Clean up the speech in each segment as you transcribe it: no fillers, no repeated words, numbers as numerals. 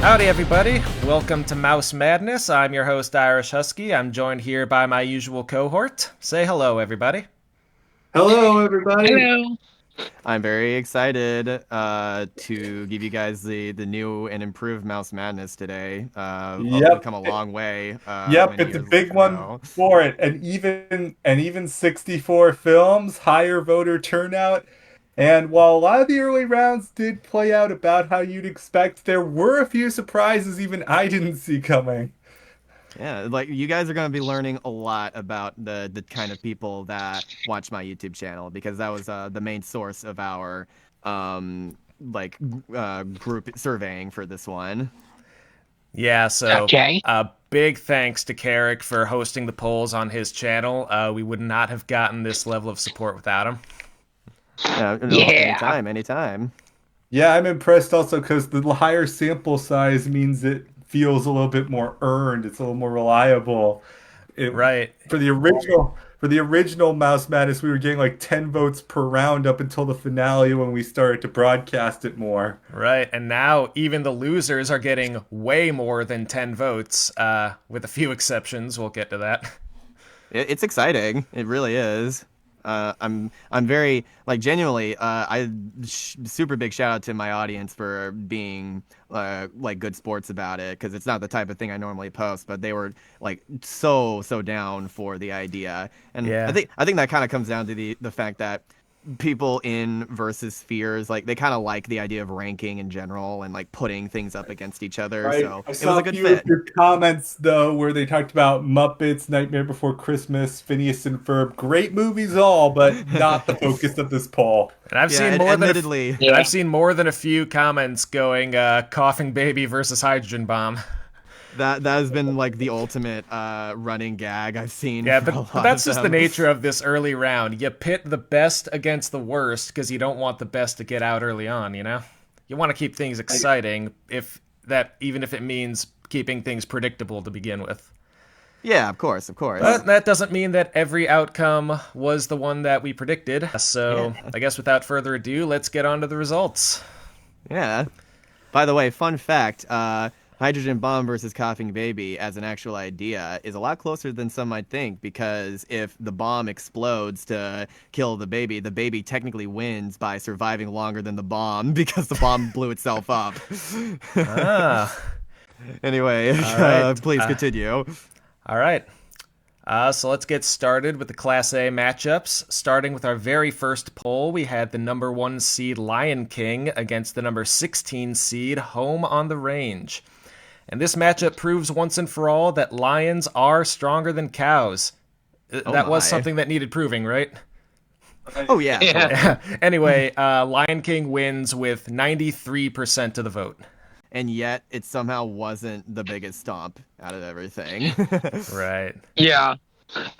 Howdy, everybody. Welcome to Mouse Madness. I'm your host, Irish Husky. I'm joined here by my usual cohort. Say hello, everybody. Hello, everybody. Hello. I'm very excited to give you guys the new and improved Mouse Madness today. We've Yep. come a long way. Yep, Many it's a years big one ago. for it. And even 64 films, higher voter turnout. And while a lot of the early rounds did play out about how you'd expect, there were a few surprises even I didn't see coming. Yeah, like you guys are going to be learning a lot about the kind of people that watch my YouTube channel because that was the main source of our group surveying for this one. Yeah, so Okay. big thanks to Carrick for hosting the polls on his channel. We would not have gotten this level of support without him. No, Yeah. anytime. Yeah, I'm impressed also because the higher sample size means it feels a little bit more earned. It's a little more reliable. It, Right. for the original Mouse Madness, we were getting like 10 votes per round up until the finale when we started to broadcast it more. Right, and now even the losers are getting way more than 10 votes, with a few exceptions. We'll get to that. It's exciting. It really is. I'm very genuinely. Super big shout out to my audience for being good sports about it because it's not the type of thing I normally post, but they were so down for the idea, and Yeah. I think that kind of comes down to the fact that people in versus spheres they kind of like the idea of ranking in general and putting things up against each other. Right. So I it saw was a a good few fit. of your comments though, where they talked about Muppets, Nightmare Before Christmas, Phineas and Ferb. Great movies, all, but not the focus of this poll. And I've Yeah, seen more than admittedly. and Yeah. I've seen more than a few comments going coughing baby versus hydrogen bomb. That has been the ultimate running gag I've seen. Yeah, for a but lot that's of just the them. nature of this early round. You pit the best against the worst because you don't want the best to get out early on, you know? You want to keep things exciting even if it means keeping things predictable to begin with. Yeah, of course. But that doesn't mean that every outcome was the one that we predicted. So, Yeah. I guess without further ado, let's get on to the results. Yeah. By the way, fun fact: hydrogen bomb versus coughing baby as an actual idea is a lot closer than some might think because if the bomb explodes to kill the baby technically wins by surviving longer than the bomb because the bomb blew itself up. Ah, Anyway, right. please continue. all right. So let's get started with the Class A matchups. Starting with our very first poll, we had the number 1 seed Lion King against the number 16 seed Home on the Range. And this matchup proves once and for all that lions are stronger than cows. That was my. something that needed proving, right? Oh yeah. Yeah. Anyway, Lion King wins with 93% of the vote. And yet it somehow wasn't the biggest stomp out of everything. Right. Yeah.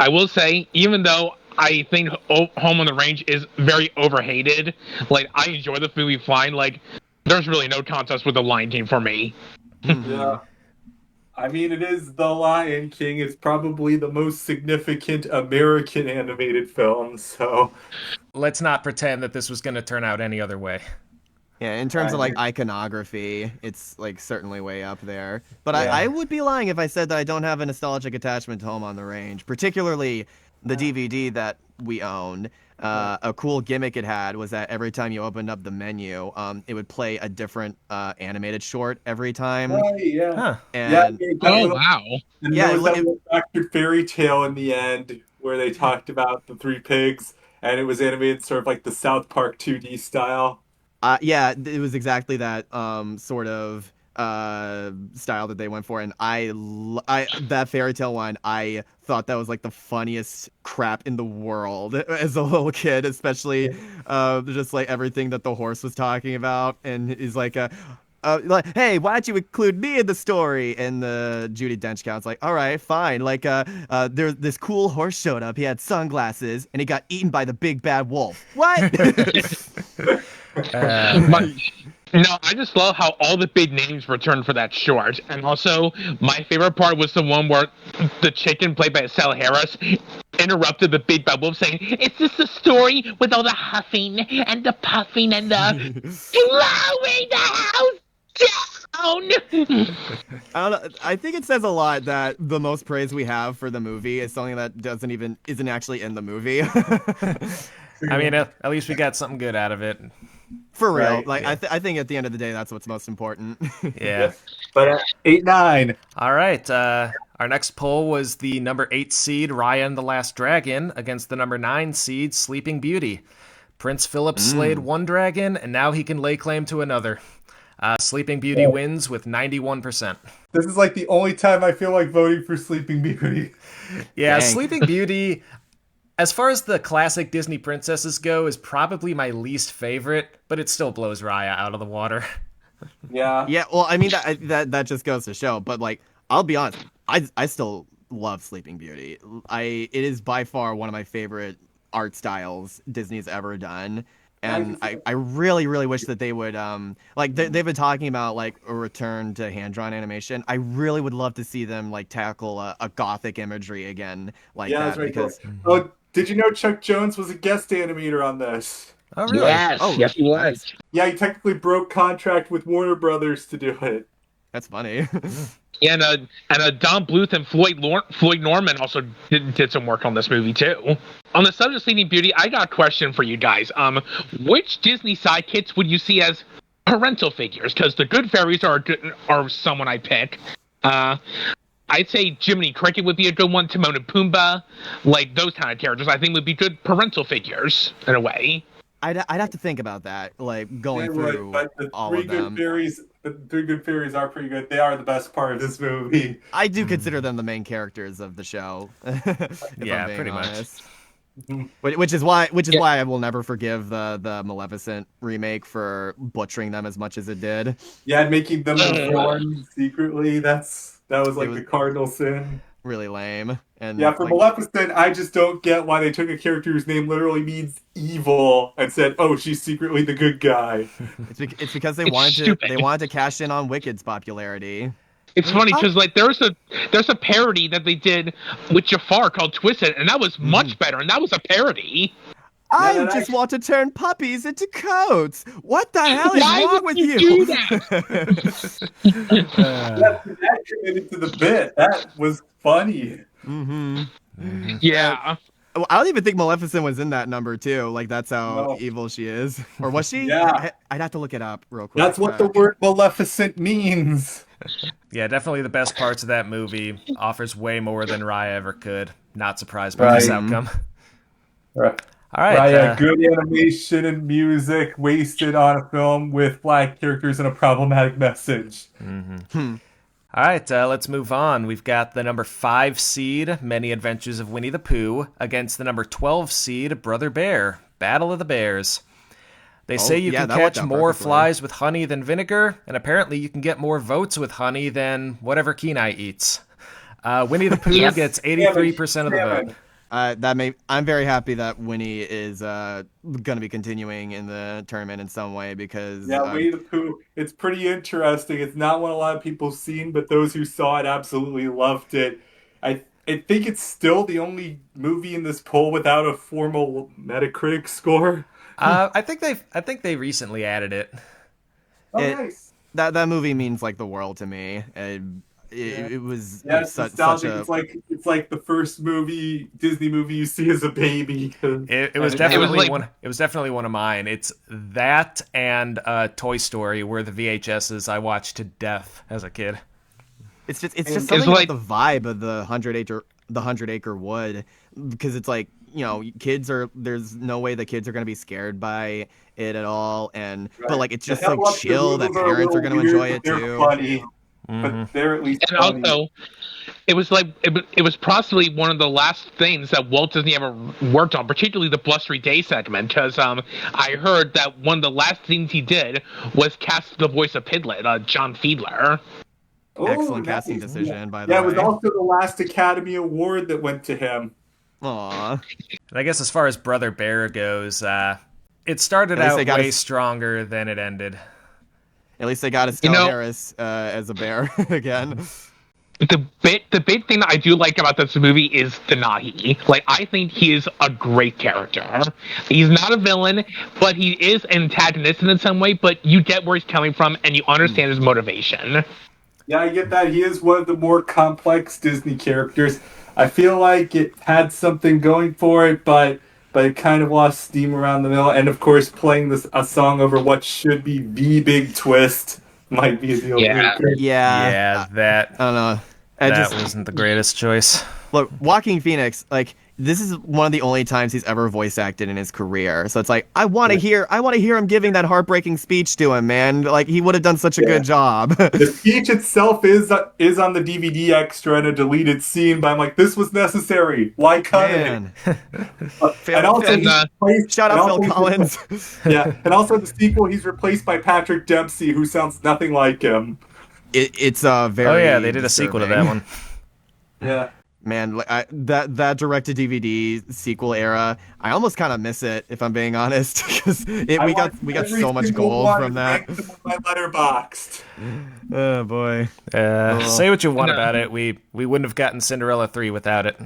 I will say, even though I think Home on the Range is very overhated, I enjoy the movie fine. There's really no contest with the Lion King for me. Yeah. I mean, it is The Lion King. It's probably the most significant American animated film, so. Let's not pretend that this was going to turn out any other way. Yeah, in terms of Right. iconography, it's certainly way up there. But Yeah. I would be lying if I said that I don't have a nostalgic attachment to Home on the Range, particularly the DVD that we owned. A cool gimmick it had was that every time you opened up the menu, it would play a different animated short every time. Right, yeah. Huh. And Oh, wow. And Yeah, there was that it- little Dr. Fairy Tale in the end where they talked about the three pigs, and it was animated sort of like the South Park 2D style. yeah, it was exactly that sort of style that they went for, and that fairy tale one, I thought that was the funniest crap in the world as a little kid, especially just everything that the horse was talking about, and he's hey, why don't you include me in the story? And the Judi Dench count's all right, fine. There this cool horse showed up. He had sunglasses, and he got eaten by the big bad wolf. What? No, I just love how all the big names returned for that short. And also, my favorite part was the one where the chicken, played by Sal Harris, interrupted the big bad wolf saying, "Is this the story with all the huffing and the puffing and the blowing the house down?" I don't know. I think it says a lot that the most praise we have for the movie is something that isn't actually in the movie. I mean, at least we got something good out of it. For real. Right, Like yeah. I think at the end of the day, that's what's most important. Yeah. But 8-9. All right. Our next poll was the number 8 seed Raya and the Last Dragon against the number 9 seed Sleeping Beauty. Prince Philip slayed one dragon, and now he can lay claim to another. Sleeping Beauty wins with 91%. This is like the only time I feel like voting for Sleeping Beauty. Yeah, Dang. Sleeping Beauty, as far as the classic Disney princesses go, is probably my least favorite, but it still blows Raya out of the water. Yeah. Yeah, well, I mean that just goes to show. But like, I'll be honest, I still love Sleeping Beauty. It is by far one of my favorite art styles Disney's ever done. And I really, really wish that they would like they've been talking about like a return to hand-drawn animation. I really would love to see them like tackle a gothic imagery again like Yeah, that that's right. because Oh, did you know Chuck Jones was a guest animator on this? Oh, really? Yes, Oh, yes, he was. nice. Yeah, he technically broke contract with Warner Brothers to do it. That's funny. Yeah, and Don Bluth and Floyd Norman also did some work on this movie too. On the subject of Sleeping Beauty, I got a question for you guys. Which Disney sidekicks would you see as parental figures? Because the Good Fairies are someone I pick. I'd say Jiminy Cricket would be a good one. Timon and Pumbaa, like those kind of characters, I think would be good parental figures in a way. I'd have to think about that, like going Yeah, right, through but the all three of good them. fairies, the 3 good fairies are pretty good. They are the best part of this movie. I do consider them the main characters of the show. if Yeah, I'm being pretty much. honest. Which is why I will never forgive the Maleficent remake for butchering them as much as it did. Yeah, and making them a villain secretly, that was like was- the cardinal sin. Really lame. And Yeah, for like, Maleficent, I just don't get why they took a character whose name literally means evil and said, "Oh, she's secretly the good guy." it's because they It's wanted stupid. to cash in on Wicked's popularity. It's funny because like there's a parody that they did with Jafar called Twisted, and that was much better, and that was a parody. I that just actually- want to turn puppies into coats. What the hell is Why wrong would with you you? do that? That contributed to the bit. That was funny. Mm-hmm. Yeah. Well, I don't even think Maleficent was in that number too. Like that's how No. evil she is, or was she? Yeah. I'd have to look it up real quick. That's what the word Maleficent means. Yeah, definitely the best parts of that movie. Offers way more than Raya ever could. Not surprised by this Right. outcome. Right. All right. Right, good animation and music wasted on a film with black characters and a problematic message. All right, let's move on. We've got the number 5 seed, Many Adventures of Winnie the Pooh, against the number 12 seed, Brother Bear, Battle of the Bears. They say you yeah, can that worked catch out more perfectly. flies with honey than vinegar, and apparently you can get more votes with honey than whatever Kenai eats. Winnie the Pooh Yes. gets 83% of the vote. I'm very happy that Winnie is going to be continuing in the tournament in some way because Yeah, Winnie the Pooh, it's pretty interesting. It's not one a lot of people have seen, but those who saw it absolutely loved it. I think it's still the only movie in this poll without a formal Metacritic score. I think they recently added it. Oh, It- nice. that movie means like the world to me. It was Yeah, it's such nostalgic. a It's like the first Disney movie you see as a baby. It was And definitely like- one. It was definitely one of mine. It's that and Toy Story were the VHSs I watched to death as a kid. it's just It's something like- about the vibe of the 100 acre wood because it's like there's no way the kids are going to be scared by it at all but like it's just The so hell up, the chill that rules a parents are little going to weird, enjoy it but they're too. funny, Mhm. but they're at least And funny. also, it was like it was possibly one of the last things that Walt Disney ever worked on, particularly the Blustery Day segment, because I heard that one of the last things he did was cast the voice of Piglet, John Fiedler. Oh, Excellent nice. casting decision, by the Yeah, way. it was also the last Academy Award that went to him. Aw. And I guess as far as Brother Bear goes, it started At least out they got way his- stronger than it ended. At least they got Estelle know- Harris as a bear again. the big thing that I do like about this movie is Denahi. Like, I think he is a great character. He's not a villain, but he is antagonistic in some way. But you get where he's coming from, and you understand his motivation. Yeah, I get that. He is one of the more complex Disney characters. I feel like it had something going for it, but it kind of lost steam around the middle. And of course, playing a song over what should be the big twist might be a deal breaker. Yeah, that I don't know. that wasn't the greatest choice. Look, Joaquin Phoenix, like, this is one of the only times he's ever voice acted in his career. So it's like, I want to hear him giving that heartbreaking speech to him, man. Like, he would have done such a good job. The speech itself is on the DVD extra in a deleted scene, but I'm like, this was necessary. Why cut it? Man. And also, Shout out Phil Collins. Yeah, and also the sequel, he's replaced by Patrick Dempsey, who sounds nothing like him. It's very. Oh yeah, they did a sequel to that one. Yeah. Man, like, that direct-to-DVD sequel era, I almost kind of miss it, if I'm being honest, because we got so much gold from that. My letterboxed. Oh boy. Say what you want about it. We wouldn't have gotten Cinderella 3 without it.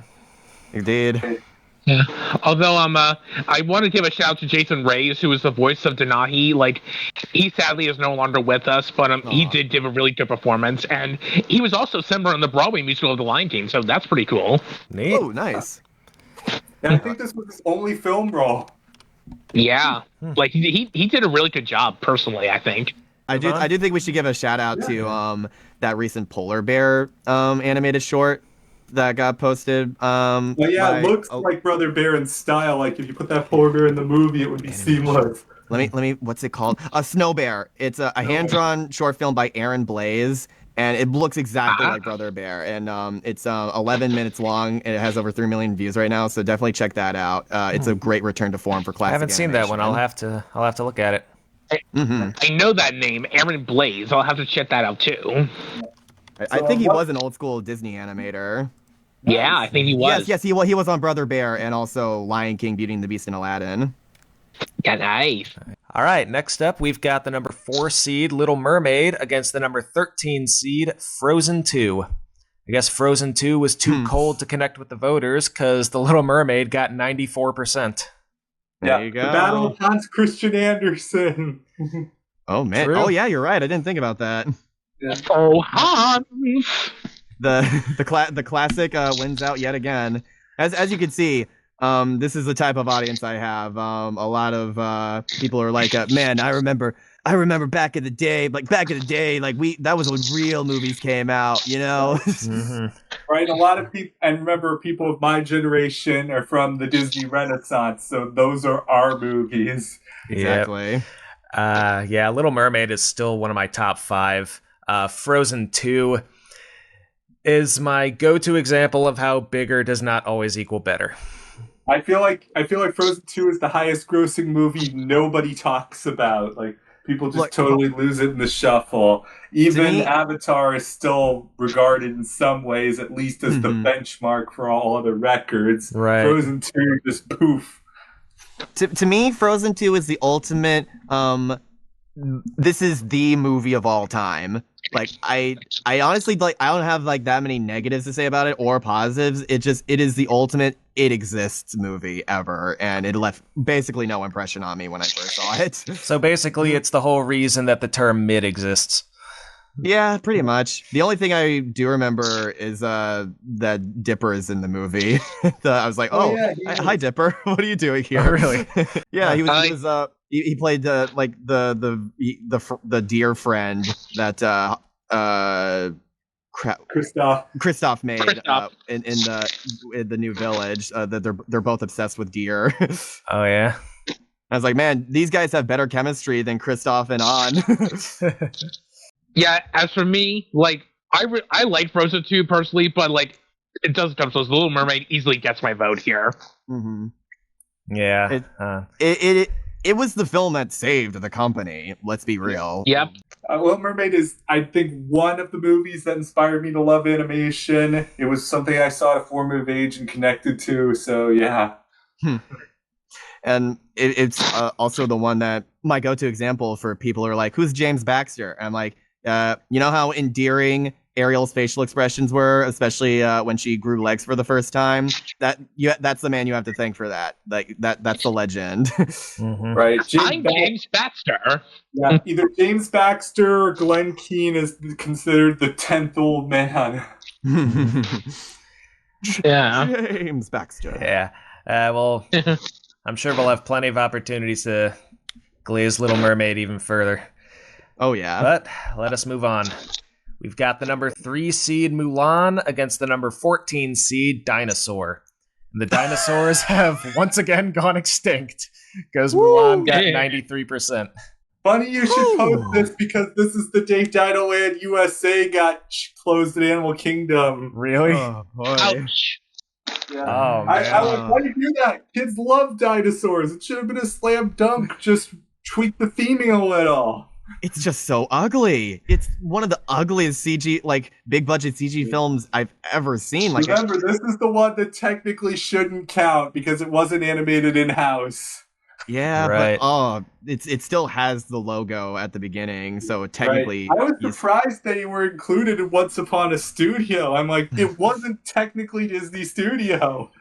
You did. Yeah. Although I want to give a shout out to Jason Reyes, who was the voice of Denahi. Like, he sadly is no longer with us, but he did give a really good performance, and he was also Simba in the Broadway musical of The Lion King, so that's pretty cool. Neat. Oh, nice. And I think this was his only film role. Yeah, like he did a really good job. Personally, I think. I do think we should give a shout out to that recent Polar Bear animated short that got posted. Well, yeah, it looks like Brother Bear in style. Like, if you put that Polar Bear in the movie, it would be seamless. Let me. What's it called? A Snow Bear. It's a hand-drawn short film by Aaron Blaze, and it looks exactly like Brother Bear. And it's 11 minutes long, and it has over 3 million views right now. So definitely check that out. It's a great return to form for classic. I haven't seen that one. I'll have to look at it. I know that name, Aaron Blaze. I'll have to check that out too. I think he was an old school Disney animator. Yeah, I think he was. Yes, he was on Brother Bear and also Lion King, Beauty and the Beast, and Aladdin. Yeah, nice. All right, next up, we've got the number 4 seed Little Mermaid against the number 13 seed Frozen 2. I guess Frozen 2 was too cold to connect with the voters because the Little Mermaid got 94%. There you go. The Battle of Hans Christian Andersen. Oh man! True. Oh yeah, you're right. I didn't think about that. Yeah. Oh, Hans. The classic wins out yet again. As you can see, this is the type of audience I have. A lot of people are like, man, I remember back in the day, like that was when real movies came out, you know. Right, a lot of people, and remember, people of my generation are from the Disney Renaissance, so those are our movies. Exactly. Yeah, Little Mermaid is still one of my top 5. Frozen 2 is my go-to example of how bigger does not always equal better. I feel like Frozen 2 is the highest grossing movie nobody talks about. Like, people just totally lose it in the shuffle. Even Avatar is still regarded in some ways, at least as the benchmark for all other records. Right. Frozen 2 just poof. To me, Frozen 2 is the ultimate. This is the movie of all time. Like, I honestly, like, I don't have like that many negatives to say about it or positives. It is the ultimate it exists movie ever, and it left basically no impression on me when I first saw it. So basically, it's the whole reason that the term mid exists. Yeah, pretty much. The only thing I do remember is that Dipper is in the movie. I was like, hi Dipper, what are you doing here? Oh, really? Yeah, he played the dear friend that Kristoff made in the new village. That they're both obsessed with deer. Oh yeah. I was like, man, these guys have better chemistry than Kristoff and An. Yeah, as for me, like, I like Frozen 2 personally, but like, it does come so Little Mermaid easily gets my vote here. Mm-hmm. Yeah. It was the film that saved the company. Let's be real. Yep. Little Mermaid is, I think, one of the movies that inspired me to love animation. It was something I saw at a formative age and connected to, so yeah. And it's also the one that my go-to example for people who are like, who's James Baxter? And I'm like, you know how endearing Ariel's facial expressions were, especially when she grew legs for the first time. That's the man you have to thank for that. Like that's the legend. Mhm. Right. I'm James Baxter. Yeah, either James Baxter or Glenn Keane is considered the 10th old man. Yeah. James Baxter. Yeah. Well, I'm sure we'll have plenty of opportunities to glaze Little Mermaid even further. Oh yeah. But let us move on. We've got the number 3 seed Mulan against the number 14 seed Dinosaur. And the dinosaurs have once again gone extinct because Mulan got 93%. Funny you should post this because this is the day Dinoland USA got closed at Animal Kingdom. Really? Oh boy. Ouch. Yeah. Oh, man. I like, why do you do that? Kids love dinosaurs. It should have been a slam dunk. Just tweak the theming a little. It's just so ugly. It's one of the ugliest CG, like big budget CG films I've ever seen. Like, Remember, this is the one that technically shouldn't count because it wasn't animated in-house. yeah, Right. but it still has the logo at the beginning, so technically, Right. I was surprised that you were included in Once Upon a Studio. I'm like, it wasn't technically Disney Studio.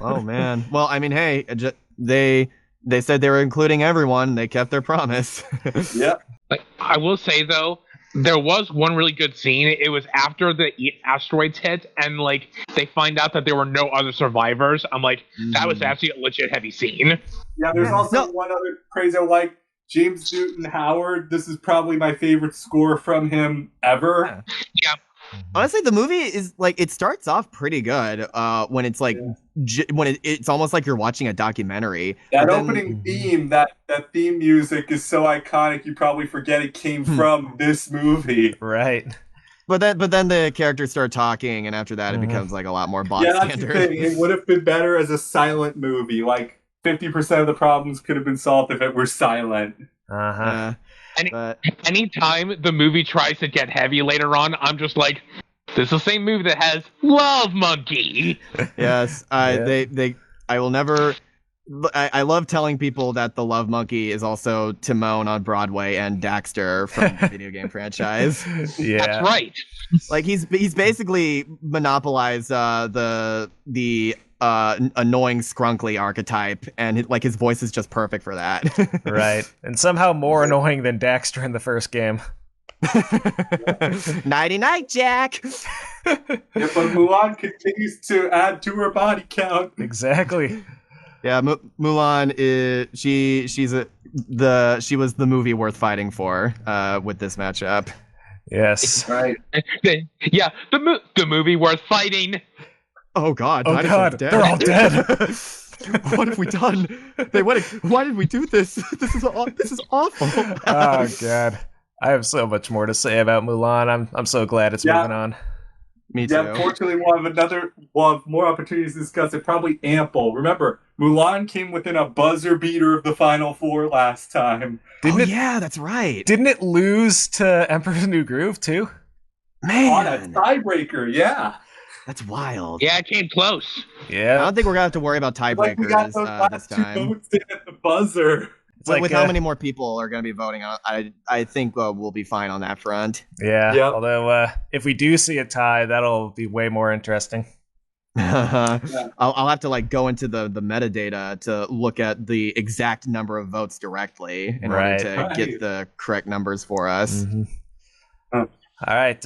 oh man. Well, I mean, hey, they said they were including everyone. They kept their promise. Yep. Like, I will say though, there was one really good scene. It was after the asteroids hit, and like they find out that there were no other survivors. I'm like, that was actually a legit heavy scene. Yeah, there's also one other praise I like. James Newton Howard. This is probably my favorite score from him ever. Yeah. Honestly, the movie is like it starts off pretty good. When it's like when it's almost like you're watching a documentary. That But then- opening theme, that theme music is so iconic. You probably forget it came from this movie. Right. But then the characters start talking, and after that, it becomes like a lot more bog Yeah, that's standard. the thing. It would have been better as a silent movie. Like 50% of the problems could have been solved if it were silent. Uh-huh. But Anytime the movie tries to get heavy later on, I'm just like, this is the same movie that has Love Monkey. yes, I will never. I love telling people that the Love Monkey is also Timon on Broadway and Daxter from the video game franchise. Yeah. That's right. Like he's basically monopolized the annoying scrunkly archetype, and like his voice is just perfect for that. Right. And somehow more annoying than Daxter in the first game. Nighty night, Jack. Yeah, but Mulan continues to add to her body count. Exactly. Yeah, Mulan is she was the movie worth fighting for with this matchup. Yes. Right. Yeah, the movie worth fighting. Oh God! Oh dinosaurs God, dead. they're all dead. What have we done? Why did we do this? This is awful. Oh God. I have so much more to say about Mulan. I'm so glad it's moving on. Me too. Yeah, unfortunately, we'll have more opportunities to discuss it. Probably ample. Remember, Mulan came within a buzzer beater of the Final Four last time. Yeah, that's right. Didn't it lose to Emperor's New Groove too? On a Man, tiebreaker, yeah. that's wild. Yeah, it came close. I Yeah. don't think we're gonna have to worry about Like we got tiebreakers those this last two time. votes in at the buzzer. It's But like with how many more people are going to be voting on it, I think we'll be fine on that front. Yeah. Yep. Although if we do see a tie, that'll be way more interesting. I'll have to like go into the metadata to look at the exact number of votes directly in order Right. to get the correct numbers for us. Mhm. Huh. All right,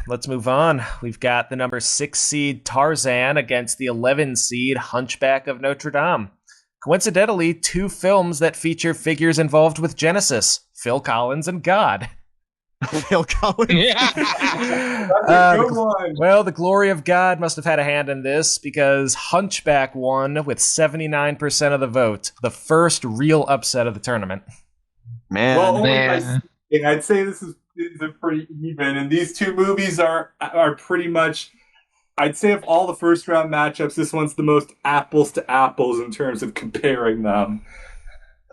let's move on. We've got the number 6 seed Tarzan against the 11 seed Hunchback of Notre Dame. Coincidentally, 2 films that feature figures involved with Genesis, Phil Collins and God. Phil Collins. Yeah. That's a good one. Well, the glory of God must have had a hand in this because Hunchback won with 79% of the vote, the first real upset of the tournament. Man. Well, only by Man. seeding, I'd say this is pretty even, and these two movies are pretty much. I'd say of all the first round matchups, this one's the most apples to apples in terms of comparing them.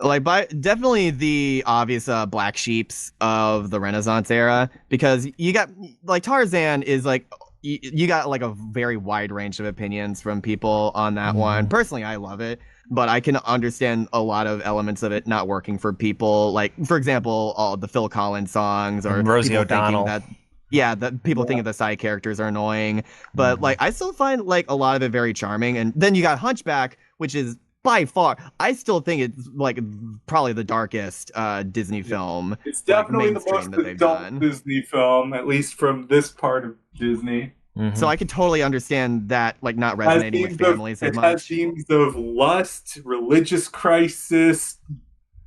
Like definitely the obvious black sheeps of the Renaissance era, because you got like Tarzan is like you got like a very wide range of opinions from people on that one. Personally, I love it, but I can understand a lot of elements of it not working for people. Like, for example, all the Phil Collins songs or Rosie people thinking O'Donnell. that yeah, the people think of the side characters are annoying, but like I still find like a lot of it very charming. And then you got Hunchback, which is by far, I still think it's like probably the darkest Disney film, It's like definitely the mainstream most that they've adult done. Disney film, at least from this part of Disney. So I could totally understand that, like not resonating with families as It has much. themes of lust, religious crisis, And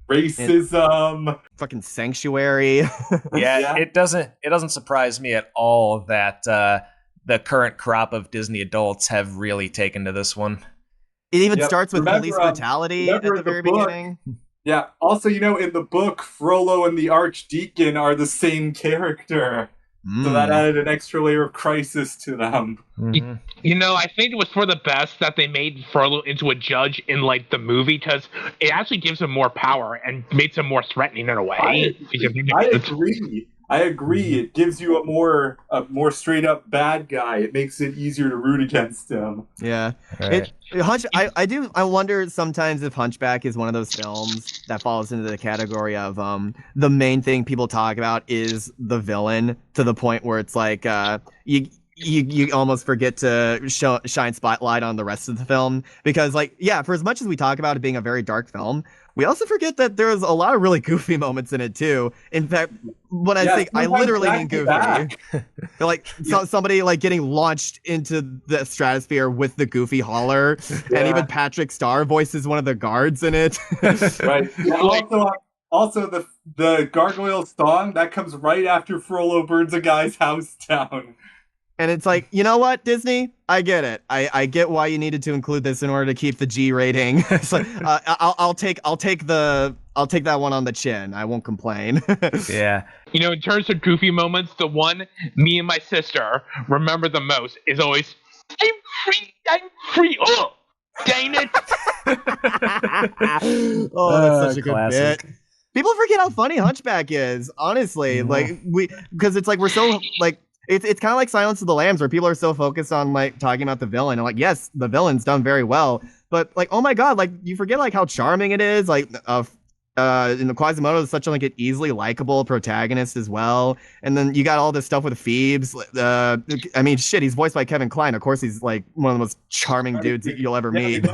racism. fucking Sanctuary. Yeah, Yeah. it doesn't surprise me at all that the current crop of Disney adults have really taken to this one. It even Yep. starts with police Remember, brutality at remember the in the very book- beginning. Yeah. Also, in the book, Frollo and the Archdeacon are the same character. So that added an extra layer of crisis to them. Mhm. I think it was for the best that they made Frollo into a judge in like the movie because it actually gives him more power and makes him more threatening in a way. I agree. It gives you a more straight up bad guy. It makes it easier to root against him. Yeah. Right. I wonder sometimes if Hunchback is one of those films that falls into the category of the main thing people talk about is the villain, to the point where it's like you almost forget to shine spotlight on the rest of the film, because like, yeah, for as much as we talk about it being a very dark film, we also forget that there's a lot of really goofy moments in it too. In fact, when I think I sometimes literally back mean to goofy. back. Like somebody like getting launched into the stratosphere with the goofy holler, Yeah. and even Patrick Star voices one of the guards in it. Right. Yeah, also the gargoyle song that comes right after Frollo burns a guy's house down. And it's like, you know what, Disney? I get it. I get why you needed to include this in order to keep the G rating. It's like, I'll take that one on the chin. I won't complain. Yeah. In terms of goofy moments, the one me and my sister remember the most is always, I'm free. Oh, dang it. Oh, that's such a good classic. bit. People forget how funny Hunchback is, honestly. Like because it's like we're so like it's kind of like Silence of the Lambs, where people are so focused on like talking about the villain, and like, yes, the villain's done very well, but like, oh my god, like you forget like how charming it is. Like Quasimodo is such like an easily likable protagonist as well, and then you got all this stuff with Phoebes. I mean, shit, he's voiced by Kevin Kline. Of course, he's like one of the most charming dudes that you'll ever meet.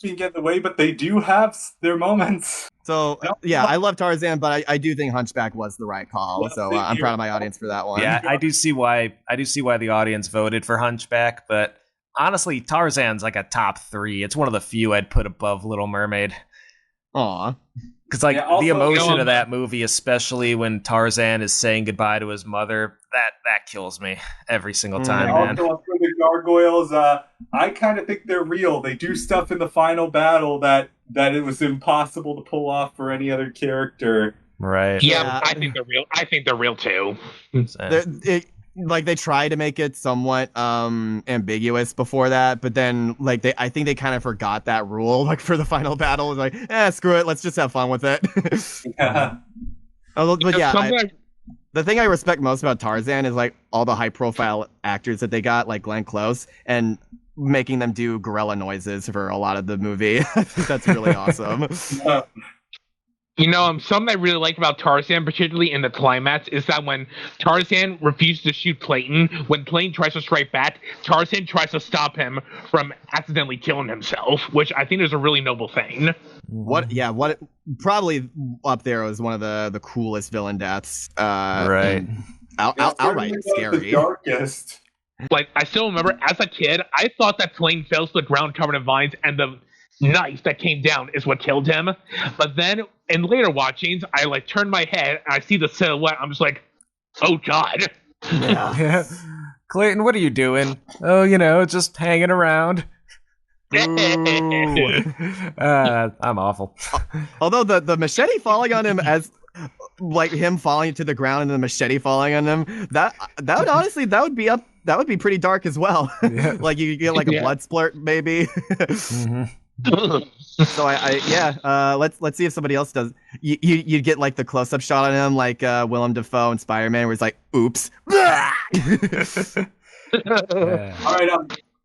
Can get in the way, but they do have their moments. So yeah, I love Tarzan, but I do think Hunchback was the right call. Yeah, So same I'm here. proud of my audience for that one. Yeah, I do see why the audience voted for Hunchback, but honestly, Tarzan's like a top 3. It's one of the few I'd put above Little Mermaid. Aw. Because like Yeah, also, the emotion of that movie, especially when Tarzan is saying goodbye to his mother, that kills me every single time, And man. also for the gargoyles, I kind of think they're real. They do stuff in the final battle that it was impossible to pull off for any other character. Right. Yeah, I think they're real. I think they're real too. Like they try to make it somewhat ambiguous before that, but then like I think they kind of forgot that rule. Like for the final battle, it's like, screw it, let's just have fun with it. Yeah. But yeah, the thing I respect most about Tarzan is like all the high profile actors that they got, like Glenn Close, and making them do gorilla noises for a lot of the movie. I think that's really awesome. Something I really like about Tarzan, particularly in the climax, is that when Tarzan refuses to shoot Clayton, when Clayton tries to strike back, Tarzan tries to stop him from accidentally killing himself, which I think is a really noble thing. What probably up there was one of the coolest villain deaths. Right. Outright scary. The darkest. Like, I still remember, as a kid, I thought that Clayton fell to the ground covered in vines, and the knife that came down is what killed him. But then, in later watchings, I like turn my head and I see the silhouette. I'm just like, oh god. Yeah. Clayton, what are you doing? Oh, just hanging around. I'm awful. Although the machete falling on him, as like him falling to the ground and the machete falling on him, that would be pretty dark as well. Yeah. Like you get like a blood splurt maybe. So let's see if somebody else does. You get like the close up shot on him, like Willem Dafoe in Spider-Man, where he's like, "Oops." All right,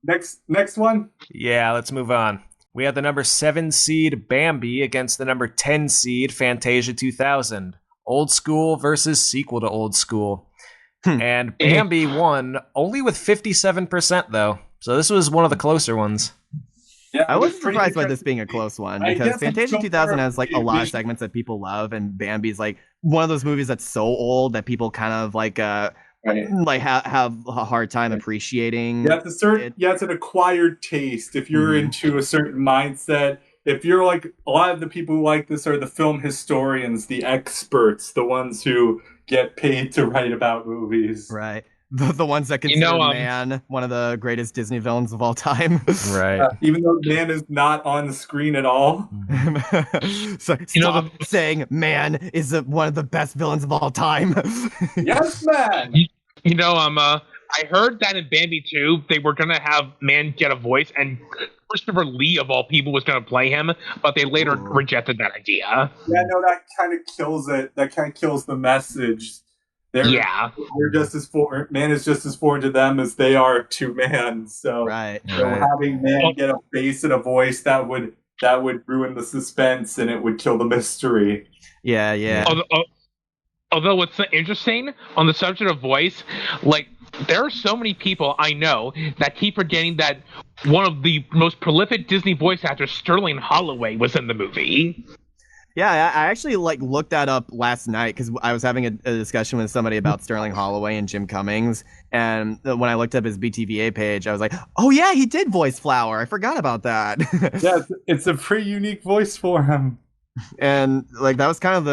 next one. Yeah, let's move on. We have the number 7 seed Bambi against the number 10 seed Fantasia 2000. Old school versus sequel to old school. And Bambi won only with 57% though. So this was one of the closer ones. Yeah, I wasn't surprised by this being a close one I because guess it's Fantasia so 2000 has like a lot of big. segments that people love, and Bambi's like one of those movies that's so old that people kind of like Right. have a hard time appreciating. Yeah, it's an acquired taste. If you're Mhm. into a certain mindset, if you're like a lot of the people who like this are the film historians, the experts, the ones who get paid to write about movies. Right. The ones that You consider know, Man one of the greatest Disney villains of all time. Right. Even though man is not on the screen at all. So You know, stop saying Man is one of the best villains of all time. Yes, man. you know, I heard that in Bambi 2, they were gonna have Man get a voice, and Christopher Lee of all people was gonna play him, but they later Ooh. rejected that idea. Yeah, no, that kind of kills it. That kind of kills the message. They're just as foreign. Man is just as foreign to them as they are to man. So, Right. so having man get a face and a voice that would ruin the suspense and it would kill the mystery. Yeah. Although what's interesting on the subject of voice, like there are so many people I know that keep forgetting that one of the most prolific Disney voice actors, Sterling Holloway, was in the movie. Yeah, I actually like looked that up last night because I was having a discussion with somebody about Sterling Holloway and Jim Cummings, and when I looked up his BTVA page, I was like, "Oh yeah, he did voice Flower. I forgot about that." Yeah, it's a pretty unique voice for him. And like that was kind of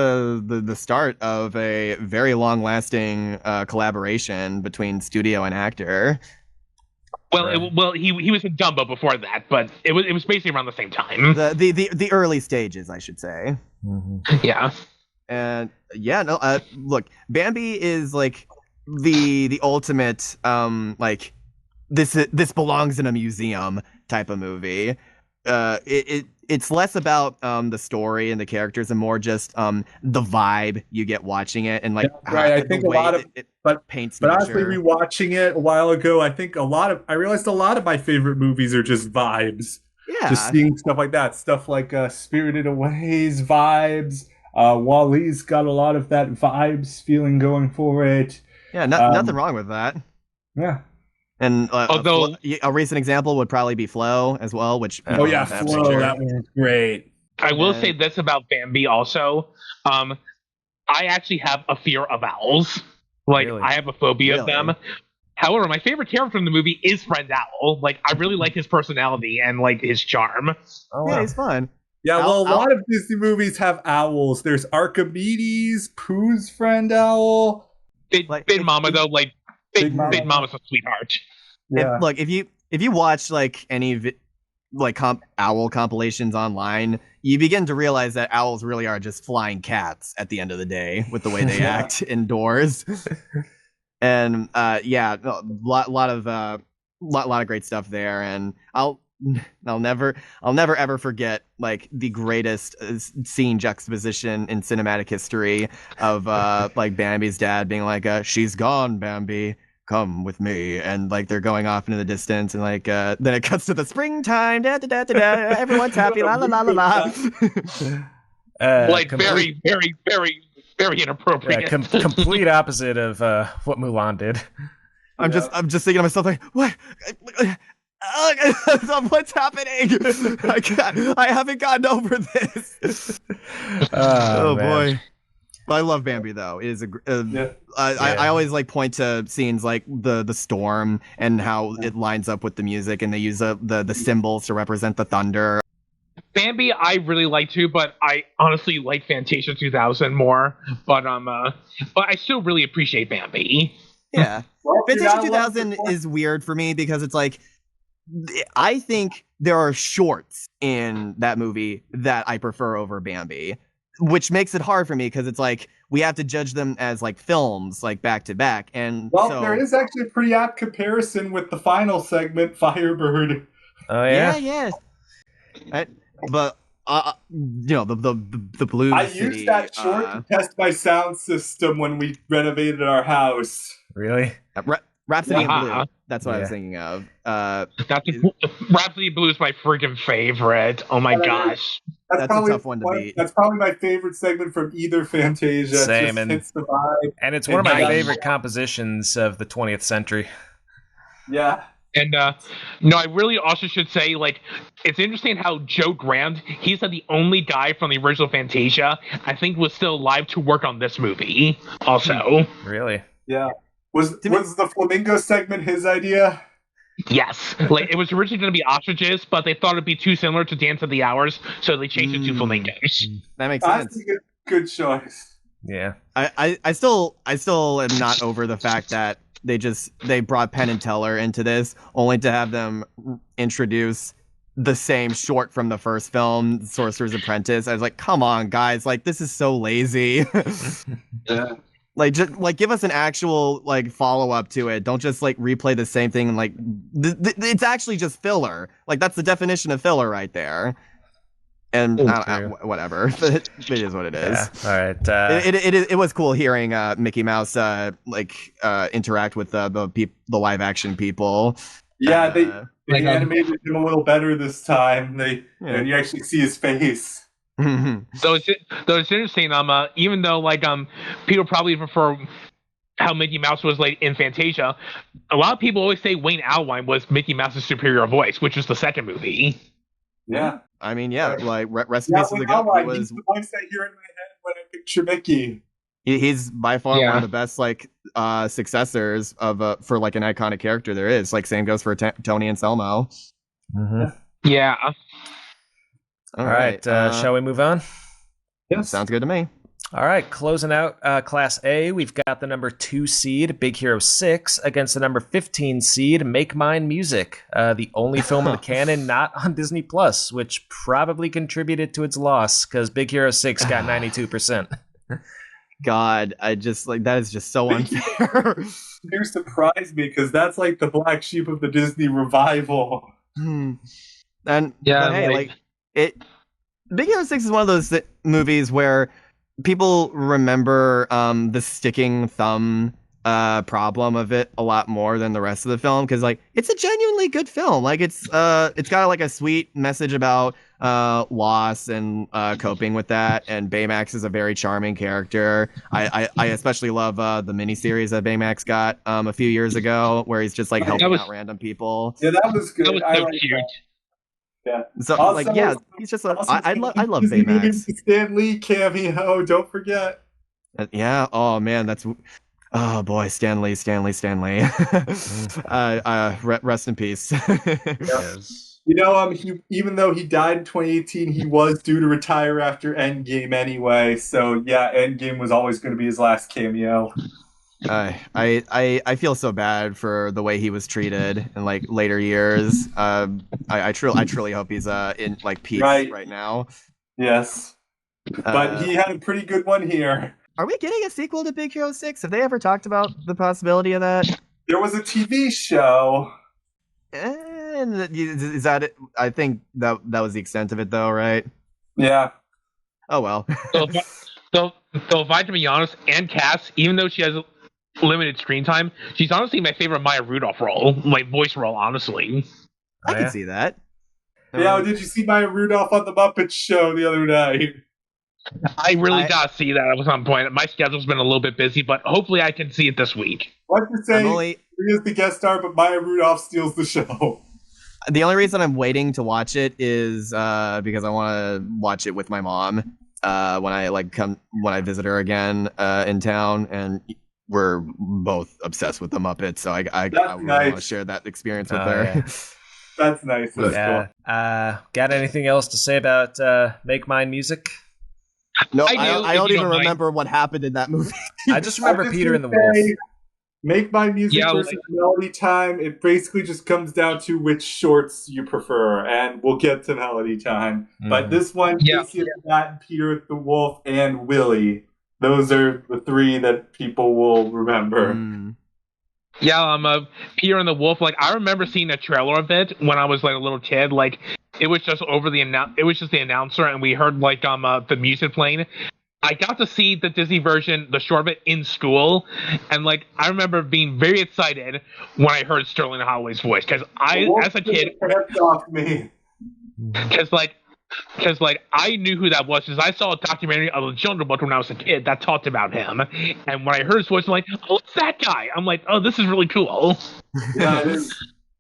the start of a very long-lasting collaboration between studio and actor. Well, he was in Dumbo before that, but it was basically around the same time. The early stages, I should say. Mm-hmm. Yeah. And yeah, no, look, Bambi is like the ultimate like this belongs in a museum type of movie. It's less about the story and the characters and more just the vibe you get watching it and like right. I think a lot of it but paints. But honestly, rewatching it a while ago, I think I realized a lot of my favorite movies are just vibes. Yeah, Just seeing stuff like that, stuff like Spirited Away's vibes. Wall-E's got a lot of that vibes feeling going for it. Yeah, nothing wrong with that. Yeah. And although a recent example would probably be Flow as well, which Flow, that one was great. I will say this about Bambi also. I actually have a fear of owls. Like Really? I have a phobia of them. However, my favorite character in the movie is Friend Owl. Like I really like his personality and like his charm. Oh, yeah, wow. he's fun. Yeah, well, a lot of Disney movies have owls. There's Archimedes, Pooh's friend owl. Big Mama though, like Big Mama's a sweetheart. Yeah. If you watch like any owl compilations online, you begin to realize that owls really are just flying cats at the end of the day with the way they act indoors. And yeah, a lot of great stuff there, and I'll never ever forget like the greatest scene juxtaposition in cinematic history of like Bambi's dad being like, "She's gone, Bambi. Come with me," and like they're going off into the distance, and like then it cuts to the springtime, da da da da da. Everyone's happy, la la la la la. Like very, very, very, very inappropriate. Yeah, complete opposite of what Mulan did. I'm just thinking to myself like, what? What's happening? I haven't gotten over this. Oh boy. I love Bambi though. It is I always like point to scenes like the storm and how it lines up with the music, and they use the symbols to represent the thunder. Bambi, I really like too, but I honestly like Fantasia 2000 more. But I still really appreciate Bambi. Yeah, Fantasia 2000 is weird for me because it's like I think there are shorts in that movie that I prefer over Bambi, which makes it hard for me because it's like we have to judge them as like films, like back to back. And there is actually a pretty apt comparison with the final segment, Firebird. Oh yeah, yeah. But you know the blues. I used that short to test my sound system when we renovated our house. Really? Rhapsody in Blue. That's what I was thinking of. Rhapsody in Blue is my freaking favorite. Oh my gosh. That's a tough one to beat. That's probably my favorite segment from either Fantasia. Same, It just hits the vibe. And it's one of my favorite compositions of the 20th century. Yeah. And no, I really also should say, like, it's interesting how Joe Grant, he's the only guy from the original Fantasia, I think, was still alive to work on this movie. Also, Really? Yeah. Was the flamingo segment his idea? Yes, like it was originally going to be ostriches, but they thought it'd be too similar to Dance of the Hours, so they changed it to flamingos. That makes sense. That's a good choice. Yeah. I still am not over the fact that they brought Penn and Teller into this only to have them introduce the same short from the first film, Sorcerer's Apprentice. I was like, come on, guys, like this is so lazy. Yeah. Like give us an actual like follow up to it. Don't just like replay the same thing and like it's actually just filler. Like that's the definition of filler right there. And whatever, it is what it is. Yeah. All right. It was cool hearing Mickey Mouse interact with the live action people. Yeah, they animated him a little better this time. And you actually see his face. So it's interesting. Even though people probably prefer how Mickey Mouse was like in Fantasia, a lot of people always say Wayne Allwine was Mickey Mouse's superior voice, which was the second movie. Yeah. I mean, like rest in peace to the goat. He's the voice I hear in my head when I picture Mickey. He's by far one of the best successors of for like an iconic character there is. Like same goes for Tony Anselmo. Mm-hmm. Yeah. All right. Shall we move on? Yes. Sounds good to me. All right, closing out Class A, we've got the number 2 seed, Big Hero 6, against the number 15 seed, Make Mine Music, the only film in the canon not on Disney Plus, which probably contributed to its loss because Big Hero 6 got 92%. God, I just that is just so unfair. You surprised me because that's like the black sheep of the Disney revival. And hey, Big Hero 6 is one of those movies where people remember the sticking thumb problem of it a lot more than the rest of the film because it's a genuinely good film. Like it's got like a sweet message about loss and coping with that, and Baymax is a very charming character. I especially love the miniseries that Baymax got a few years ago where he's just helping out random people. Yeah, that was good. That was so cute. That. Yeah. So also, he's just I love Baymax. Stan Lee cameo, don't forget. Yeah. Oh man, oh boy, Stan Lee. Rest in peace. Yes. Even though he died in 2018, he was due to retire after Endgame anyway. So yeah, Endgame was always going to be his last cameo. I feel so bad for the way he was treated in later years. I truly hope he's in peace right now. Yes, but he had a pretty good one here. Are we getting a sequel to Big Hero 6? Have they ever talked about the possibility of that? There was a TV show. And is that it? I think that was the extent of it, though, right? Yeah. Oh well. So if I have to be honest, Anne Cass, even though she has limited screen time, she's honestly my favorite Maya Rudolph role, voice role, honestly. I can see that. Yeah, did you see Maya Rudolph on the Muppet Show the other night? I really gotta see that. I was on point. My schedule's been a little bit busy, but hopefully I can see it this week. Like you're saying, he is the guest star, but Maya Rudolph steals the show. The only reason I'm waiting to watch it is because I want to watch it with my mom when I visit her again in town, and we're both obsessed with the Muppets, so I really want to share that experience with her. Yeah. That's nice. That's cool. Got anything else to say about Make Mine Music? No, I don't even remember what happened in that movie. I just remember Peter and the Wolf. Make My Music versus Melody Time. It basically just comes down to which shorts you prefer, and we'll get to Melody Time. But this one, Casey and Matt, Peter the Wolf, and Willie. Those are the three that people will remember. Yeah, Peter and the Wolf. I remember seeing a trailer of it when I was a little kid. It was just it was just the announcer, and we heard the music playing. I got to see the Disney version, the short of it, in school, and I remember being very excited when I heard Sterling Holloway's voice because as a kid, Because, like, I knew who that was because I saw a documentary of the Jungle Book when I was a kid that talked about him. And when I heard his voice, I'm like, oh, it's that guy. I'm like, oh, this is really cool. Yeah, it is.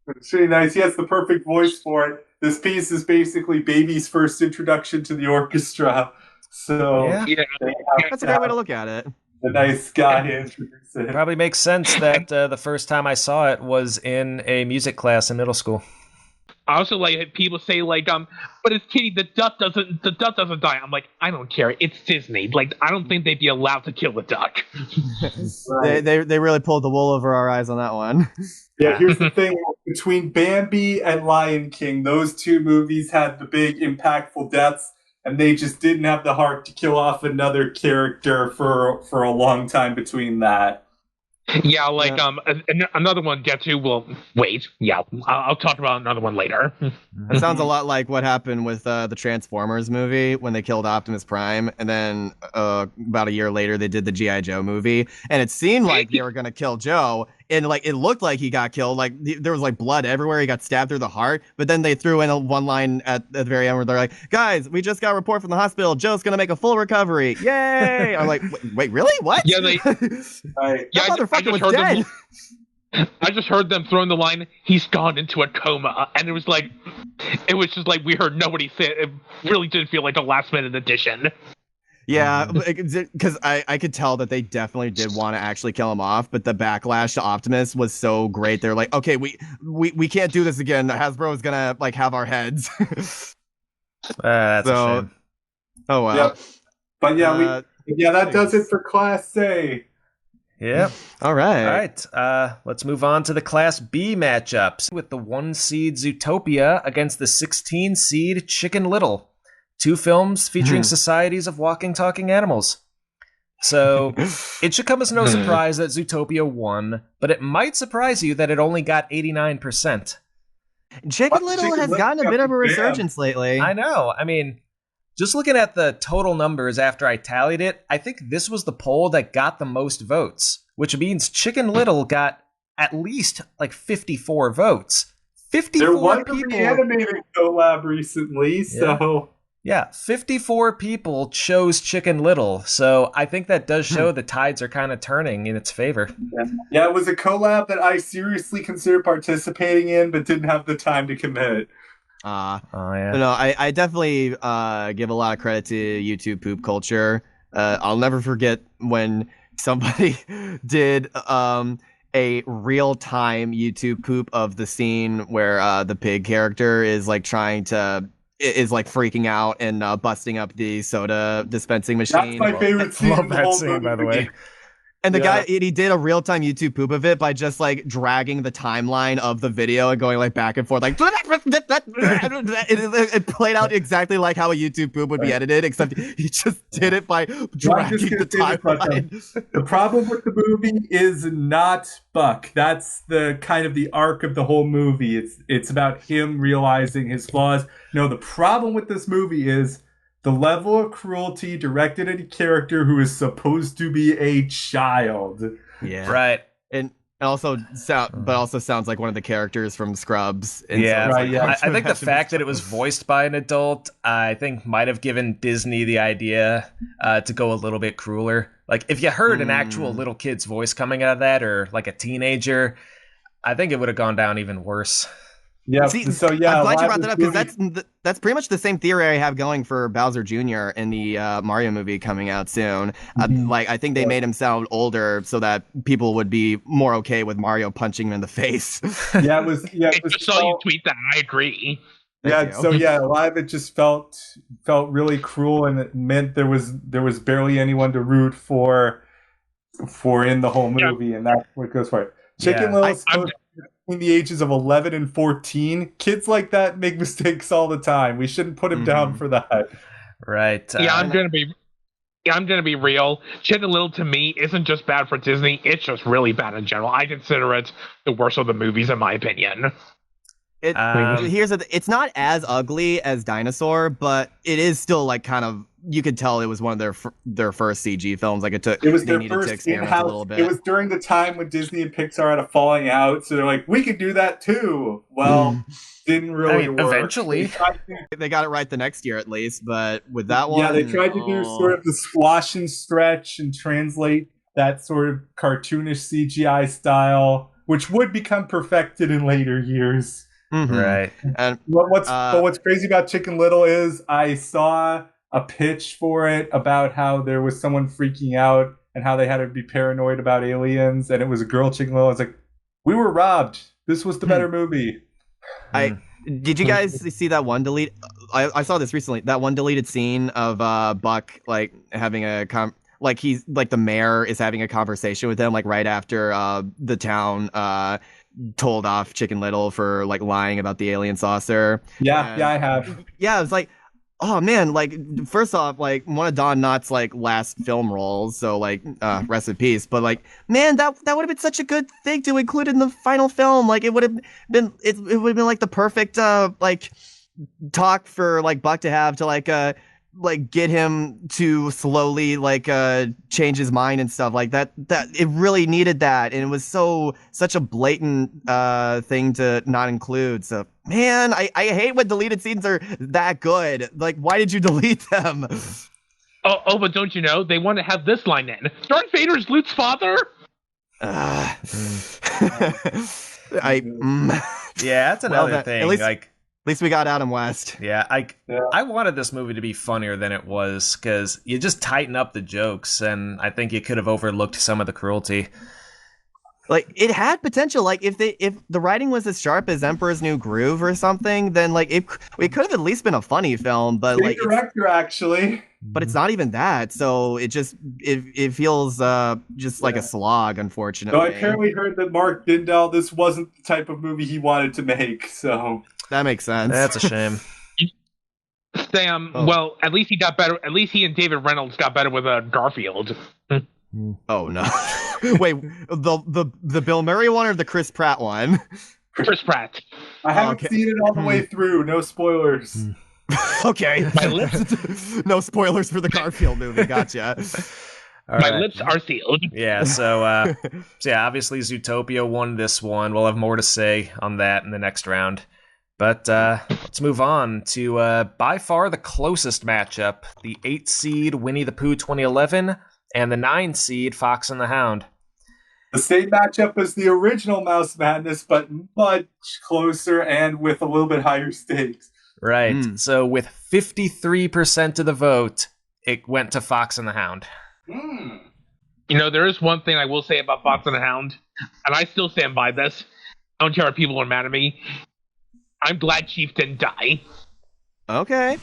It's really nice. He has the perfect voice for it. This piece is basically Baby's first introduction to the orchestra. So Yeah. Yeah. they have That's a to great way have to look at it. the nice guy to introduce it. Probably makes sense that the first time I saw it was in a music class in middle school. I also like people say like but it's Kitty, the duck doesn't die. I'm like, I don't care. It's Disney. Like, I don't think they'd be allowed to kill the duck. Right. They really pulled the wool over our eyes on that one. Yeah, here's the thing. Between Bambi and Lion King, those two movies had the big impactful deaths, and they just didn't have the heart to kill off another character for a long time between that. Yeah, like another one get to. Well, wait. Yeah, I'll talk about another one later. It sounds a lot like what happened with the Transformers movie when they killed Optimus Prime, and then about a year later they did the G.I. Joe movie, and it seemed like they were gonna kill Joe, and like it looked like he got killed, like there was like blood everywhere, he got stabbed through the heart, but then they threw in one line at the very end where they're like, guys, we just got a report from the hospital, Joe's gonna make a full recovery, yay! I'm like, wait, really? What? Yeah, they. Right. Yeah, That motherfucker was dead. I just heard them throwing the line, he's gone into a coma. And it was just like we heard nobody say it. It really did feel like a last minute addition. Yeah, because I could tell that they definitely did want to actually kill him off, but the backlash to Optimus was so great. They're like, okay, we can't do this again. Hasbro is gonna like have our heads. That's a So- shame. Oh wow. Yep. But yeah, that does it for Class A. Yep. All right. All right. Let's move on to the Class B matchups with the 1 seed Zootopia against the 16 seed Chicken Little. Two films featuring societies of walking, talking animals. So it should come as no surprise that Zootopia won, but it might surprise you that it only got 89%. Chicken Little has gotten a bit of a resurgence lately. I know. I mean, just looking at the total numbers after I tallied it, I think this was the poll that got the most votes, which means Chicken Little got at least like 54 votes. 54 There was people. a reanimated collab recently, so Yeah, 54 people chose Chicken Little, so I think that does show the tides are kind of turning in its favor. yeah, it was a collab that I seriously considered participating in, but didn't have the time to commit. Oh, yeah. No, I definitely give a lot of credit to YouTube poop culture. I'll never forget when somebody did a real-time YouTube poop of the scene where the pig character is like is like freaking out and busting up the soda dispensing machine. That's my favorite scene. Love in the that whole scene, by the movie. way. And the Yeah. guy, he did a real-time YouTube poop of it by just like dragging the timeline of the video and going like back and forth, like it played out exactly like how a YouTube poop would be edited, except he just did it by dragging the timeline. The problem with the movie is not Buck. That's the kind of the arc of the whole movie. It's about him realizing his flaws. No, the problem with this movie is the level of cruelty directed at a character who is supposed to be a child. Yeah, Right. and also sounds like one of the characters from Scrubs. And Yeah, so it's Right, yeah. I think the fact that it was voiced by an adult, I think might have given Disney the idea to go a little bit crueler. Like, if you heard an actual little kid's voice coming out of that, or like a teenager, I think it would have gone down even worse. Yeah. See, So yeah, I'm glad you live brought that up because movie- that's pretty much the same theory I have going for Bowser Jr. in the Mario movie coming out soon. Like, I think they made him sound older so that people would be more okay with Mario punching him in the face. Yeah, it was. Yeah, I it was. just saw you tweet that. I agree. Yeah, Thank you. so yeah, live it just felt really cruel, and it meant there was barely anyone to root for in the whole movie, and that's what goes for it. Chicken Yeah. Little is supposed to be between the ages of 11 and 14. Kids like that make mistakes all the time. We shouldn't put him down for that. Right. Yeah, I'm gonna be real. Chicken Little to me isn't just bad for Disney; it's just really bad in general. I consider it the worst of the movies, in my opinion. It's not as ugly as Dinosaur, but it is still like kind of, you could tell it was one of their first CG films. Like it was they their needed to first experiment a in-house. little bit. It was during the time when Disney and Pixar had a falling out, so they're like, we could do that too. Well, didn't really work. Eventually, they got it right the next year at least, but with that one, they tried to do sort of the squash and stretch and translate that sort of cartoonish CGI style, which would become perfected in later years. Mm-hmm. Right. And what's crazy about Chicken Little is I saw a pitch for it about how there was someone freaking out and how they had to be paranoid about aliens, and it was a girl, Chicken Little. I was like, we were robbed. This was the better movie. Did you guys see that one delete? I saw this recently. That one deleted scene of Buck like having like he's like the mayor is having a conversation with him like right after the town told off Chicken Little for like lying about the alien saucer. Yeah, I have. Yeah, it's like, oh man, like first off, like one of Don Knotts like last film roles, so like rest in peace. But like, man, that would have been such a good thing to include in the final film. Like it would have been it would have been like the perfect like talk for like Buck to have to like get him to slowly like change his mind and stuff like that it really needed that, and it was such a blatant thing to not include. So man, I hate when deleted scenes are that good. Like, why did you delete them? But don't you know they want to have this line in? Darth Vader's Luke's father. Yeah, that's another thing. At least we got Adam West. Yeah, I wanted this movie to be funnier than it was, because you just tighten up the jokes, and I think you could have overlooked some of the cruelty. Like, it had potential. Like, if the writing was as sharp as Emperor's New Groove or something, then like it could have at least been a funny film. But same like director actually. But it's not even that. So it feels just like a slog, unfortunately. So I apparently heard that Mark Dindal, this wasn't the type of movie he wanted to make. So that makes sense. That's a shame. Sam, well, at least he got better. At least he and David Reynolds got better with Garfield. Oh no! Wait, the Bill Murray one or the Chris Pratt one? Chris Pratt. I haven't seen it all the way through. No spoilers. Okay. My lips. No spoilers for the Garfield movie. Gotcha. My lips are sealed. Yeah. So obviously Zootopia won this one. We'll have more to say on that in the next round. But let's move on to by far the closest matchup: the 8 seed Winnie the Pooh 2011 and the 9 seed Fox and the Hound. The same matchup as the original Mouse Madness, but much closer and with a little bit higher stakes. Right. So with 53% of the vote, it went to Fox and the Hound. You know, there is one thing I will say about Fox and the Hound, and I still stand by this. I don't care if people are mad at me. I'm glad Chief didn't die. Okay.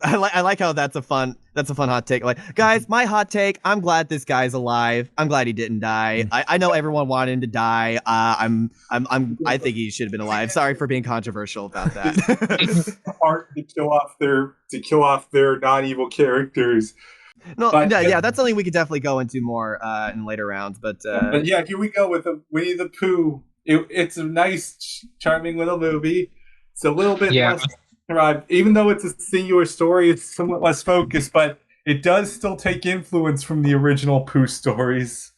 I like how that's a fun hot take. Like, guys, my hot take: I'm glad this guy's alive. I'm glad he didn't die. I know everyone wanted him to die. I think he should have been alive. Sorry for being controversial about that. Art to kill off their non-evil characters. No, yeah, that's something we could definitely go into more in later rounds. But yeah, here we go with Winnie the Pooh. It's a nice, charming little movie. It's a little bit less derived, even though it's a singular story. It's somewhat less focused, but it does still take influence from the original Pooh stories.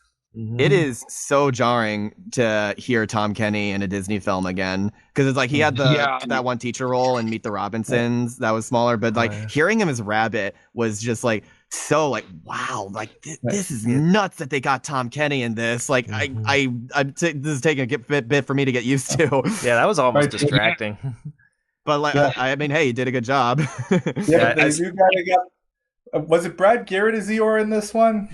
It is so jarring to hear Tom Kenny in a Disney film again, because it's like he had that one teacher role in Meet the Robinsons that was smaller, but like hearing him as Rabbit was just like so like, wow, like this is nuts that they got Tom Kenny in this. Like this is taking a bit for me to get used to. Yeah, that was almost distracting. But like, I mean, hey, you did a good job. Was it Brad Garrett as Eeyore in this one?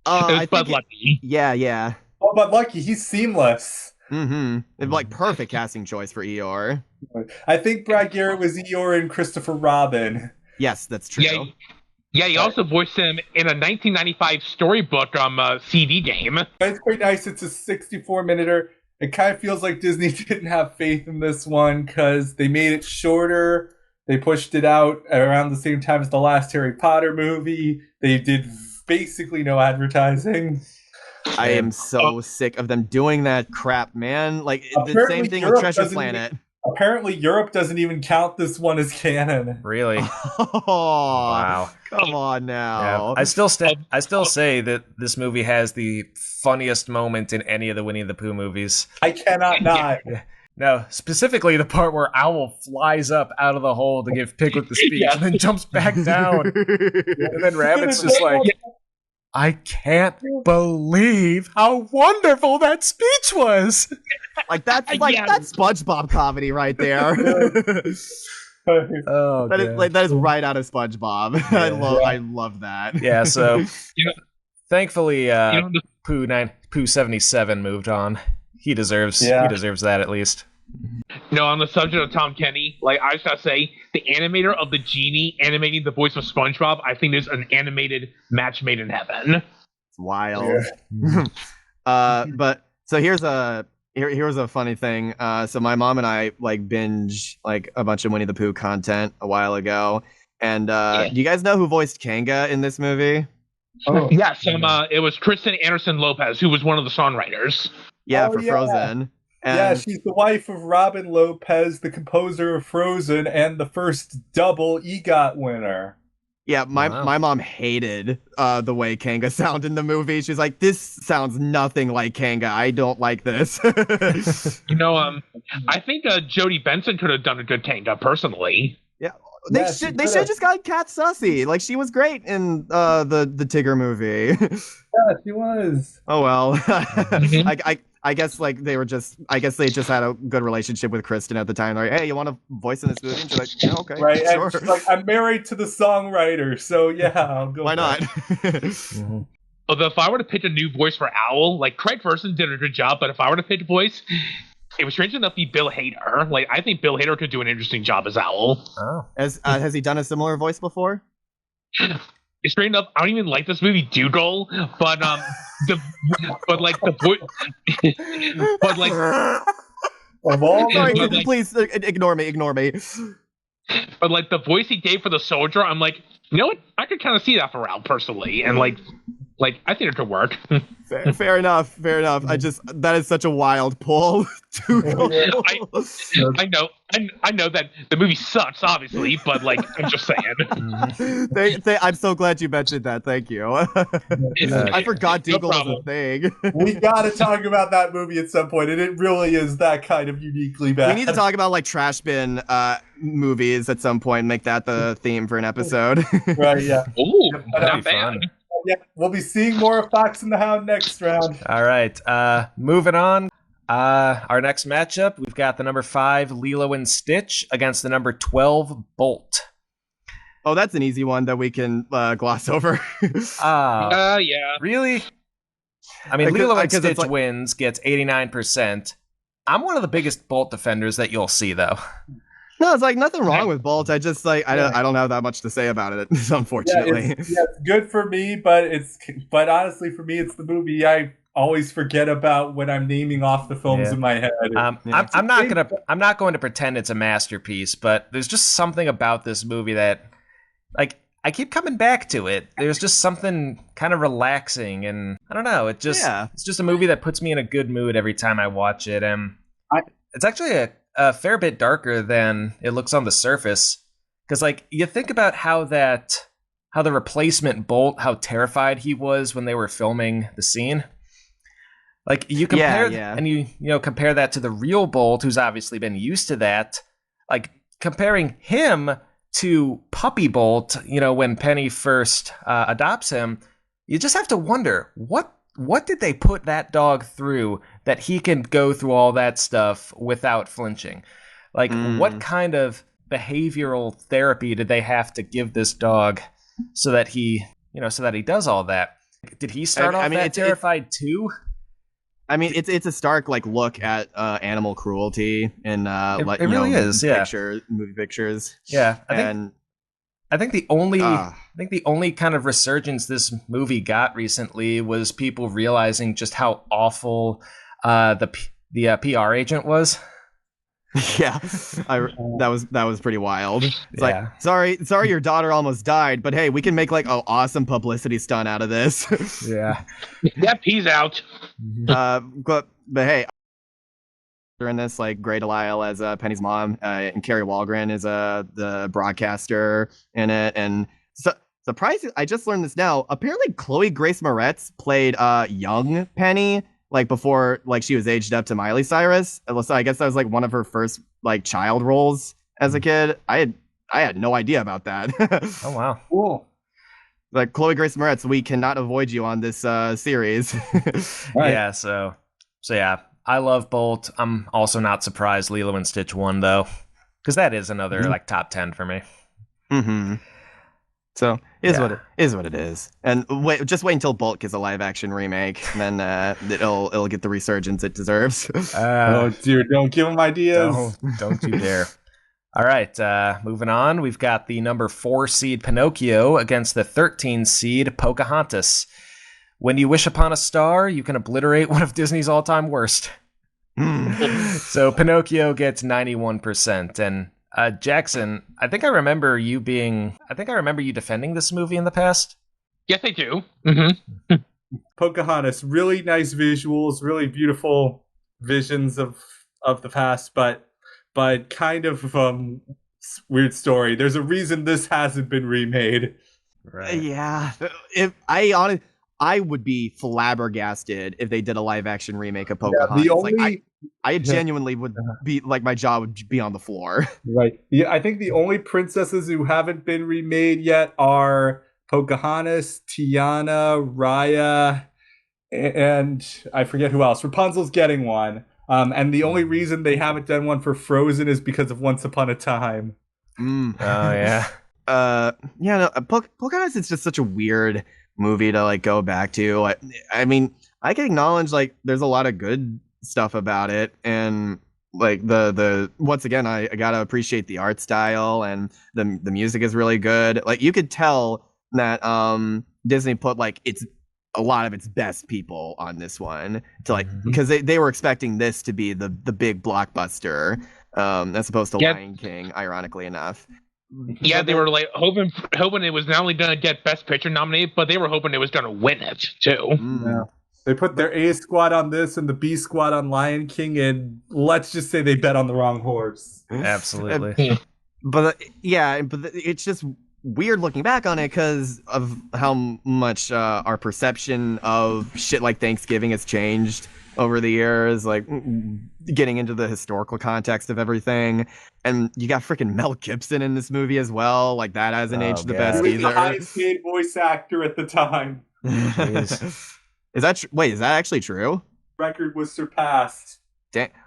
I think Lucky. Yeah. Oh, but Lucky, he's seamless. It's like perfect casting choice for Eeyore. I think Brad Garrett was Eeyore and Christopher Robin. Yes, that's true. Yeah, he also voiced him in a 1995 storybook CD game. It's quite nice. It's a 64-minute. It kind of feels like Disney didn't have faith in this one because they made it shorter. They pushed it out around the same time as the last Harry Potter movie. They did basically no advertising. I am so sick of them doing that crap, man. Like the same Apparently thing with Europe Treasure doesn't Planet. Apparently, Europe doesn't even count this one as canon. Really? Oh, Wow. come on Yeah. now. I still say that this movie has the funniest moment in any of the Winnie the Pooh movies. I cannot not. No, specifically the part where Owl flies up out of the hole to give Piglet the speech and then jumps back down. And then Rabbit's just like, I can't believe how wonderful that speech was. Like that's SpongeBob comedy right there. Oh, that is right out of SpongeBob. Yeah. I love that. Yeah, so You know- thankfully the- Pooh 77 moved on. He deserves that at least. on the subject of Tom Kenny, like I just gotta say, the animator of the genie animating the voice of SpongeBob, I think there's an animated match made in heaven. It's wild. But so here's a funny thing. So my mom and I like binge like a bunch of Winnie the Pooh content a while ago. And do you guys know who voiced Kanga in this movie? Oh. Yes, it was Kristen Anderson Lopez, who was one of the songwriters. Yeah, Oh, for yeah. Frozen. Yeah, And she's the wife of Robin Lopez, the composer of Frozen, and the first double EGOT winner. yeah, my Wow. mom hated the way Kanga sounded in the movie. She's like, this sounds nothing like Kanga. I don't like this. I think Jodie Benson could have done a good Kanga Personally. They Yeah, should she they should have just got Kat Sussy. Like she was great in the Tigger movie. Yeah, she was. Oh well. I guess like they just had a good relationship with Kristen at the time. They're like, hey, you want to voice in this movie? And she's like, yeah, okay, Right, sure. and she's like, I'm married to the songwriter, so yeah, I'll go. Why not? Although if I were to pick a new voice for Owl, like Craig Ferguson did a good job, but if I were to pick a voice, it was strange enough to be Bill Hader. Like I think Bill Hader could do an interesting job as Owl. Oh. Has he done a similar voice before? It's strange enough. I don't even like this movie Dougal, but the voice, but like Of all Sorry, but, like- please ignore me. But like the voice he gave for the soldier, I'm like, you know what? I could kind of see that for Owl personally, and like I think it could work. Fair enough. That is such a wild pull. I know that the movie sucks, obviously, but like I'm just saying. I'm so glad you mentioned that. Thank you. I forgot No Dougal was a problem. thing. we gotta talk about that movie at some point, and it really is that kind of uniquely bad. We need to talk about like trash bin movies at some point and make that the theme for an episode. Right, yeah. Ooh, That'd not be bad. fun. Yeah, we'll be seeing more of Fox and the Hound next round. All right. Moving on. Our next matchup, we've got the number 5 Lilo and Stitch against the number 12 Bolt. Oh, that's an easy one that we can gloss over. Ah, Yeah. really? I mean, Because- Lilo and because it's Stitch like- wins, gets 89%. I'm one of the biggest Bolt defenders that you'll see, though. No, it's like nothing wrong with Bolt. I just like I don't have that much to say about it, unfortunately. It's good for me, but honestly, for me, it's the movie I always forget about when I'm naming off the films Yeah. in my head. Yeah. I'm not going to pretend it's a masterpiece, but there's just something about this movie that, like, I keep coming back to it. There's just something kind of relaxing, and I don't know. It's just a movie that puts me in a good mood every time I watch it. And it's actually a fair bit darker than it looks on the surface, because like you think about how the replacement Bolt, how terrified he was when they were filming the scene. Like you compare and you compare that to the real Bolt, who's obviously been used to that. Like comparing him to Puppy Bolt, when Penny first adopts him, you just have to wonder what did they put that dog through that he can go through all that stuff without flinching? Like what kind of behavioral therapy did they have to give this dog so that he does all that? Did he start off terrified too? I mean, it's a stark like look at animal cruelty in it really is, yeah. movie pictures. Yeah, I think the only kind of resurgence this movie got recently was people realizing just how awful the PR agent was. Yeah, that was pretty wild. It's Yeah. like, sorry, your daughter almost died, but hey, we can make like an awesome publicity stunt out of this. Yeah. Yep, he's out. But hey, in this, like Grey Delisle as Penny's mom, and Carrie Walgren is the broadcaster in it, and surprisingly, I just learned this now. Apparently, Chloe Grace Moretz played young Penny, like before, like she was aged up to Miley Cyrus. So I guess that was like one of her first like child roles as a kid. I had no idea about that. Oh wow. Cool. Like Chloe Grace Moretz, we cannot avoid you on this series. Right. Yeah. So yeah, I love Bolt. I'm also not surprised Lilo and Stitch won though, because that is another like top 10 for me. Mm-hmm. So what it is, and just wait until Bolt gets a live action remake, and then it'll get the resurgence it deserves. Oh dear, don't give them ideas. Don't you dare. All right, moving on. We've got the number 4 seed Pinocchio against the 13 seed Pocahontas. When you wish upon a star, you can obliterate one of Disney's all-time worst. So Pinocchio gets 91%, and Jackson, I think I remember you defending this movie in the past. Yes, I do. Mm-hmm. Pocahontas, really nice visuals, really beautiful visions of the past, but kind of weird story. There's a reason this hasn't been remade. Right. Yeah, I would be flabbergasted if they did a live action remake of Pocahontas. Yeah, I genuinely would be like, my jaw would be on the floor. Right. Yeah, I think the only princesses who haven't been remade yet are Pocahontas, Tiana, Raya, and I forget who else. Rapunzel's getting one. And the only reason they haven't done one for Frozen is because of Once Upon a Time. Oh yeah. Pocahontas is just such a weird movie to like go back to. I mean, I can acknowledge like there's a lot of good stuff about it, and like the once again, I gotta appreciate the art style, and the music is really good. Like you could tell that Disney put like a lot of its best people on this one to like, because they were expecting this to be the big blockbuster, as opposed to Lion King, ironically enough. Yeah, they were like hoping it was not only gonna get Best Picture nominated, but they were hoping it was gonna win it too. Yeah. They put their A squad on this and the B squad on Lion King, and let's just say they bet on the wrong horse. Absolutely. But it's just weird looking back on it because of how much our perception of shit like Thanksgiving has changed over the years, like getting into the historical context of everything. And you got freaking Mel Gibson in this movie as well. Like that hasn't aged the best He was either. the highest paid voice actor at the time. Is that wait, is that actually true? Record was surpassed.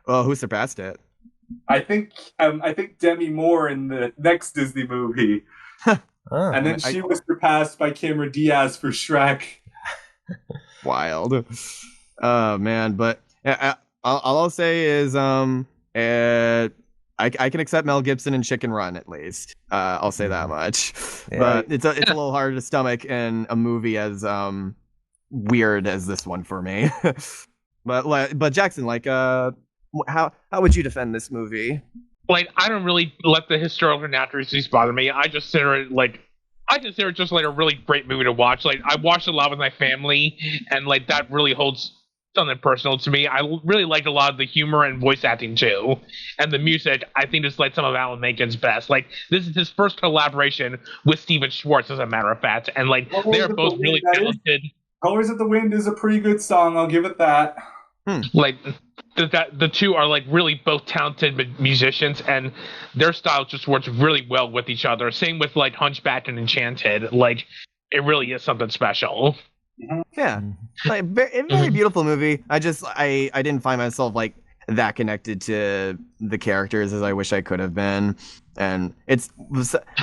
Oh, who surpassed it? I think Demi Moore in the next Disney movie. And then she was surpassed by Cameron Diaz for Shrek. Wild. Oh man, but all I'll say is I can accept Mel Gibson in Chicken Run at least. I'll say that much. Yeah. But it's a little harder to stomach in a movie as weird as this one for me. but Jackson, like how would you defend this movie? Like, I don't really let the historical inaccuracies bother me. I just consider it just like a really great movie to watch. Like, I watched it a lot with my family, and like that really holds something personal to me. I really liked a lot of the humor and voice acting too, and the music. I think is like some of Alan Menken's best. Like, this is his first collaboration with Steven Schwartz, as a matter of fact, and like they are both really talented. Colors of the Wind is a pretty good song. I'll give it that. Like the two are like really both talented musicians, and their style just works really well with each other. Same with like Hunchback and Enchanted. Like, it really is something special. Yeah, like very beautiful movie. I didn't find myself like that connected to the characters as I wish I could have been, and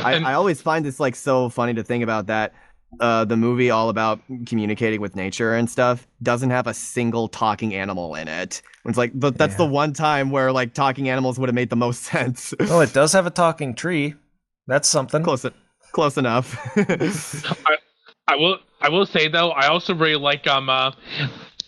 I always find this like so funny to think about that. The movie, all about communicating with nature and stuff, doesn't have a single talking animal in it. It's like that's the one time where like talking animals would have made the most sense. Well, it does have a talking tree. That's something. Close enough. I will say though, I also really like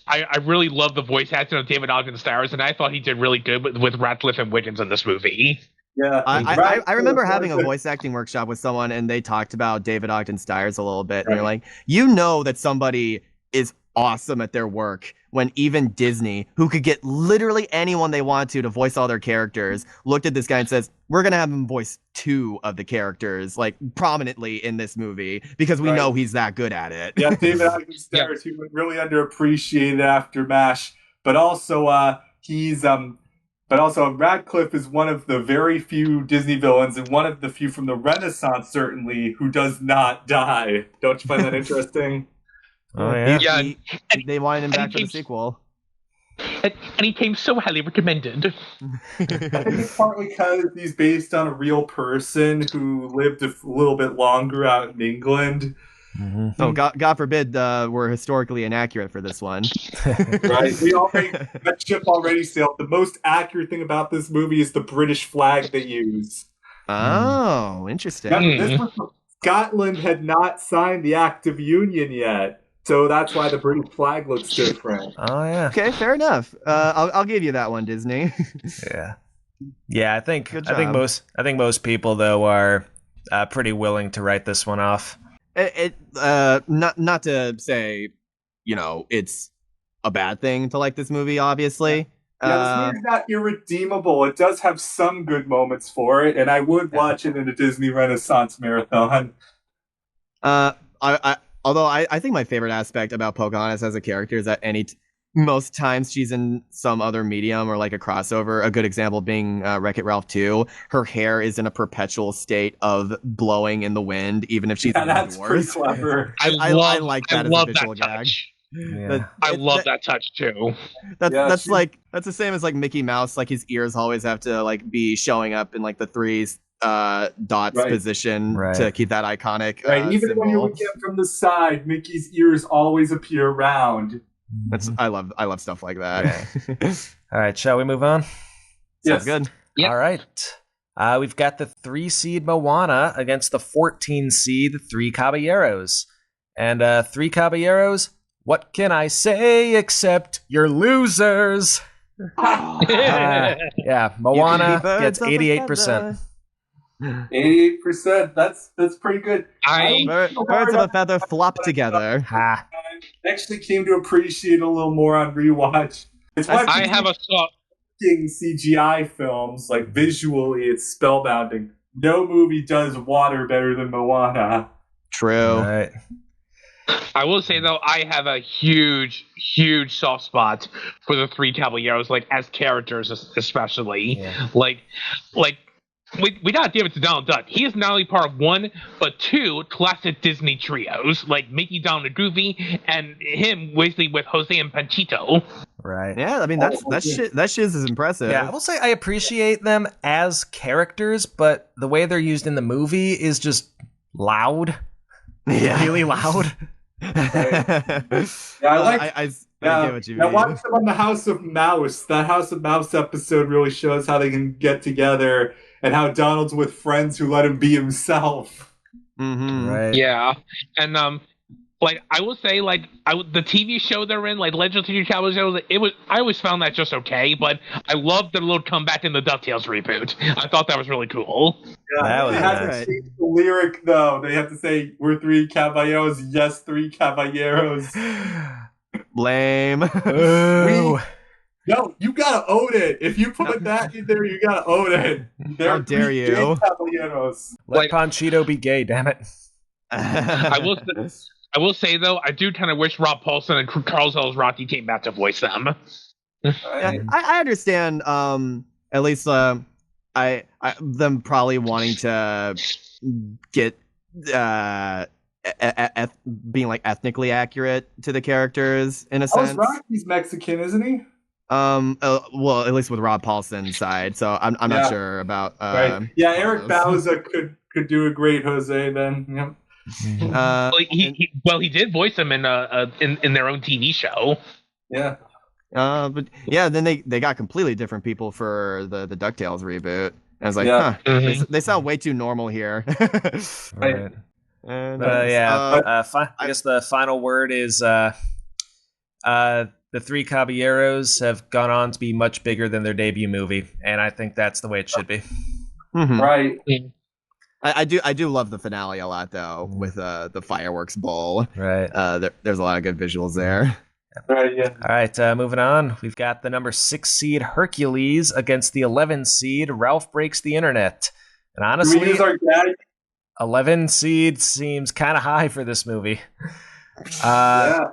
I really love the voice acting of David Ogden Stiers, and I thought he did really good with Radcliffe and Wiggins in this movie. Yeah, I remember having a voice acting workshop with someone, and they talked about David Ogden Stiers a little bit, and they're like, you know that somebody is awesome at their work when even Disney, who could get literally anyone they want to voice all their characters, looked at this guy and says, we're going to have him voice 2 of the characters, like, prominently in this movie, because we know he's that good at it. Yeah, David Ogden Stiers, he was really underappreciated after MASH, but also Radcliffe is one of the very few Disney villains, and one of the few from the Renaissance, certainly, who does not die. Don't you find that interesting? Oh, yeah. They wanted him back for the sequel. And he came so highly recommended. I think it's partly because he's based on a real person who lived a little bit longer out in England. Mm-hmm. Oh, God forbid we're historically inaccurate for this one. Right? That ship already sailed. The most accurate thing about this movie is the British flag they use. Oh, interesting. Scotland had not signed the Act of Union yet. So that's why the British flag looks different. Oh yeah. Okay, fair enough. I'll give you that one, Disney. Yeah. I think most people though are pretty willing to write this one off. Not to say, it's a bad thing to like this movie, obviously. Yeah, this movie's not irredeemable. It does have some good moments for it, and I would watch it in a Disney Renaissance marathon. Although I think my favorite aspect about Pocahontas as a character is that most times she's in some other medium or like a crossover. A good example being Wreck-It Ralph 2. Her hair is in a perpetual state of blowing in the wind, even if she's that's pretty clever. I like that as a visual gag. Yeah. I love that touch too. That's the same as like Mickey Mouse. Like his ears always have to like be showing up in like the threes dots position to keep that iconic even symbol. when you look at from the side, Mickey's ears always appear round. I love stuff like that. All right, shall we move on? Sounds good. Yep. All right. We've got the 3 seed Moana against the 14 seed Three Caballeros. And 3 Caballeros, what can I say except you're losers? Yeah, Moana gets 88%. 88%. That's pretty good. Birds of a feather flop together. I actually came to appreciate it a little more on rewatch. It's why I have a thought. CGI films, like visually, it's spellbinding. No movie does water better than Moana. True. Right. I will say though, I have a huge soft spot for the 3 Caballeros, like as characters, especially. Yeah. Like we gotta give it to Donald Duck. He is not only part of 1, but 2 classic Disney trios, like Mickey, Donald, and Goofy, and him basically with Jose and Panchito. Right. Yeah, I mean that shiz is impressive. Yeah, I will say I appreciate them as characters, but the way they're used in the movie is just loud. Yeah. Really loud. Yeah, I get what you mean. I watched them on the House of Mouse. That House of Mouse episode really shows how they can get together and how Donald's with friends who let him be himself. Mm-hmm. Right. Yeah, and like I will say, like the TV show they're in, like Legend of the Cowboys show, I always found that just okay, but I loved their little comeback in the DuckTales reboot. I thought that was really cool. Yeah, they had to change the lyric though. They have to say, "We're 3 caballeros." Yes, 3 caballeros. Lame. No, you gotta own it. If you put that in there, you gotta own it. How dare you? Caballeros. Let Panchito be gay, damn it. I will say though, I do kind of wish Rob Paulson and Charles Elsworthy came back to voice them. Yeah, I understand. At least them probably wanting to get being like ethnically accurate to the characters in a sense. Rocky's Mexican, isn't he? Well, at least with Rob Paulson's side, so I'm not sure about. Yeah, Eric Bauza could do a great Jose then. Yep. He did voice him in their own TV show. Yeah. But yeah, then they got completely different people for the DuckTales reboot. And I was like, they sound way too normal here. Right. And I guess the final word is the Three Caballeros have gone on to be much bigger than their debut movie, and I think that's the way it should be. Mhm. Right. I do love the finale a lot though, with the fireworks bowl. Right. There's a lot of good visuals there. Right, yeah. All right, moving on. We've got the number 6 seed Hercules against the 11 seed Ralph Breaks the Internet. And Do we honestly, use our dad? 11 seed seems kind of high for this movie.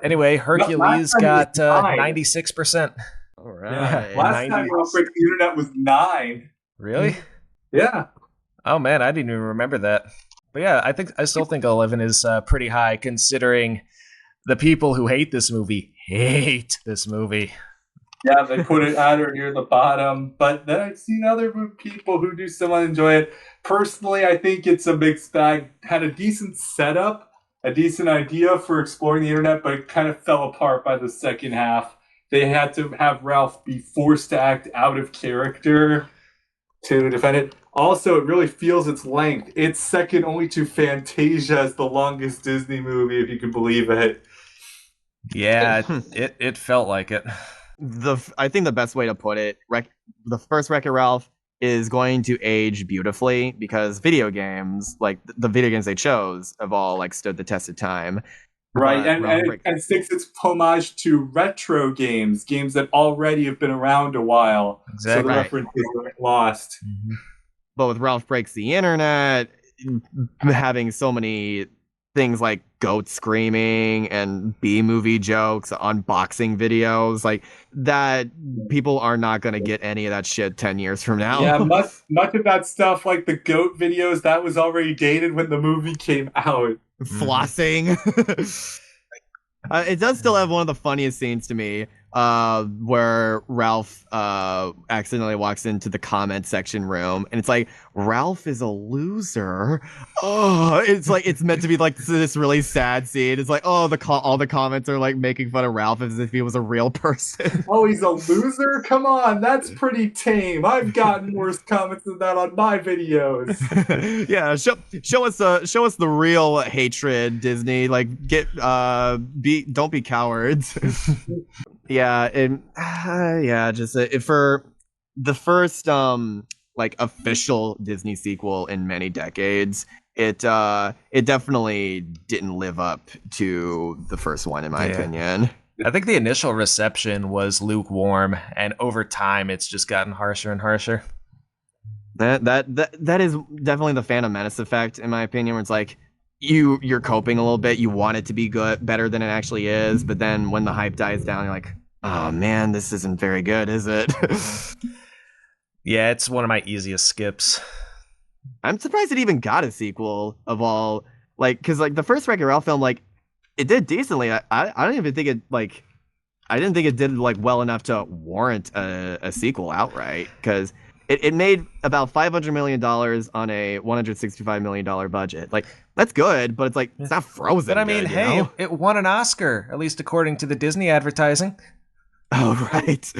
Anyway, last Hercules time it got was 9. 96%. All right. Yeah. Last time Ralph Breaks the Internet was 9. Really? Yeah. Oh man, I didn't even remember that. But yeah, I still think 11 is pretty high considering the people who hate this movie. Yeah, they put it at or near the bottom. But then I've seen other people who do somewhat enjoy it. Personally, I think it's a mixed bag. Had a decent setup, a decent idea for exploring the internet, but it kind of fell apart by the second half. They had to have Ralph be forced to act out of character to defend it. Also, it really feels its length. It's second only to Fantasia as the longest Disney movie, if you can believe it. Yeah, it felt like it. I think the best way to put it, the first Wreck-It Ralph is going to age beautifully because video games, like the video games they chose, have all like stood the test of time. Right, and sticks its homage to retro games that already have been around a while. Exactly. So the references aren't lost. Mm-hmm. But with Ralph Breaks the Internet, having so many things like goats screaming and B-movie jokes, unboxing videos, like that, people are not going to get any of that shit 10 years from now. Yeah, much of that stuff, like the goat videos, that was already dated when the movie came out. Flossing. It does still have one of the funniest scenes to me, where Ralph accidentally walks into the comment section room, and it's like, Ralph is a loser. Oh, it's like it's meant to be like this really sad scene. It's like, oh, all the comments are like making fun of Ralph as if he was a real person. Oh, he's a loser? Come on, that's pretty tame. I've gotten worse comments than that on my videos. Yeah, show us the real hatred, Disney. Like, don't be cowards. Yeah, and just for the first like official Disney sequel in many decades, it definitely didn't live up to the first one in my opinion. I think the initial reception was lukewarm, and over time it's just gotten harsher and harsher. That is definitely the Phantom Menace effect, in my opinion, where it's like you're coping a little bit, you want it to be better than it actually is, but then when the hype dies down, you're like, oh man, this isn't very good, is it? Yeah, it's one of my easiest skips. I'm surprised it even got a sequel of all, like, because like the first Wreck-It Ralph film, like, it did decently. I don't even think it like, I didn't think it did like well enough to warrant a sequel outright, because it made about $500 million on a $165 million budget. Like, that's good, but it's like, it's not Frozen. But I mean, good, it won an Oscar, at least according to the Disney advertising. Oh, right.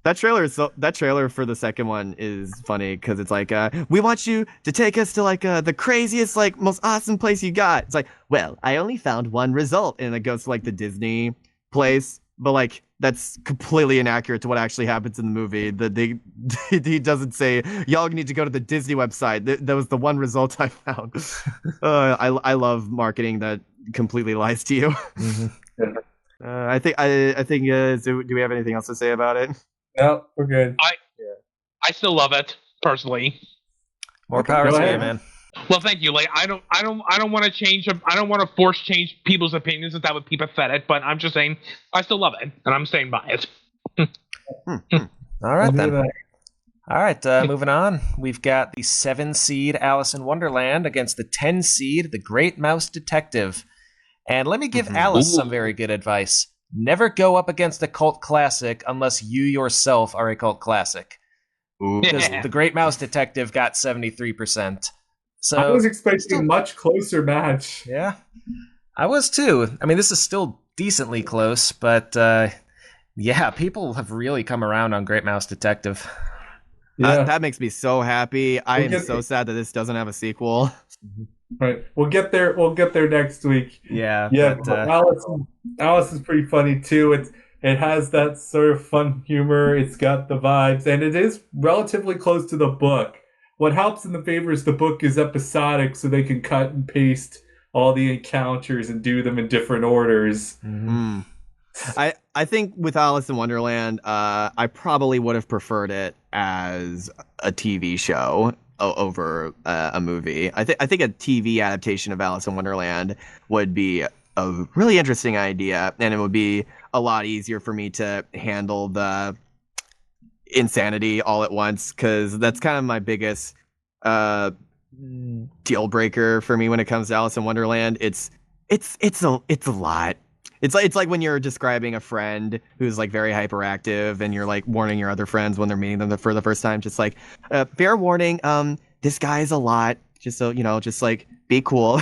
That trailer for the second one is funny because it's like, we want you to take us to like the craziest, like most awesome place you got. It's like, well, I only found one result, and it goes to like the Disney place, but like that's completely inaccurate to what actually happens in the movie. He doesn't say, y'all need to go to the Disney website. That was the one result I found. I love marketing that completely lies to you. Mm-hmm. I think do we have anything else to say about it? No, we're good. I still love it personally. More power to you, man. Well, thank you. Like, I don't want to change. I don't want to force change people's opinions, if that would be pathetic. But I'm just saying, I still love it, and I'm staying by it. All right then. All right, moving on. We've got the 7 seed Alice in Wonderland against the 10 seed The Great Mouse Detective. And let me give Alice some very good advice. Never go up against a cult classic unless you yourself are a cult classic. Because The Great Mouse Detective got 73%. So I was expecting a much closer match. Yeah, I was too. I mean, this is still decently close, but yeah, people have really come around on Great Mouse Detective. Yeah. That makes me so happy. I am so sad that this doesn't have a sequel. Right. We'll get there. We'll get there next week. Yeah, Yeah, but but Alice is pretty funny too. It has that sort of fun humor. It's got the vibes, and it is relatively close to the book. What helps in the favor is the book is episodic, so they can cut and paste all the encounters and do them in different orders. mhm. I think with Alice in Wonderland, I probably would have preferred it as a TV show over a movie. I think a TV adaptation of Alice in Wonderland would be a really interesting idea, and it would be a lot easier for me to handle the insanity all at once, because that's kind of my biggest uh, deal breaker for me when it comes to Alice in Wonderland. It's a lot. It's like when you're describing a friend who's like very hyperactive, and you're like warning your other friends when they're meeting them for the first time, just like, fair warning, this guy's a lot. Just so you know, just like be cool.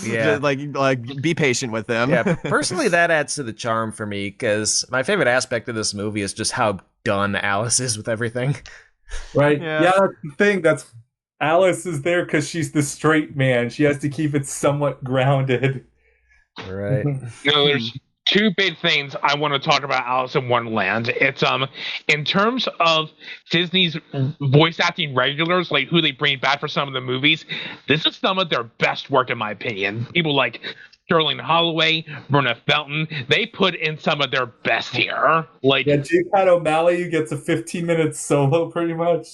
Yeah. Just, like be patient with them. Yeah, personally, that adds to the charm for me because my favorite aspect of this movie is just how done Alice is with everything. Right? Yeah. Yeah, that's the thing. That's Alice is there because she's the straight man. She has to keep it somewhat grounded. Right. There's two big things I want to talk about Alice in Wonderland. It's in terms of Disney's voice acting regulars, like who they bring back for some of the movies, this is some of their best work in my opinion. People like Sterling Holloway, Verna Felton, they put in some of their best here. Like Yeah, J. O'Malley gets a 15-minute solo, pretty much.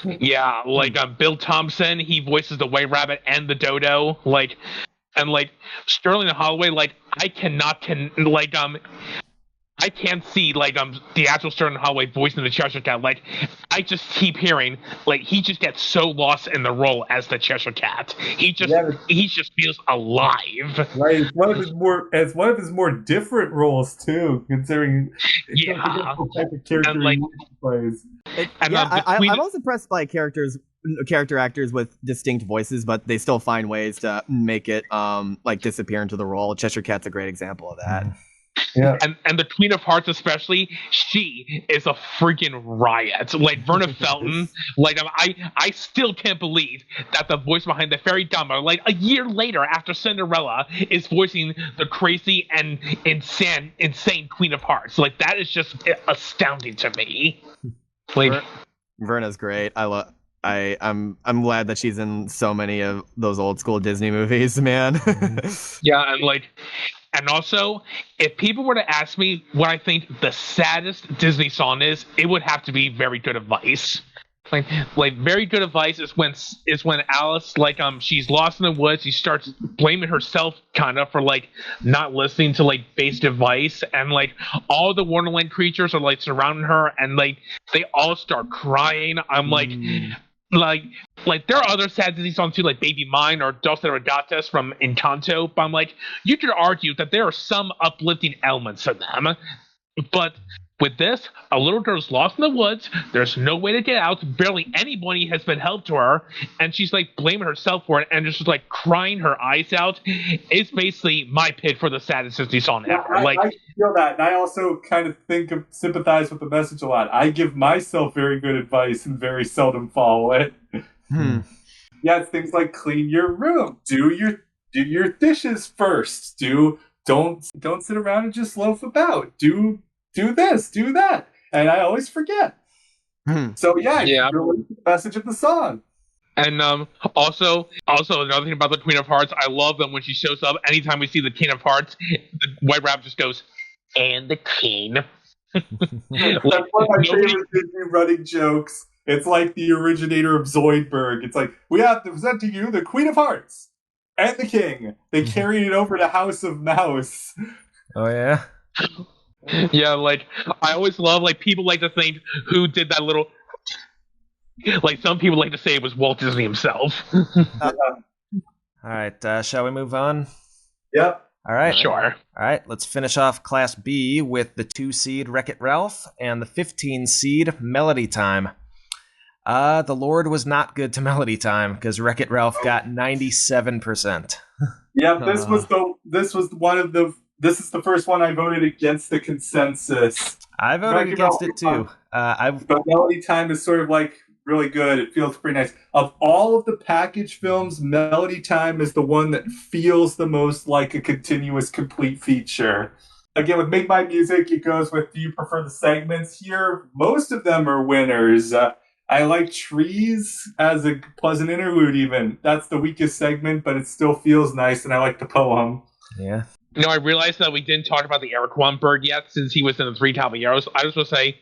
yeah, like Bill Thompson, he voices the White Rabbit and the Dodo. Like and like Sterling Holloway, like I can't see like the actual Sterling Holloway voicing the Cheshire Cat. Like I just keep hearing like he just gets so lost in the role as the Cheshire Cat. He just feels alive. Right, it's one of his more different roles too, considering Yeah. the type of character And, like, he plays. And I'm also impressed by character actors with distinct voices, but they still find ways to make it like disappear into the role. Cheshire Cat's a great example of that. Yeah. And the Queen of Hearts especially, she is a freaking riot. Like Verna Felton, like I still can't believe that the voice behind the fairy dumber, like a year later after Cinderella, is voicing the crazy and insane Queen of Hearts. Like that is just astounding to me. Like Verna's great. I'm glad that she's in so many of those old school Disney movies, man. yeah, and also, if people were to ask me what I think the saddest Disney song is, it would have to be "Very Good Advice." Like "Very Good Advice" is when Alice, like she's lost in the woods. She starts blaming herself kind of for like not listening to like basic advice, and like all the Wonderland creatures are like surrounding her, and like they all start crying. I'm like there are other sad Disney songs too, like "Baby Mine" or "Dos de Regatas" from Encanto. But I'm like, you could argue that there are some uplifting elements in them, but with this, a little girl's lost in the woods. There's no way to get out. Barely anybody has been helped to her, and she's like blaming herself for it and just like crying her eyes out. It's basically my pick for the saddest Disney song ever. I feel that, and I also kind of sympathize with the message a lot. I give myself very good advice and very seldom follow it. Yeah, it's things like clean your room, do your dishes first, don't sit around and just loaf about, do this, do that, and I always forget. So yeah, the message of the song. And also another thing about the Queen of Hearts, I love that when she shows up, anytime we see the King of Hearts, the White Rabbit just goes, "And the King." That's one of my favorite Disney running jokes. It's like the originator of Zoidberg. It's like, we have to present to you the Queen of Hearts and the King. They carried it over to House of Mouse. Oh yeah. Yeah, like I always love like people like to think who did that little. Like some people like to say it was Walt Disney himself. All right, shall we move on? Yep. All right. Sure. All right, let's finish off Class B with the 2-seed Wreck-It Ralph and the 15-seed Melody Time. The Lord was not good to Melody Time because Wreck-It Ralph got 97%. Yeah, this is the first one I voted against the consensus. I voted against it too. But Melody Time is sort of like really good. It feels pretty nice. Of all of the package films, Melody Time is the one that feels the most like a continuous, complete feature. Again, with Make My Music, it goes with do you prefer the segments here? Most of them are winners. I like Trees as a pleasant interlude even. That's the weakest segment, but it still feels nice, and I like the poem. Yeah. I realized that we didn't talk about the Eric One-Bird yet, since he was in the Three Caballeros. I just want to say,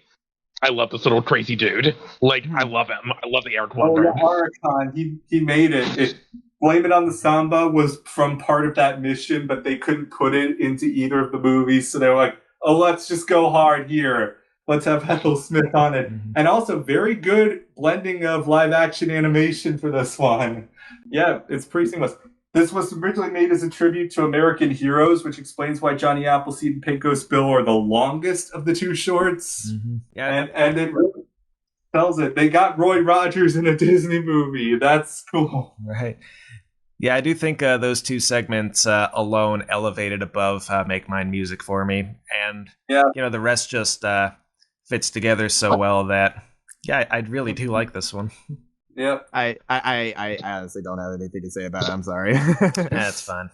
I love this little crazy dude. I love him. I love the Eric One-Bird. Oh, Huracan, he made it. Blame It on the Samba was from part of that mission, but they couldn't put it into either of the movies, so they were like, oh, let's just go hard here. Let's have Ethel Smith on it. Mm-hmm. And also very good blending of live action animation for this one. Yeah, it's pretty seamless. This was originally made as a tribute to American Heroes, which explains why Johnny Appleseed and Pecos Bill are the longest of the two shorts. Mm-hmm. Yeah, and it really tells it. They got Roy Rogers in a Disney movie. That's cool. Right. Yeah, I do think those two segments alone elevated above Make Mine Music for me. And, the rest just fits together so well that, I really do like this one. Yep. I honestly don't have anything to say about it. I'm sorry. That's fine.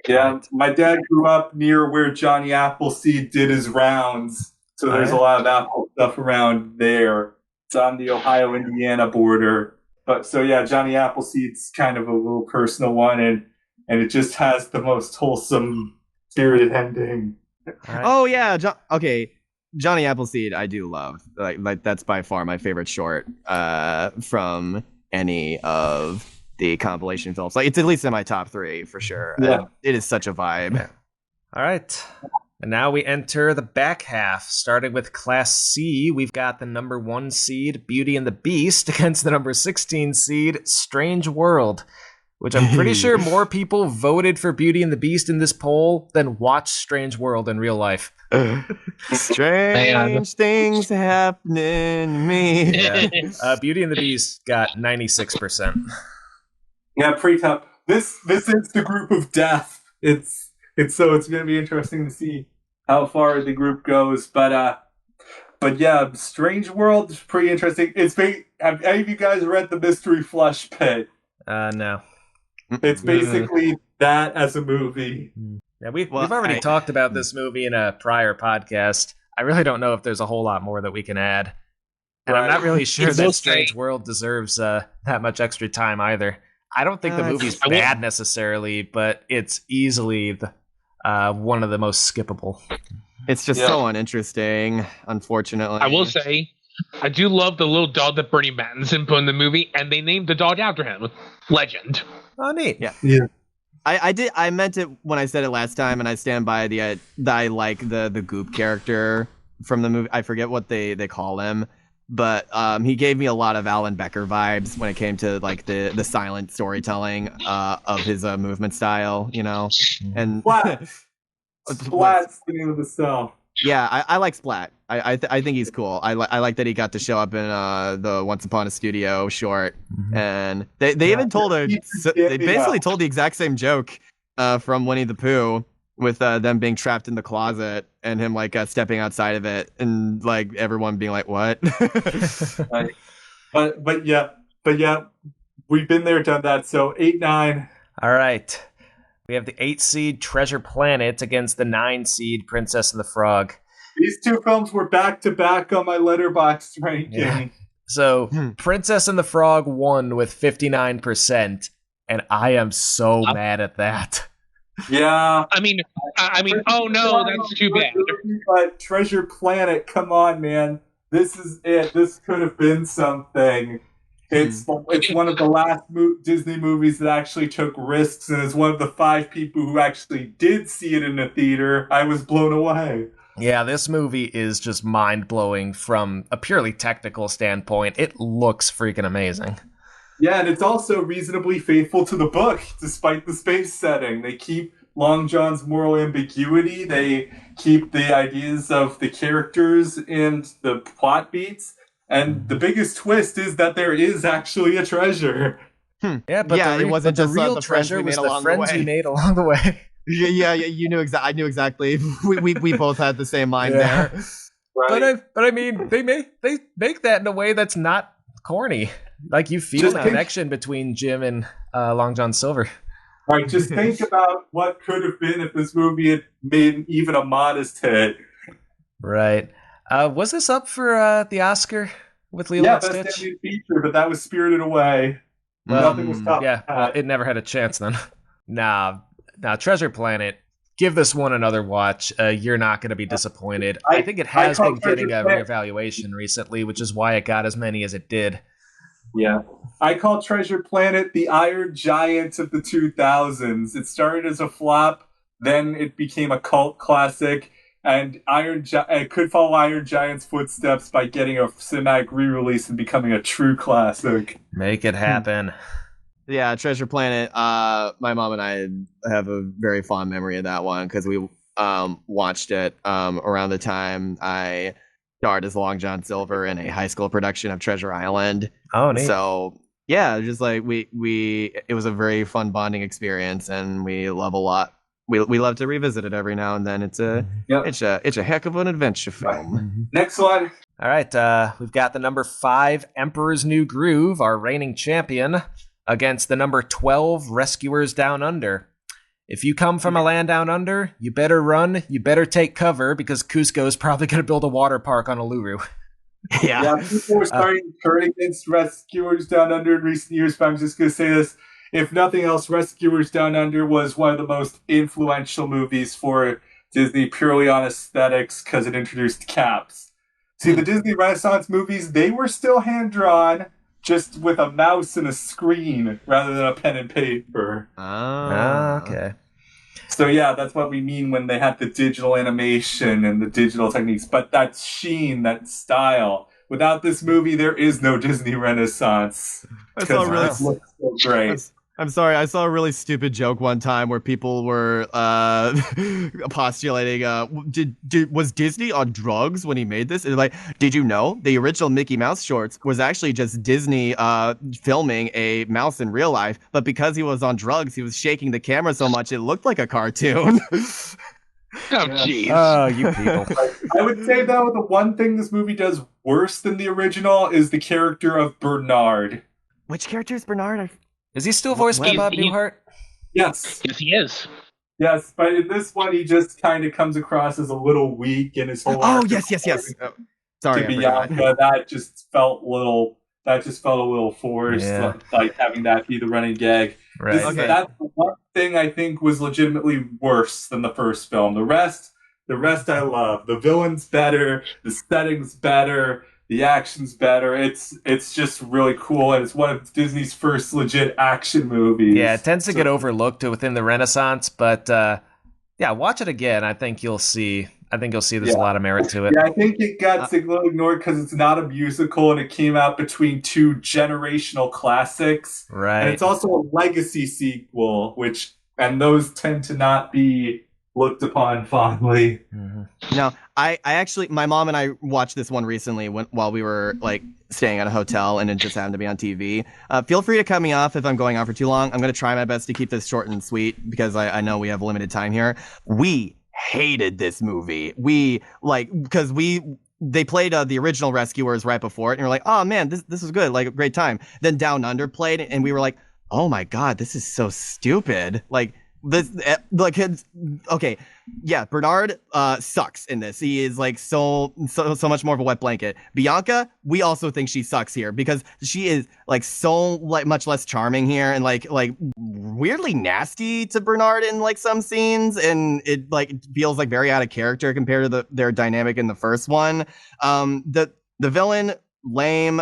Yeah, my dad grew up near where Johnny Appleseed did his rounds, so there's a lot of Apple stuff around there. It's on the Ohio-Indiana border. But so Johnny Appleseed's kind of a little personal one, and it just has the most wholesome period ending. Right. Oh yeah, okay. Johnny Appleseed, I do love. Like that's by far my favorite short from any of the compilation films. Like it's at least in my top 3 for sure. Yeah, it is such a vibe. Yeah. All right, and now we enter the back half, starting with Class C. We've got the number 1 seed Beauty and the Beast against the number 16 seed Strange World, which I'm pretty sure more people voted for Beauty and the Beast in this poll than watched Strange World in real life. Strange things happening to me. Yeah. Beauty and the Beast got 96%. Yeah, pretty tough. This is the group of death. It's going to be interesting to see how far the group goes. But yeah, Strange World is pretty interesting. Have any of you guys read The Mystery Flush Pit? No. It's basically that as a movie. Yeah, we've already talked about this movie in a prior podcast. I really don't know if there's a whole lot more that we can add. And I'm not really sure that Strange World deserves that much extra time either. I don't think the movie's bad necessarily, but it's easily one of the most skippable. It's just so uninteresting, unfortunately. I will say, I do love the little dog that Bernie Mattinson put in the movie, and they named the dog after him. Legend. Oh, neat. Yeah. I meant it when I said it last time, and I stand by that I like the Goop character from the movie. I forget what they call him, but he gave me a lot of Alan Becker vibes when it came to like the silent storytelling of his movement style, and Splat's the name of the cell. Yeah, I like Splat. I think he's cool. I like that he got to show up in the Once Upon a Studio short, and they even told they basically told the exact same joke from Winnie the Pooh with them being trapped in the closet and him like stepping outside of it and like everyone being like, "What?" But yeah, we've been there, done that. So 8-9. All right. We have the 8 seed Treasure Planet against the 9 seed Princess and the Frog. These two films were back to back on my Letterboxd ranking. Yeah. So Princess and the Frog won with 59%, and I am so mad at that. Yeah. I mean, oh no, that's too bad. But Treasure Planet, come on, man. This is it. This could have been something. It's one of the last Disney movies that actually took risks, and as one of the 5 people who actually did see it in the theater, I was blown away. Yeah, this movie is just mind-blowing from a purely technical standpoint. It looks freaking amazing. Yeah, and it's also reasonably faithful to the book, despite the space setting. They keep Long John's moral ambiguity, they keep the ideas of the characters and the plot beats, and the biggest twist is that there is actually a treasure. Yeah, but it wasn't just the real the treasure was the friends we made along the way. Yeah, you knew exactly. I knew exactly. We both had the same mind there. right? But I mean, they make that in a way that's not corny. Like you feel Just the think- connection between Jim and Long John Silver. Right, just think about what could have been if this movie had made even a modest hit. Right. Was this up for the Oscar with Lilo Yeah, and best Stitch? animated feature, but that was Spirited Away. Nothing was top. Yeah, well, it never had a chance then. Nah, Treasure Planet. Give this one another watch. You're not going to be disappointed. I think it has call been getting Treasure a Planet- reevaluation recently, which is why it got as many as it did. Yeah. I call Treasure Planet the Iron Giant of the 2000s. It started as a flop, then it became a cult classic, and it could follow Iron Giant's footsteps by getting a cinematic re-release and becoming a true classic. Make it happen. Yeah, Treasure Planet. My mom and I have a very fond memory of that one because we watched it around the time I starred as Long John Silver in a high school production of Treasure Island. Oh, neat. So yeah, just like we it was a very fun bonding experience, and we love a lot. We love to revisit it every now and then. It's a heck of an adventure film. Next one. All right, we've got the number 5 Emperor's New Groove, our reigning champion, against the number 12 Rescuers Down Under. If you come from a land down under, you better run, you better take cover, because Cusco is probably going to build a water park on Uluru. Yeah, people were starting to turn against Rescuers Down Under in recent years, but I'm just going to say this. If nothing else, Rescuers Down Under was one of the most influential movies for Disney purely on aesthetics because it introduced caps. See, the Disney Renaissance movies, they were still hand-drawn, just with a mouse and a screen rather than a pen and paper. Okay. So yeah, that's what we mean when they had the digital animation and the digital techniques. But that sheen, that style. Without this movie, there is no Disney Renaissance. I saw a really It looks so great. I'm sorry. I saw a really stupid joke one time where people were postulating, was Disney on drugs when he made this? And like, did you know the original Mickey Mouse shorts was actually just Disney filming a mouse in real life, but because he was on drugs, he was shaking the camera so much it looked like a cartoon. Oh, jeez. Oh, you people. I would say, though, the one thing this movie does worse than the original is the character of Bernard. Which character is Bernard? Is he still voiced by He's- Bob he- Newhart? Yes. Yes, he is. Yes, but in this one, he just kind of comes across as a little weak in his whole Oh, arc yes. Sorry, to I forgot. Bianca. That just felt a little forced, Yeah. like having that be the running gag. Right. This is- Okay. That's the one thing I think was legitimately worse than the first film. The rest I love. The villain's better, the setting's better, the action's better. It's just really cool, and it's one of Disney's first legit action movies. Yeah, it tends to So- get overlooked within the Renaissance, but yeah, watch it again. I think you'll see there's a lot of merit to it. Yeah, I think it got a little ignored because it's not a musical and it came out between two generational classics. Right. And it's also a legacy sequel, and those tend to not be looked upon fondly. Mhm. No, I actually, my mom and I watched this one recently while we were like staying at a hotel, and it just happened to be on TV. Feel free to cut me off if I'm going on for too long. I'm going to try my best to keep this short and sweet because I know we have limited time here. We hated this movie. Because they played the original Rescuers right before it, and we're like, oh man, this was good, like a great time. Then Down Under played, and we were like, oh my god, this is so stupid. Okay, yeah, Bernard sucks in this. He is like so much more of a wet blanket. Bianca, we also think she sucks here because she is like so like much less charming here, and like weirdly nasty to Bernard in like some scenes, and it like feels like very out of character compared to their dynamic in the first one. The villain, lame.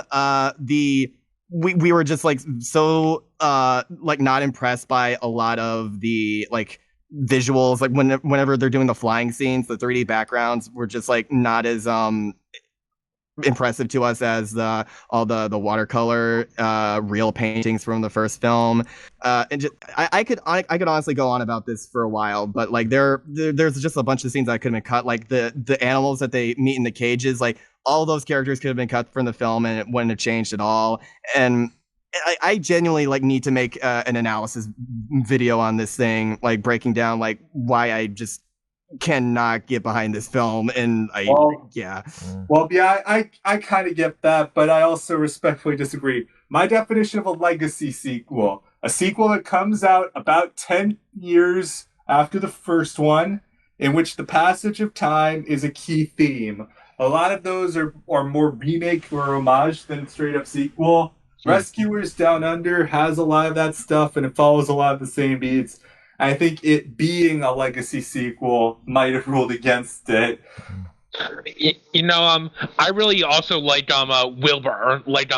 We were just like so like not impressed by a lot of the like visuals, like whenever they're doing the flying scenes, the 3D backgrounds were just like not as impressive to us as all the watercolor real paintings from the first film. And just, I could honestly go on about this for a while, but like there's just a bunch of scenes that could have been cut, like the animals that they meet in the cages, like all those characters could have been cut from the film and it wouldn't have changed at all. And I genuinely like need to make an analysis video on this thing, like breaking down like why I just cannot get behind this film, and yeah. Well, yeah, I kind of get that, but I also respectfully disagree. My definition of a legacy sequel, a sequel that comes out about 10 years after the first one, in which the passage of time is a key theme. A lot of those are more remake or homage than straight up sequel. Rescuers Down Under has a lot of that stuff, and it follows a lot of the same beats. I think it being a legacy sequel might have ruled against it. I really also like Wilbur, like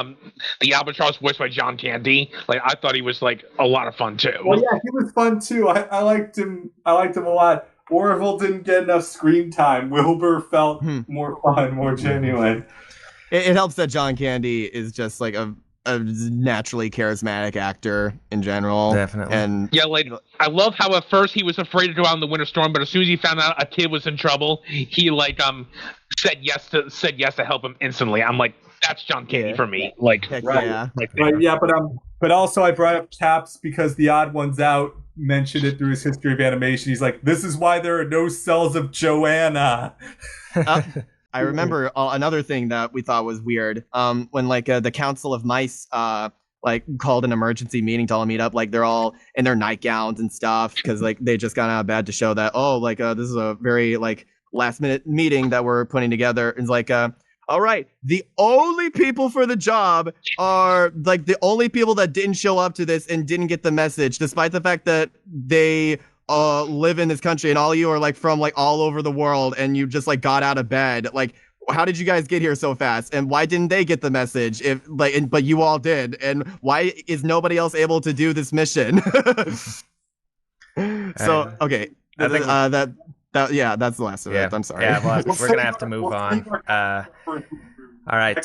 the albatross voiced by John Candy. Like I thought he was like a lot of fun too. Well, yeah, he was fun too. I liked him. I liked him a lot. Orville didn't get enough screen time. Wilbur felt more fun, more genuine. It helps that John Candy is just like a naturally charismatic actor in general. Definitely. And yeah, like I love how at first he was afraid to go out in the winter storm, but as soon as he found out a kid was in trouble, he said yes to help him instantly. I'm like, that's John Candy for me. Like, right. Yeah. Right, yeah, but also I brought up Caps because The Odd Ones Out mentioned it through his history of animation. He's like, this is why there are no cells of Joanna. I remember another thing that we thought was weird. When like the Council of Mice like called an emergency meeting to all meet up, like they're all in their nightgowns and stuff because like they just got out of bed to show that this is a very like last minute meeting that we're putting together. It's like all right, the only people for the job are like the only people that didn't show up to this and didn't get the message, despite the fact that they live in this country and all of you are like from like all over the world and you just like got out of bed. Like, how did you guys get here so fast? And why didn't they get the message but you all did? And why is nobody else able to do this mission? So, okay. I think that's the last of it. I'm sorry. Yeah, well, we're going to have to move on. All right.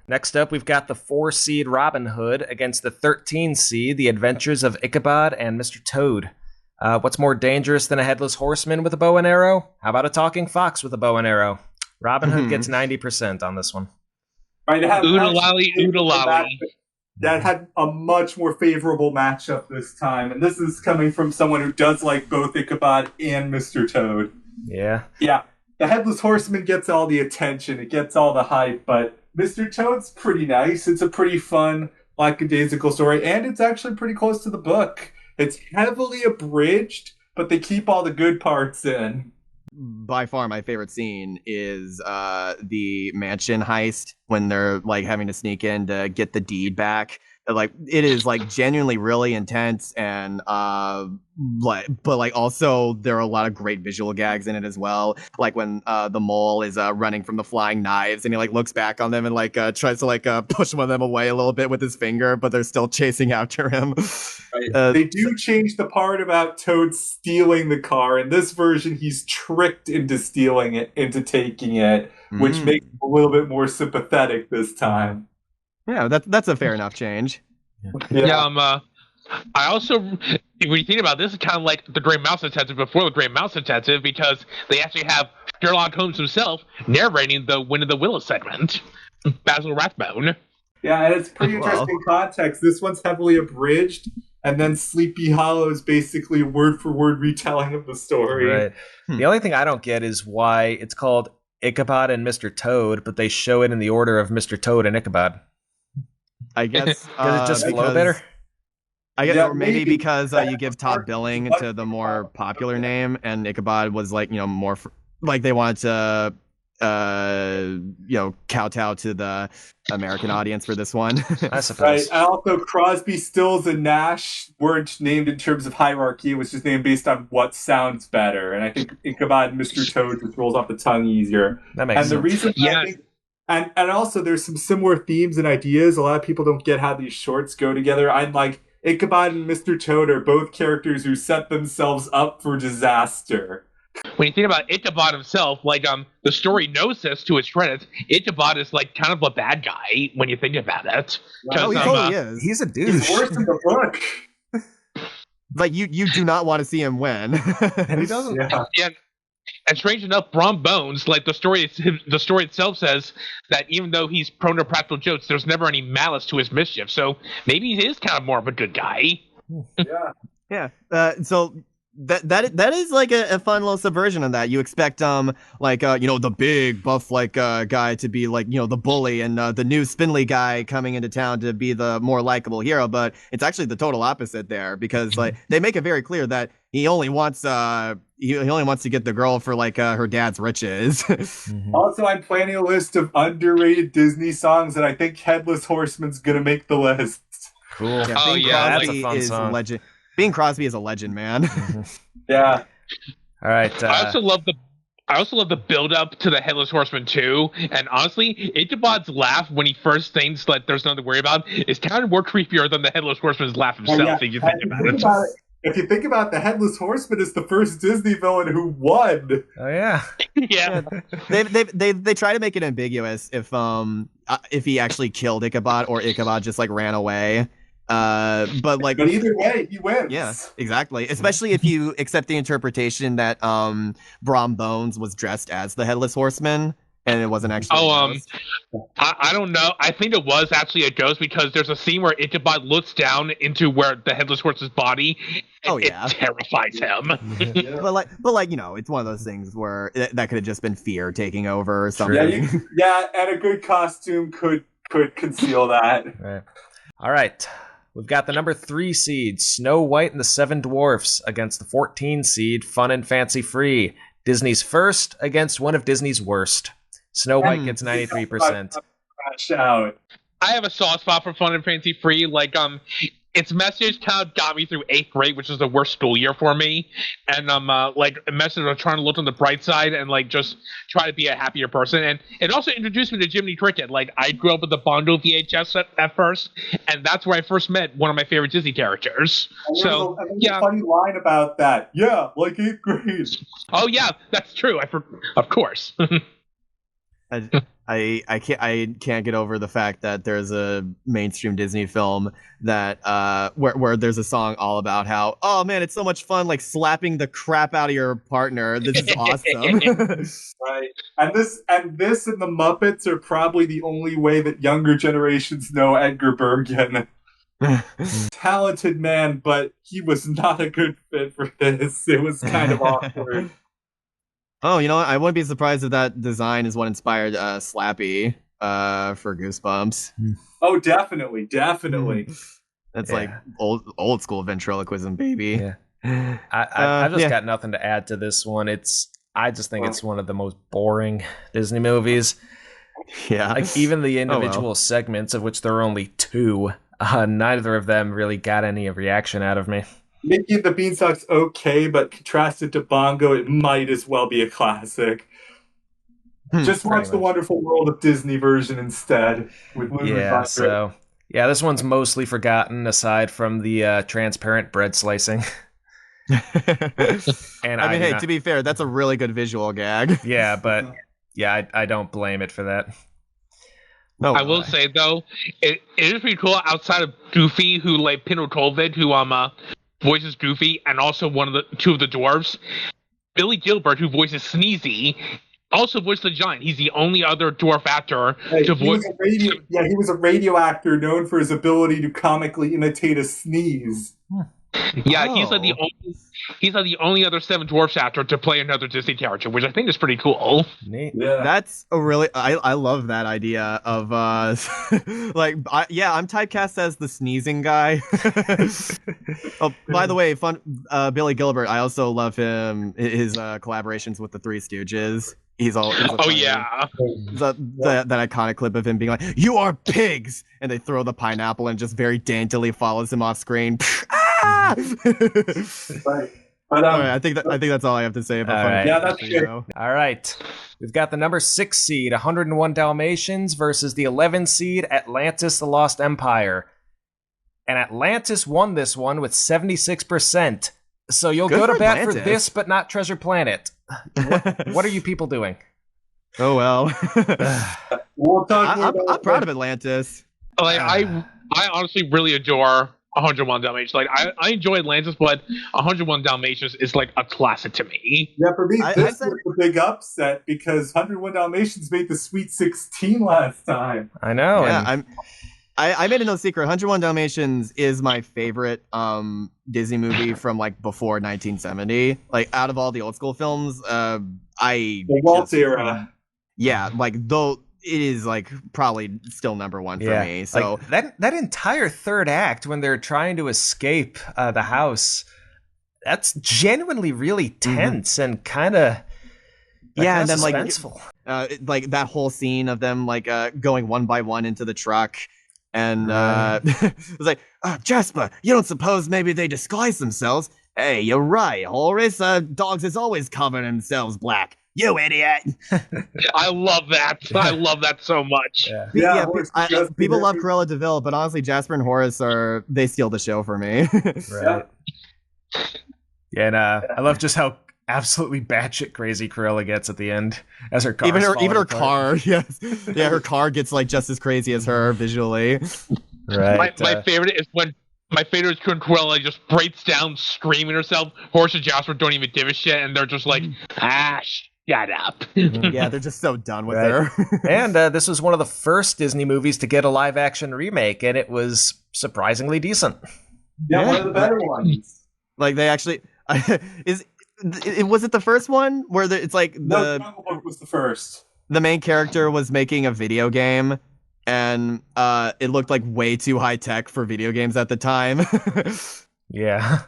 Next up, we've got the 4-seed Robin Hood against the 13-seed The Adventures of Ichabod and Mr. Toad. What's more dangerous than a headless horseman with a bow and arrow? How about a talking fox with a bow and arrow? Robin Hood gets 90% on this one. Right, Oodalali. That had a much more favorable matchup this time, and this is coming from someone who does like both Ichabod and Mr. Toad. Yeah. Yeah, the Headless Horseman gets all the attention, it gets all the hype, but Mr. Toad's pretty nice. It's a pretty fun, lackadaisical story, and it's actually pretty close to the book. It's heavily abridged, but they keep all the good parts in. By far, my favorite scene is the mansion heist when they're like having to sneak in to get the deed back. Like it is like genuinely really intense and but like also there are a lot of great visual gags in it as well. Like when the mole is running from the flying knives and he like looks back on them and like tries to like push one of them away a little bit with his finger, but they're still chasing after him. They do change the part about Toad stealing the car. In this version, he's tricked into stealing it, into taking it, which makes him a little bit more sympathetic this time. Yeah, that's a fair enough change. Yeah, I also, when you think about this, it's kind of like the Great Mouse Detective before the Great Mouse Detective, because they actually have Sherlock Holmes himself narrating the Win of the Willow segment, Basil Rathbone. Yeah, and it's pretty interesting context. This one's heavily abridged, and then Sleepy Hollow is basically word-for-word retelling of the story. Right. The only thing I don't get is why it's called Ichabod and Mr. Toad, but they show it in the order of Mr. Toad and Ichabod. I guess does it just flow better? I guess, or maybe because you give Todd Billing to the more popular name, and Ichabod was like more like they wanted to kowtow to the American audience for this one. I suppose. Right. And also Crosby, Stills, and Nash weren't named in terms of hierarchy. It was just named based on what sounds better. And I think Ichabod and Mr. Toad just rolls off the tongue easier. That makes sense. The reason I think, and also there's some similar themes and ideas. A lot of people don't get how these shorts go together. I'm like, Ichabod and Mr. Toad are both characters who set themselves up for disaster. When you think about Ichabod himself, like the story knows this to its credit. Ichabod is like kind of a bad guy when you think about it. Oh, he totally is. He's a dude. He's worse in the book. Like you do not want to see him win. And he doesn't. Yeah. And strange enough, Brom Bones, like the story itself says that even though he's prone to practical jokes, there's never any malice to his mischief. So maybe he is kind of more of a good guy. Yeah. Yeah. So that is like a fun little subversion of that. You expect the big buff guy to be like the bully, and the new spindly guy coming into town to be the more likable hero, but it's actually the total opposite there, because like they make it very clear that he only wants he only wants to get the girl for her dad's riches. Also, I'm planning a list of underrated Disney songs, and I think Headless Horseman's gonna make the list. Cool. Oh, Bing yeah, that's Crosby a fun is song. legend. Bing Crosby is a legend, man. Yeah. All right. I also love the build up to the Headless Horseman 2, and honestly, Ichabod's laugh when he first thinks that there's nothing to worry about is kind of more creepier than the Headless Horseman's laugh himself. If you think about it. If you think about it, the Headless Horseman is the first Disney villain who won. Oh yeah. Yeah. They try to make it ambiguous if he actually killed Ichabod or Ichabod just ran away. But either way, he wins. Yeah, exactly. Especially if you accept the interpretation that Brom Bones was dressed as the Headless Horseman and it wasn't actually. I don't know. I think it was actually a ghost, because there's a scene where Ichabod looks down into where the Headless Horse's body. And it terrifies him. But it's one of those things where that could have just been fear taking over or something. Yeah, and a good costume could conceal that. Right. All right. We've got the number 3 seed, Snow White and the Seven Dwarfs, against the 14 seed, Fun and Fancy Free. Disney's first against one of Disney's worst. Snow White gets 93%. Out. I have a soft spot for Fun and Fancy Free. Its message kind of got me through 8th grade, which was the worst school year for me. And a message of trying to look on the bright side and just try to be a happier person. And it also introduced me to Jiminy Cricket. I grew up with the Bondo VHS at first, and that's where I first met one of my favorite Disney characters. There's a funny line about that. Yeah, 8th grade. Oh yeah, that's true. Of course. I can't get over the fact that there's a mainstream Disney film that where there's a song all about how, oh man, it's so much fun slapping the crap out of your partner. This is awesome. Right. And this and the Muppets are probably the only way that younger generations know Edgar Bergen. Talented man, but he was not a good fit for this. It was kind of awkward. Oh, you know what? I wouldn't be surprised if that design is what inspired Slappy for Goosebumps. Oh, definitely. That's old school ventriloquism, baby. Yeah. I've just got nothing to add to this one. I just think it's one of the most boring Disney movies. Yeah. Even the individual segments, of which there are only 2, neither of them really got any reaction out of me. Mickey and the Beanstalk's okay, but contrasted to Bongo, it might as well be a classic. Just watch the Wonderful World of Disney version instead. This one's mostly forgotten, aside from the transparent bread slicing. And to be fair, that's a really good visual gag. Yeah, but I don't blame it for that. No, I will say though, it is pretty cool. Outside of Goofy, who Pino Colvin, who voices Goofy, and also two of the dwarves. Billy Gilbert, who voices Sneezy, also voiced the giant. He's the only other dwarf actor to voice. He was a radio actor known for his ability to comically imitate a sneeze. Yeah, he's the only other Seven Dwarfs actor to play another Disney character, which I think is pretty cool. Neat. Yeah. That's a really I love that idea of I'm typecast as the sneezing guy. Oh, by the way, Billy Gilbert. I also love his collaborations with the Three Stooges. He's that iconic clip of him being like, "You are pigs," and they throw the pineapple and just very daintily follows him off screen. Right. But I think that's all I have to say about Fun. Right. Yeah, that's good. All right. We've got the number 6 seed, 101 Dalmatians, versus the 11 seed, Atlantis: The Lost Empire. And Atlantis won this one with 76%. So you'll go to bat for this, but not Treasure Planet. What are you people doing? Oh well. We'll talk I'm proud of Atlantis. I honestly really adore 101 Dalmatians. I enjoy Atlantis, but 101 Dalmatians is a classic to me. Yeah, for me, this was a big upset because 101 Dalmatians made the Sweet 16 last time. I know. Yeah, I made it no secret. 101 Dalmatians is my favorite Disney movie from like before 1970. Like out of all the old school films, The Walt era. Yeah, like though it is like probably still number one for me. So like, that entire third act when they're trying to escape the house, that's genuinely really tense and kind of and then suspenseful. like that whole scene of them like going one by one into the truck. And it was like, Jasper, you don't suppose maybe they disguise themselves? Hey, you're right, Horace. Dogs is always covering themselves black. You idiot! I love that. I love that so much. People love Cruella de Vil, but honestly, Jasper and Horace they steal the show for me. Right. Yeah, and I love just how absolutely batshit crazy Cruella gets at the end as her car. Even her car, yes, yeah, her car gets like just as crazy as her visually. Right. My favorite is when Cruella just breaks down screaming herself. Horace and Jasper don't even give a shit, and they're just like, shut up. Yeah, they're just so done with her. And this was one of the first Disney movies to get a live action remake, and it was surprisingly decent. Yeah, one of the better ones. Like they actually was it the first one where it's like No, Jungle Book was the first. The main character was making a video game, and it looked like way too high tech for video games at the time. Yeah.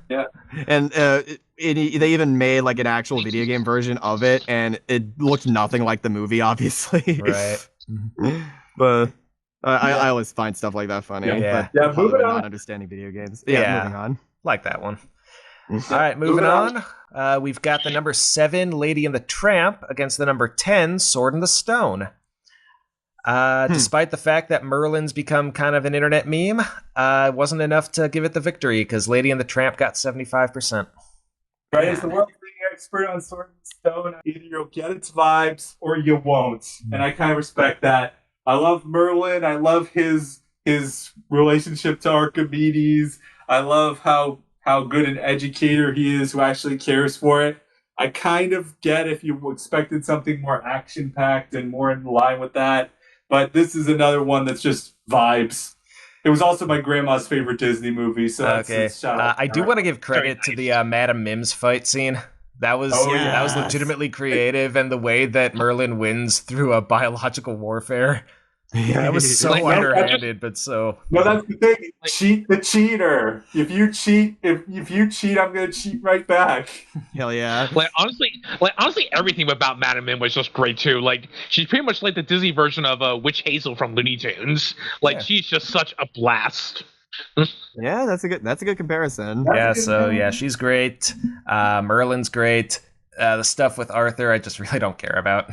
And they even made like an actual video game version of it, and it looked nothing like the movie, obviously. Right. But I always find stuff like that funny. Yeah. Moving on. Not understanding video games. Yeah. Moving on. Like that one. All right, moving on. We've got the number 7, Lady and the Tramp, against the number 10, Sword in the Stone. Despite the fact that Merlin's become kind of an internet meme, it wasn't enough to give it the victory, because Lady and the Tramp got 75%. Right, as the world-leading expert on Sword in the Stone, either you'll get its vibes or you won't. And I kind of respect that. I love Merlin. I love his relationship to Archimedes. I love how good an educator he is who actually cares for it. I kind of get if you expected something more action-packed and more in line with that. But this is another one that's just vibes. It was also my grandma's favorite Disney movie, so that's shout out. I do want to give credit to the Madame Mims fight scene. That was legitimately creative, and the way that Merlin wins through a biological warfare. Yeah, that was so underhanded, but so. No, that's the thing. Cheat the cheater. If you cheat, I'm gonna cheat right back. Hell yeah! Like honestly, everything about Madame Mim was just great too. Like she's pretty much like the Disney version of Witch Hazel from Looney Tunes. Like she's just such a blast. Yeah, that's a good comparison. She's great. Merlin's great. The stuff with Arthur, I just really don't care about.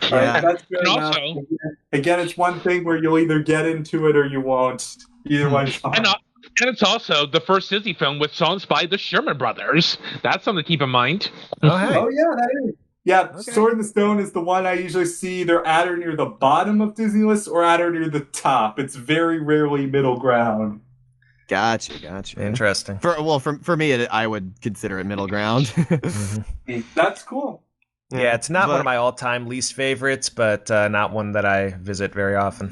Yeah, that's good enough. Also, again, it's one thing where you'll either get into it or you won't. Either way, it's fine. And it's also the first Disney film with songs by the Sherman Brothers. That's something to keep in mind. Oh yeah, that is. Yeah, okay. Sword in the Stone is the one I usually see either at or near the bottom of Disney lists or at or near the top. It's very rarely middle ground. Gotcha. Interesting. For me, I would consider it middle ground. That's cool. Yeah, it's not one of my all-time least favorites, but not one that I visit very often.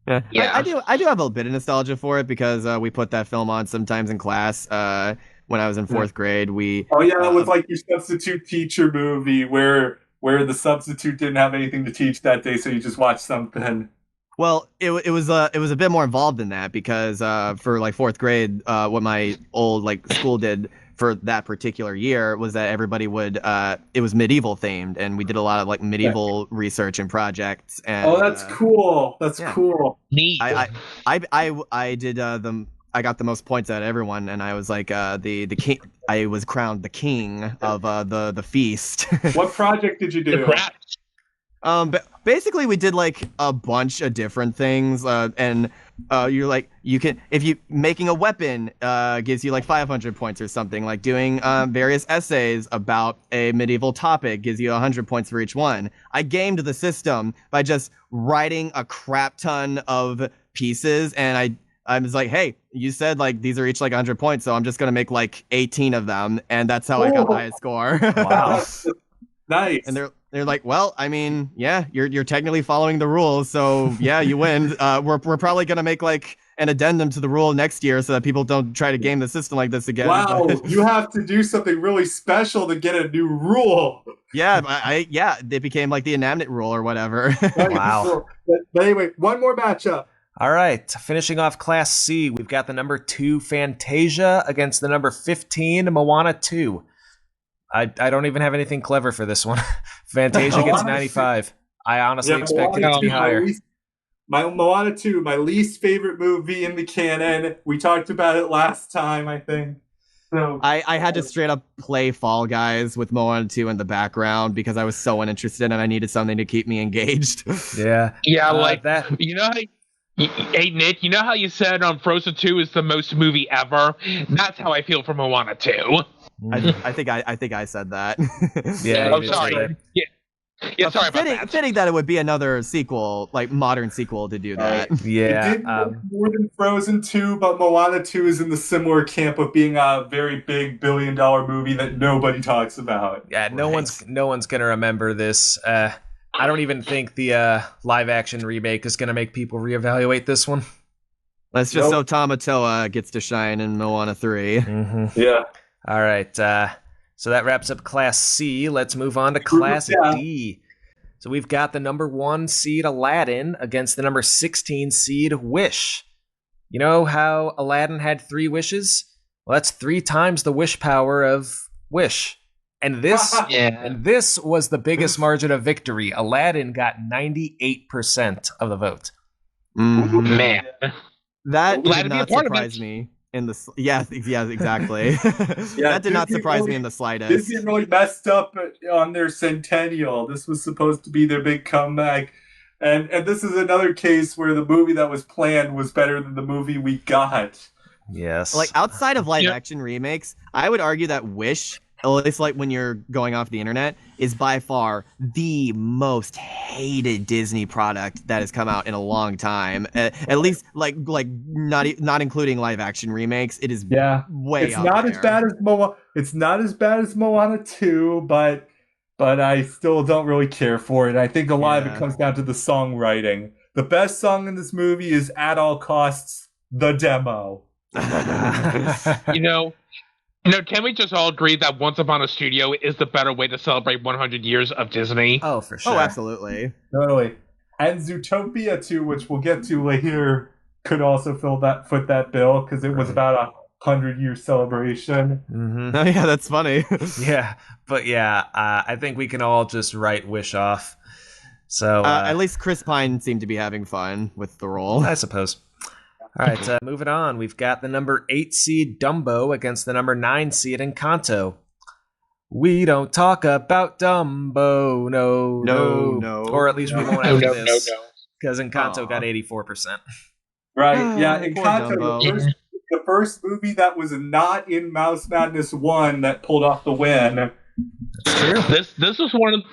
Yeah. I do have a bit of nostalgia for it because we put that film on sometimes in class when I was in 4th grade. It was like your substitute teacher movie where the substitute didn't have anything to teach that day, so you just watched something. Well, it was a bit more involved than that because for like 4th grade, what my old like school did for that particular year was that everybody would it was medieval themed, and we did a lot of like medieval research and projects. And that's cool. That's cool. Neat. I did I got the most points out of everyone, and I was like the king. I was crowned the king of the feast. What project did you do? But basically we did like a bunch of different things, and you're like, you can, if you making a weapon gives you like 500 points or something, like doing various essays about a medieval topic gives you 100 points for each one. I gamed the system by just writing a crap ton of pieces, and I was like, hey, you said like these are each like 100 points, so I'm just gonna make like 18 of them, and that's how I got the highest score. Wow. Nice. And They're like, well, I mean, yeah, you're technically following the rules, so yeah, you win. We're probably gonna make like an addendum to the rule next year so that people don't try to game the system like this again. Wow, But, you have to do something really special to get a new rule. yeah, it became like the inanimate rule or whatever. Right, Wow. cool. But anyway, one more matchup. All right, finishing off Class C, we've got the number 2 Fantasia against the number 15 Moana 2. I don't even have anything clever for this one. Fantasia gets 95. I honestly expected it to be higher. My Moana 2, my least favorite movie in the canon. We talked about it last time, I think. So I had to straight up play Fall Guys with Moana 2 in the background because I was so uninterested and I needed something to keep me engaged. Yeah. Yeah, like that. You know how, hey Nick, you know how you said Frozen 2 is the most movie ever? That's how I feel for Moana 2. I think I said that. Yeah, I'm you did say sorry. that. Yeah, sorry about that. Fitting that it would be another sequel, like modern sequel, to do that. Yeah. it did more than Frozen 2, but Moana 2 is in the similar camp of being a very big billion-dollar movie that nobody talks about. Yeah, no one's gonna remember this. I don't even think the live action remake is gonna make people reevaluate this one. That's just so Tamatoa gets to shine in Moana 3. Mm-hmm. Yeah. All right. So that wraps up Class C. Let's move on to Class D. So we've got the number 1 seed Aladdin against the number 16 seed Wish. You know how Aladdin had 3 wishes? Well, that's 3 times the wish power of Wish. And this was the biggest margin of victory. Aladdin got 98% of the vote. Mm-hmm. Man. That Glad did to be a not part of surprise it. me. Exactly. That did not Disney surprise me really- in the slightest. Disney really messed up on their centennial. This was supposed to be their big comeback. And this is another case where the movie that was planned was better than the movie we got. Yes. Like outside of live action remakes, I would argue that Wish, at least like when you're going off the internet, is by far the most hated Disney product that has come out in a long time. At least like not including live action remakes, it is way It's up not there. as bad as Moana. It's not as bad as Moana 2, but I still don't really care for it. I think a lot of it comes down to the songwriting. The best song in this movie is At All Costs, the demo. You know, can we just all agree that Once Upon a Studio is the better way to celebrate 100 years of Disney? Oh, for sure. Oh, absolutely. Totally. And Zootopia 2, which we'll get to later, could also foot that bill because it was about 100-year celebration. Mm-hmm. Oh yeah, that's funny. Yeah, but I think we can all just write Wish off. So at least Chris Pine seemed to be having fun with the role. I suppose. All right, moving on. We've got the number 8 seed Dumbo against the number 9 seed Encanto. We don't talk about Dumbo, no. Or at least we won't after this. Because Encanto got 84%. Right, yeah. Poor Encanto, Dumbo. the first movie that was not in Mouse Madness 1 that pulled off the win. True. This was one of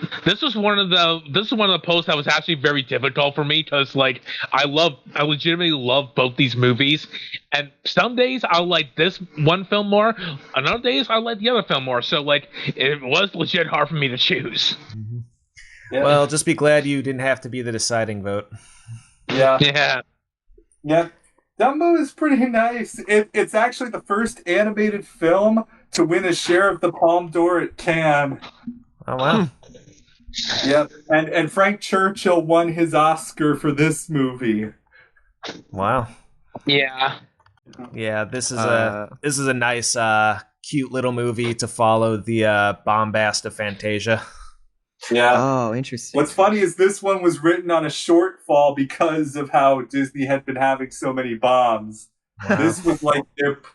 the posts that was actually very difficult for me because like I legitimately love both these movies, and some days I'll like this one film more, and other days I like the other film more. So like it was legit hard for me to choose. Mm-hmm. Yeah. Well, just be glad you didn't have to be the deciding vote. Yeah. Dumbo is pretty nice. It's actually the first animated film to win a share of the Palme d'Or at Cannes. Oh, wow. Yep. And Frank Churchill won his Oscar for this movie. Wow. Yeah. Yeah, this is a nice, cute little movie to follow the bombast of Fantasia. Yeah. Oh, interesting. What's funny is this one was written on a shortfall because of how Disney had been having so many bombs. Wow. This was like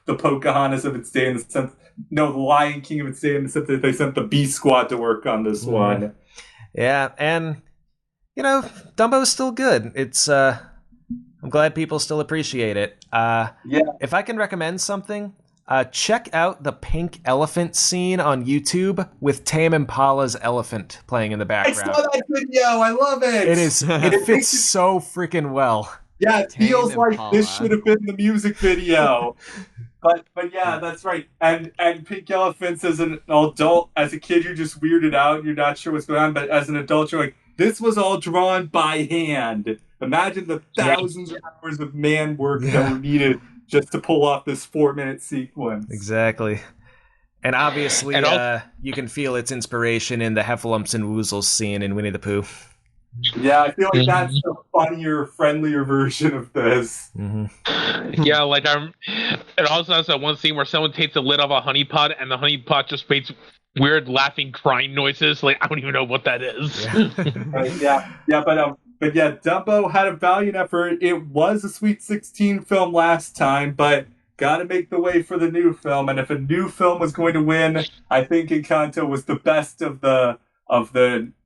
the Pocahontas of its day in the sense, the Lion King of its day in the sense that they sent the B Squad to work on this one. Yeah, and Dumbo is still good. It's I'm glad people still appreciate it. If I can recommend something, check out the pink elephant scene on YouTube with Tame Impala's elephant playing in the I background. saw that video. I love it. It fits so freaking well. Yeah, it feels Tame like Impala. this should have been the music video. But yeah, that's right. And Pink Elephants as an adult, as a kid, you're just weirded out. You're not sure what's going on. But as an adult, you're like, this was all drawn by hand. Imagine the thousands of hours of man work that were needed just to pull off this 4-minute sequence. Exactly. And obviously, you can feel its inspiration in the Heffalumps and Woozles scene in Winnie the Pooh. Yeah, I feel like that's the funnier, friendlier version of this. Mm-hmm. Yeah, like it also has that one scene where someone takes the lid off a honey pot, and the honey pot just makes weird laughing, crying noises. Like I don't even know what that is. But yeah, Dumbo had a valiant effort. It was a Sweet 16 film last time, but got to make the way for the new film. And if a new film was going to win, I think Encanto was the best of the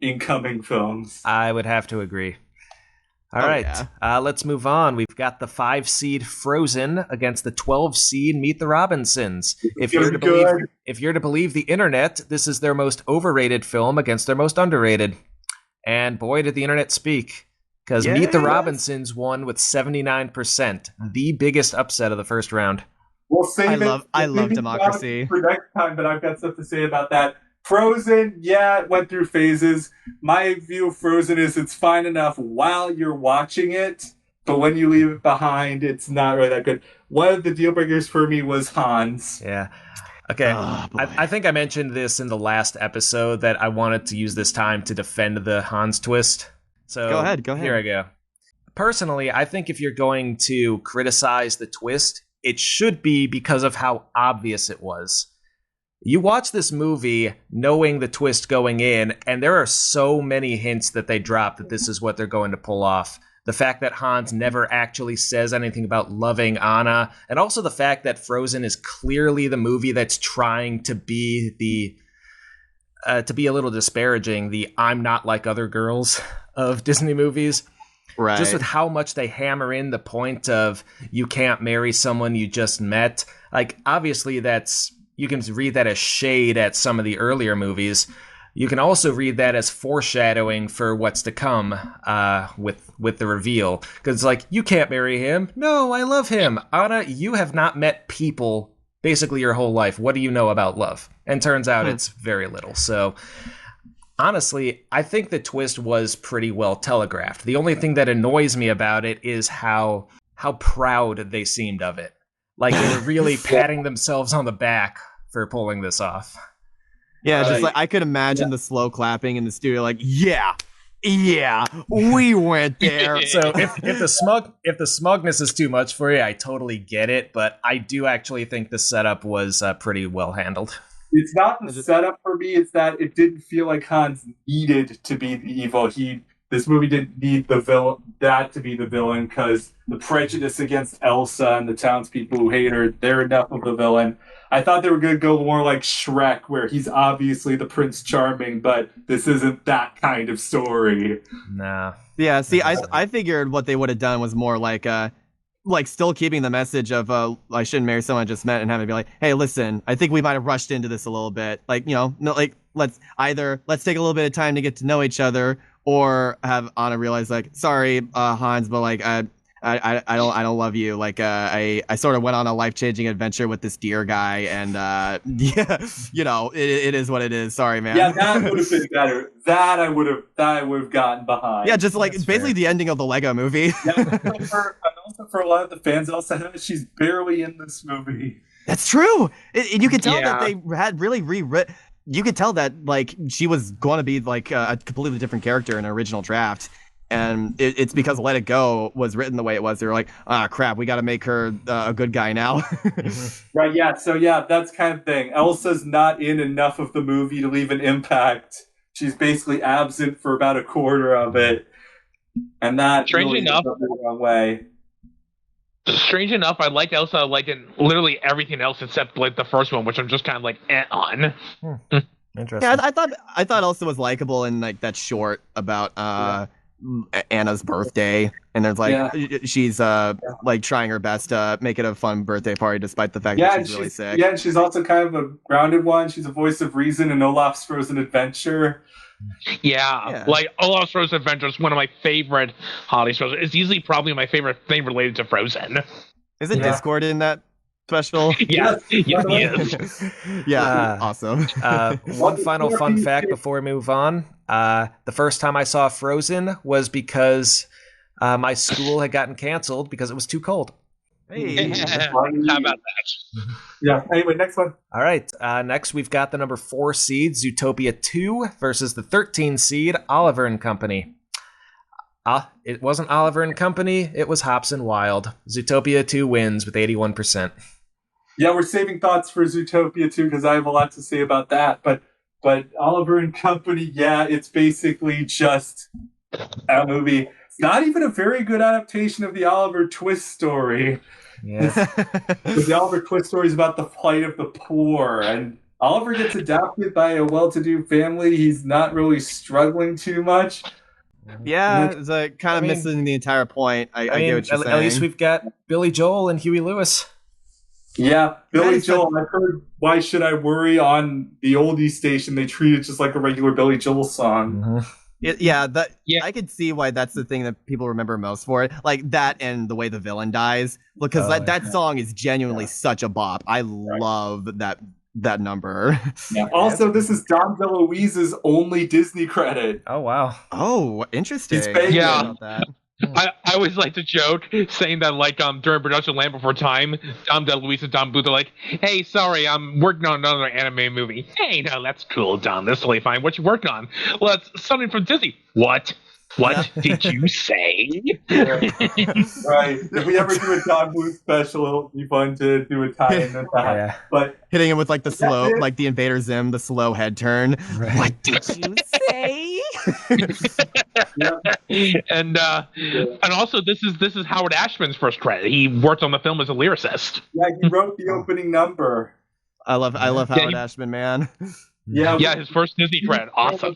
incoming films. I would have to agree. All right, let's move on. We've got the 5 seed Frozen against the 12 seed Meet the Robinsons. If you're to believe the internet, this is their most overrated film against their most underrated. And boy, did the internet speak. Because Meet the Robinsons won with 79%, the biggest upset of the first round. We'll save I love democracy for next time, but I've got stuff to say about that. Frozen, it went through phases. My view of Frozen is it's fine enough while you're watching it, but when you leave it behind, it's not really that good. One of the deal breakers for me was Hans. Yeah. Okay, I think I mentioned this in the last episode that I wanted to use this time to defend the Hans twist. So go ahead. Here I go. Personally, I think if you're going to criticize the twist, it should be because of how obvious it was. You watch this movie knowing the twist going in, and there are so many hints that they drop that this is what they're going to pull off. The fact that Hans never actually says anything about loving Anna, and also the fact that Frozen is clearly the movie that's trying to be to be a little disparaging, the I'm not like other girls of Disney movies. Right. Just with how much they hammer in the point of you can't marry someone you just met. Like, obviously you can read that as shade at some of the earlier movies. You can also read that as foreshadowing for what's to come with the reveal. Because it's like, you can't marry him. No, I love him. Anna, you have not met people basically your whole life. What do you know about love? And turns out it's very little. So honestly, I think the twist was pretty well telegraphed. The only thing that annoys me about it is how proud they seemed of it. Like they were really patting themselves on the back for pulling this off. Yeah, just like I could imagine the slow clapping in the studio, like, yeah, we went there. So if the smugness is too much for you, I totally get it, but I do actually think the setup was pretty well handled. It's not the setup for me, it's that it didn't feel like Hans needed to be the evil. This movie didn't need that to be the villain, because the prejudice against Elsa and the townspeople who hate her, they're enough of the villain. I thought they were going to go more like Shrek, where he's obviously the Prince Charming, but this isn't that kind of story. Nah. Yeah, see, I figured what they would have done was more like still keeping the message of I shouldn't marry someone I just met, and having to be like, hey, listen, I think we might have rushed into this a little bit. Like, let's take a little bit of time to get to know each other, or have Anna realize, like, sorry, Hans, but like I don't love you. Like I sort of went on a life-changing adventure with this deer guy, and it is what it is. Sorry, man. Yeah, that would have been better. That I would have gotten behind. Yeah, just like that's basically fair. The ending of the Lego movie. And also for a lot of the fans, she's barely in this movie. That's true. And you can tell that they had really rewritten. You could tell that like she was going to be like a completely different character in an original draft. And it's because Let It Go was written the way it was. They were like, crap, we got to make her a good guy now. Right, yeah. So, yeah, that's kind of thing. Elsa's not in enough of the movie to leave an impact. She's basically absent for about a quarter of it. And that Strangely enough, the wrong way. Strange enough, I liked Elsa like in literally everything else except like the first one, which I'm just kind of like on. Interesting. Yeah, I thought Elsa was likable in like that short about Anna's birthday, and there's like she's like trying her best to make it a fun birthday party despite the fact that she's really sick. Yeah, and she's also kind of a grounded one. She's a voice of reason in Olaf's Frozen Adventure. Yeah, like Olaf's Frozen Adventure is one of my favorite holiday shows. It's easily probably my favorite thing related to Frozen. Isn't Discord in that? special. Yes, yes, he Yes. is. Yeah, awesome. One final fun fact before we move on. The first time I saw Frozen was because my school had gotten canceled because it was too cold. Hey. How about that? Yeah. Anyway, next one. All right. Next, we've got the number 4 seed, Zootopia 2, versus the 13 seed, Oliver and Company. It wasn't Oliver and Company, it was Hops and Wild. Zootopia 2 wins with 81%. Yeah, we're saving thoughts for Zootopia too because I have a lot to say about that. But Oliver and Company, yeah, it's basically just a movie. It's not even a very good adaptation of the Oliver Twist story. Yeah. The Oliver Twist story is about the plight of the poor, and Oliver gets adopted by a well-to-do family. He's not really struggling too much. Yeah, it's like kind of missing the entire point. I get what you're saying. At least we've got Billy Joel and Huey Lewis. Yeah, Billy Nice, Joel. I've heard "Why Should I Worry" on the oldie station. They treat it just like a regular Billy Joel song. Mm-hmm. Yeah, Yeah. I could see why that's the thing that people remember most for it. Like that and the way the villain dies. Because that song is genuinely such a bop. I love that number. Yeah. Also, this is Dom DeLuise's only Disney credit. Oh, wow. Oh, interesting. He's pagan. Yeah. About that. I always like to joke saying that like during production Land Before Time, Dom DeLuise and Don Bluth are like, "Hey, sorry, I'm working on another anime movie." "Hey, no, that's cool, Don. That's totally fine. What you working on?" "Well, it's something from Disney." "What? What did you say?" Right. If we ever do a Don Bluth special, it'll be fun to do a tie-in with that. Yeah. But Hitting him with like the slow, it. like the Invader Zim, the slow head turn. Right. What did you say? and also this is Howard Ashman's first credit. He worked on the film as a lyricist. yeah, he wrote the opening number. I love Howard Ashman, man. Yeah, Yeah, his first Disney credit. Awesome.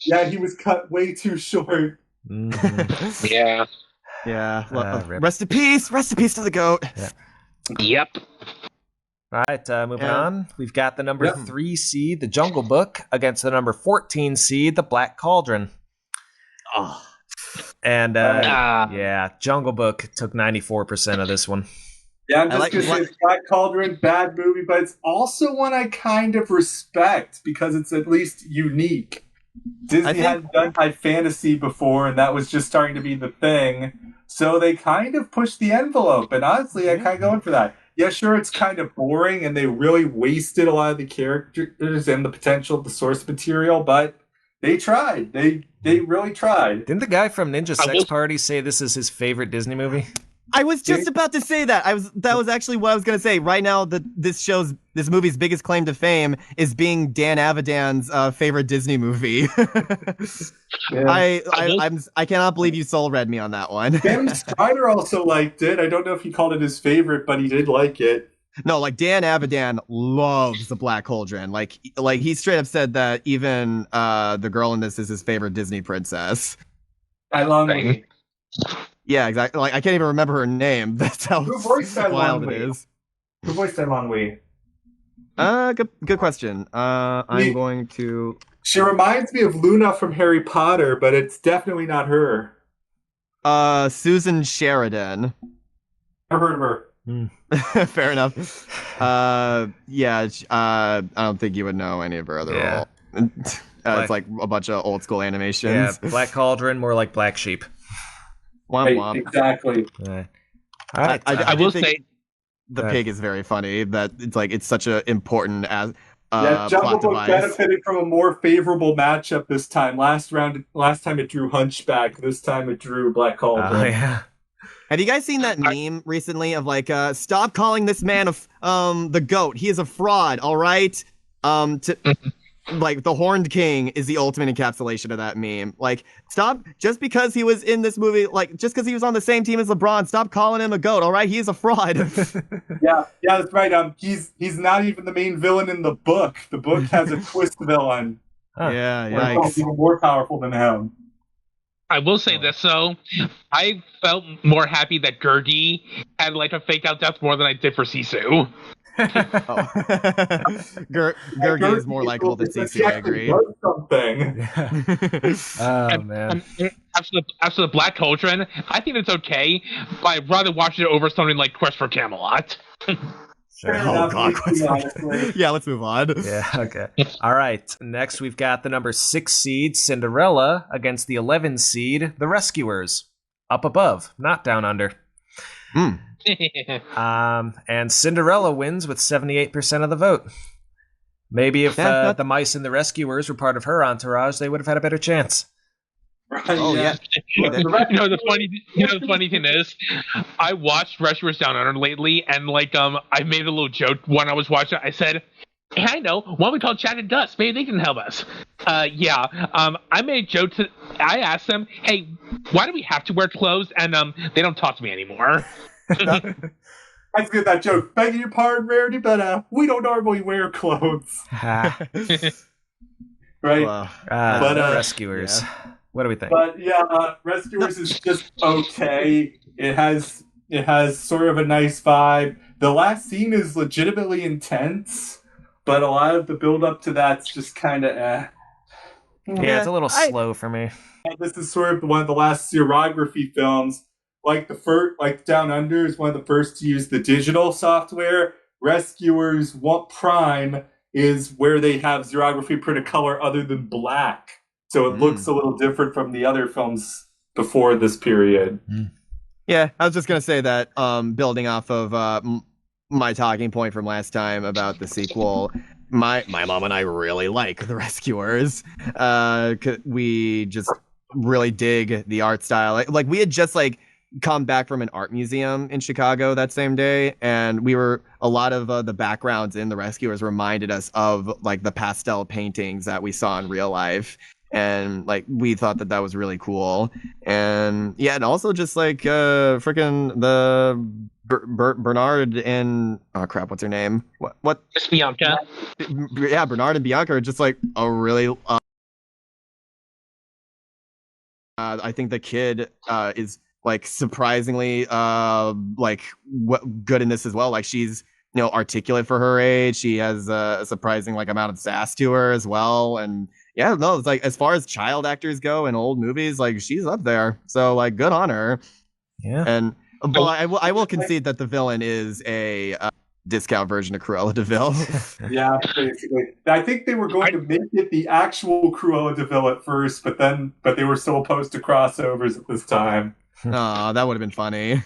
yeah, he was cut way too short. Mhm. Yeah. Yeah. Rip. Rest in peace to the goat. Yep. All right, moving Yeah. on. We've got the number Yep. 3 seed, the Jungle Book, against the number 14 seed, the Black Cauldron. Oh. And Ah. yeah, Jungle Book took 94% of this one. Yeah, I'm I just like- gonna say it's Black Cauldron, bad movie, but it's also one I kind of respect because it's at least unique. Disney hadn't done high fantasy before, and that was just starting to be the thing. So they kind of pushed the envelope, and honestly, I kind of go in for that. Yeah, sure, it's kind of boring, and they really wasted a lot of the characters and the potential of the source material, but they tried. They really tried. Didn't the guy from Ninja I Sex will- Party say this is his favorite Disney movie? I was just about to say that. That was actually what I was gonna say. Right now, this movie's biggest claim to fame is being Dan Avidan's favorite Disney movie. Yeah. I cannot believe you soul read me on that one. Ben Strider also liked it. I don't know if he called it his favorite, but he did like it. No, like Dan Avidan loves the Black Cauldron. Like he straight up said that even the girl in this is his favorite Disney princess. I love Dang. it. Yeah, exactly. Like I can't even remember her name. That's how Who voiced that wild one, it Wei? is. Who voiced that Long Wei? Good question. I'm going to. She reminds me of Luna from Harry Potter, but it's definitely not her. Susan Sheridan. I've heard of her. Fair enough. Yeah. I don't think you would know any of her other Yeah. role. It's like a bunch of old school Yeah, animations. Black Cauldron, more like Black Sheep. Womp Right, womp. exactly. All right. I will think say the pig is very funny. That it's such an important Yeah, plot Jungle Book device. benefited from a more favorable matchup this time. Last time it drew Hunchback. This time it drew Black Cauldron. Oh, yeah. Have you guys seen that meme recently of like, stop calling this man the goat? He is a fraud. All right. Like the Horned King is the ultimate encapsulation of that meme. Like, stop just because he was in this movie, like just because he was on the same team as LeBron, stop calling him a goat. All right, he is a fraud. Yeah, that's right. He's not even the main villain in the book. The book has a twist villain. Huh. Yeah, It's yikes. even more powerful than him. I will say this though, I felt more happy that Gertie had like a fake out death more than I did for Sisu. Oh. Gurgi is more likable than Cece, I agree. Does something. Oh, man. As for the Black Cauldron, I think it's okay, but I'd rather watch it over something like Quest for Camelot. Sure. Fair Oh enough, God, honestly. yeah, let's move on. Yeah, okay. All right. Next, we've got the number 6 seed, Cinderella, against the 11 seed, The Rescuers. Up above, not down under. Hmm. And Cinderella wins with 78% of the vote. Maybe if the mice and the Rescuers were part of her entourage, they would have had a better chance. Right, Oh yeah. The funny thing is, I watched Rescuers Down Under lately, and I made a little joke when I was watching it. I said, "Hey, I know. Why don't we call Jack and Gus? Maybe they can help us." Yeah. I made jokes. I asked them, "Hey, why do we have to wear clothes?" And they don't talk to me anymore. I forget that joke. Begging your pardon, Rarity, but we don't normally wear clothes. Ah, Right? Wow. But, The Rescuers. yeah. What do we think? But yeah, Rescuers is just okay. It has sort of a nice vibe. The last scene is legitimately intense, but a lot of the build up to that's just kind of Yeah, it's a little slow for me. This is sort of one of the last xerography films. Like Down Under is one of the first to use the digital software. Rescuers Prime is where they have xerography print a color other than black. So it looks a little different from the other films before this period. Yeah, I was just gonna say that, building off of my talking point from last time about the sequel, my mom and I really like The Rescuers. We just really dig the art style. Like we had just come back from an art museum in Chicago that same day, and a lot of the backgrounds in The Rescuers reminded us of the pastel paintings that we saw in real life. And we thought that was really cool. And yeah, and also just freaking the Bernard and oh crap, what's her name? What? Miss Bianca. Yeah, Bernard and Bianca are just a really. I think the kid is surprisingly good in this as well. She's articulate for her age. She has a surprising amount of sass to her as well. And yeah, no, it's as far as child actors go in old movies, she's up there. So good on her. Yeah. And but I will concede that the villain is a discount version of Cruella de Vil. Yeah, basically. I think they were going to make it the actual Cruella de Vil at first, but they were so opposed to crossovers at this time. Oh, that would have been funny.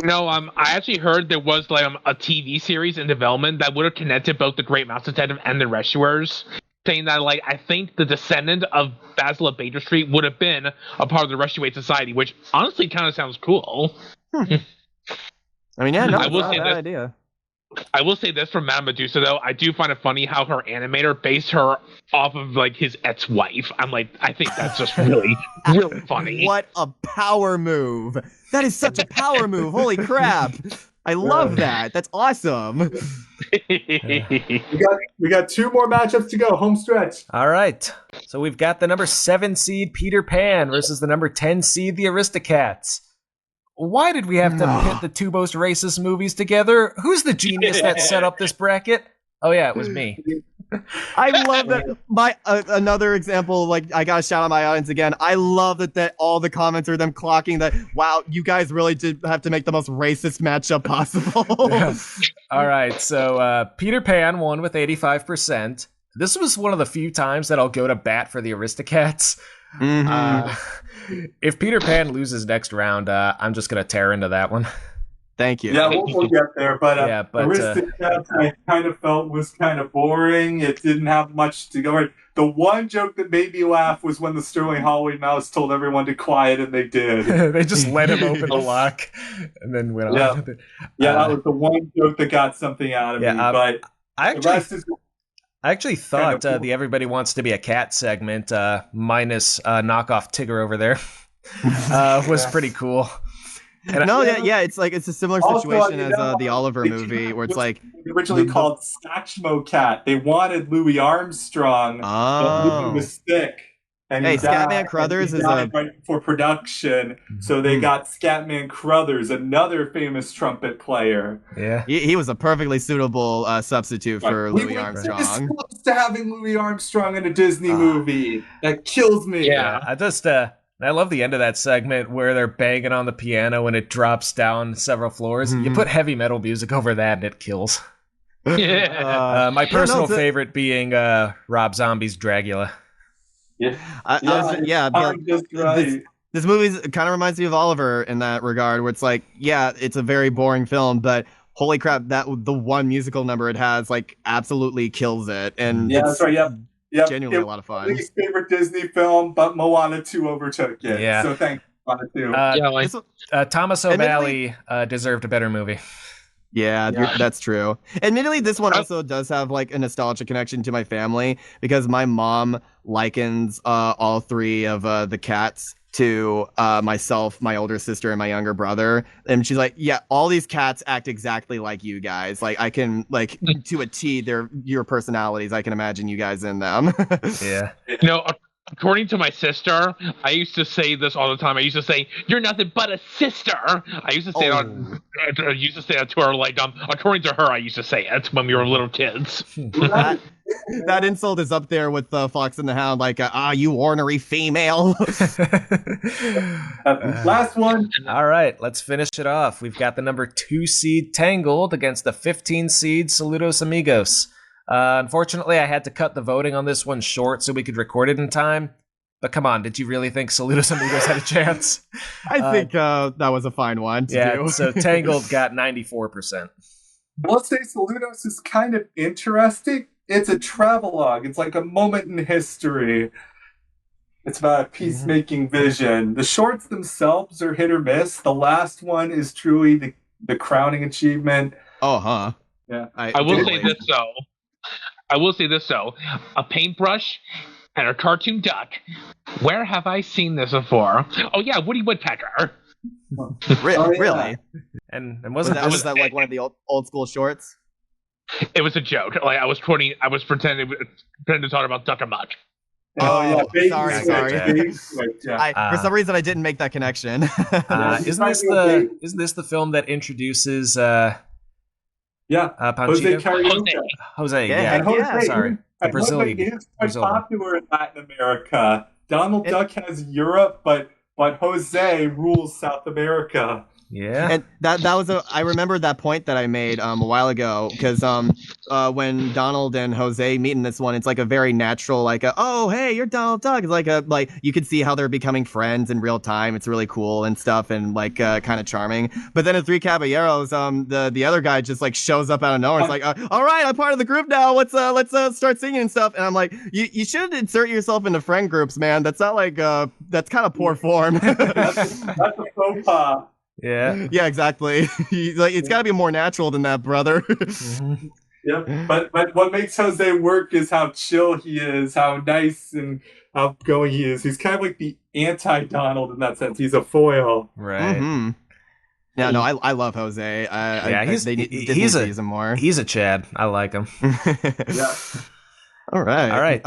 I actually heard there was a TV series in development that would have connected both the Great Mouse Detective and the Rescuers, saying that I think the descendant of Basil of Baker Street would have been a part of the Rescue Society, which honestly kind of sounds cool. I mean, yeah, no, I will not say a bad this. idea. I will say this from Madame Medusa, though. I do find it funny how her animator based her off of his ex-wife. I think that's just really, really funny. What a power move! That is such a power move. Holy crap! I love that. That's awesome. We got 2 more matchups to go. Home stretch. All right. So we've got the number 7 seed Peter Pan versus the number 10 seed The Aristocats. Why did we have to pit the 2 most racist movies together? Who's the genius that set up this bracket? Oh yeah, it was me. I love that. My another example, I gotta shout out my audience again. I love that all the comments are them clocking that. Wow, you guys really did have to make the most racist matchup possible. Yeah. All right, so Peter Pan won with 85%. This was one of the few times that I'll go to bat for the Aristocats. If Peter Pan loses next round, I'm just gonna tear into that one. Thank you. Yeah, we'll get there. But, Aristocats I kind of felt was kind of boring. It didn't have much to go. The one joke that made me laugh was when the Sterling Holloway Mouse told everyone to quiet, and they did. They just let him open the lock and then went on with it. Yeah, that was the one joke that got something out of me. But I actually thought kind of the Everybody Wants to Be a Cat segment, minus knockoff Tigger over there, was pretty cool. And it's it's a similar situation as the Oliver movie, where it's originally called Satchmo Cat. They wanted Louis Armstrong, but Louis was sick. And Scatman Crothers is right before production, so they got Scatman Crothers, another famous trumpet player. Yeah, he was a perfectly suitable substitute for Louis Armstrong. This close to having Louis Armstrong in a Disney movie. That kills me. Yeah. I just And I love the end of that segment where they're banging on the piano and it drops down several floors. You put heavy metal music over that and it kills. Yeah. My personal it's a- favorite being Rob Zombie's Dragula. Yeah, but I'm just right. this movie kind of reminds me of Oliver in that regard, where it's like, yeah, it's a very boring film, but holy crap, that the one musical number it has like absolutely kills it, and Yeah, it's that's right. Yep. genuinely It a lot of was fun. my least favorite Disney film, but Moana 2 overtook it. Yeah. So thanks, Moana 2. Yeah, like, This- Thomas O'Malley deserved a better movie. Yeah, that's true. Admittedly, this one also does have like a nostalgia connection to my family because my mom likens all three of the cats to myself, my older sister, and my younger brother. And she's like, yeah, all these cats act exactly like you guys. Like I can like to a T, they're your personalities. I can imagine you guys in them. Yeah. no, according to my sister, I used to say this all the time. I used to say, "You're nothing but a sister." I used to say that to her. Like, according to her, I used to say it when we were little kids. That insult is up there with Fox and the Hound, like, you ornery female. Last one. All right, let's finish it off. We've got the number 2 seed Tangled against the 15 seed Saludos Amigos. Unfortunately, I had to cut the voting on this one short so we could record it in time. But come on, did you really think Saludos Amigos had a chance? I think that was a fine one to do. So Tangled got 94%. I'll say Saludos is kind of interesting. It's a travelogue. It's like a moment in history. It's about a peacemaking vision. The shorts themselves are hit or miss. The last one is truly the crowning achievement. Oh, huh. Yeah. I will say this though. A paintbrush and a cartoon duck. Where have I seen this before? Oh yeah, Woody Woodpecker. Really? And Was that like one of the old school shorts? It was a joke. Like I was pretending to talk about Duck and Muck. Oh, yeah. Sorry. Yeah. For some reason, I didn't make that connection. Isn't this the film that introduces Jose Panchito? Carrick. Jose, Yeah, And Jose, sorry. The and Brazilian. Jose is quite Brazilian. popular in Latin America. Donald Duck has Europe, but Jose rules South America. Yeah. And that was I remember that point that I made a while ago because when Donald and Jose meet in this one, it's like a very natural oh hey, you're Donald Duck. It's like you could see how they're becoming friends in real time. It's really cool and stuff and kind of charming. But then in Three Caballeros, the other guy just like shows up out of nowhere. It's like all right, I'm part of the group now. Let's start singing and stuff. And I'm like, you should insert yourself into friend groups, man. That's not like that's kind of poor form. That's a faux pas. Yeah. Yeah, exactly. It's got to be more natural than that, brother. Yeah, but what makes Jose work is how chill he is, how nice and outgoing he is. He's kind of like the anti-Donald in that sense. He's a foil. Right. Mm-hmm. Yeah, no, I love Jose. They need to use him more. He's a Chad. I like him. Yeah. All right.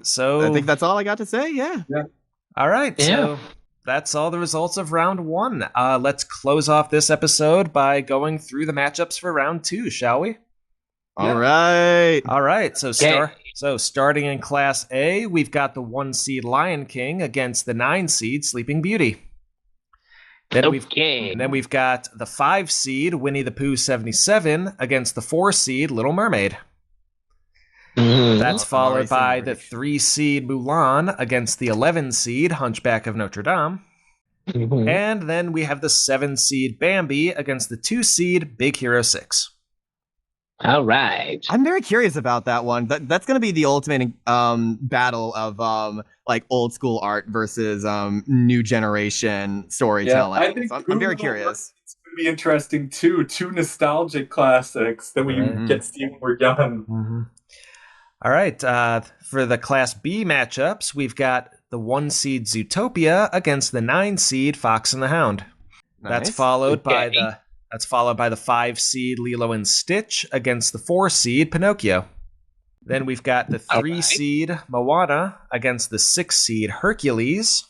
So I think that's all I got to say. Yeah. All right. Yeah. So that's all the results of round 1. Let's close off this episode by going through the matchups for round 2, shall we? All right. All right. So starting in Class A, we've got the 1 seed Lion King against the 9 seed Sleeping Beauty. Then we've got the 5 seed Winnie the Pooh 77 against the 4 seed Little Mermaid. That's followed by the 3 seed Mulan against the 11 seed Hunchback of Notre Dame. And then we have the 7 seed Bambi against the 2 seed Big Hero 6. All right. I'm very curious about that one. That's going to be the ultimate battle of old school art versus new generation storytelling. I think I'm very curious. It's going to be interesting too. 2 nostalgic classics that we get to see when we're young. All right. For the Class B matchups, we've got the 1 seed Zootopia against the 9 seed Fox and the Hound. Nice. That's followed by the 5 seed Lilo and Stitch against the 4 seed Pinocchio. Then we've got the 3 seed Moana against the 6 seed Hercules.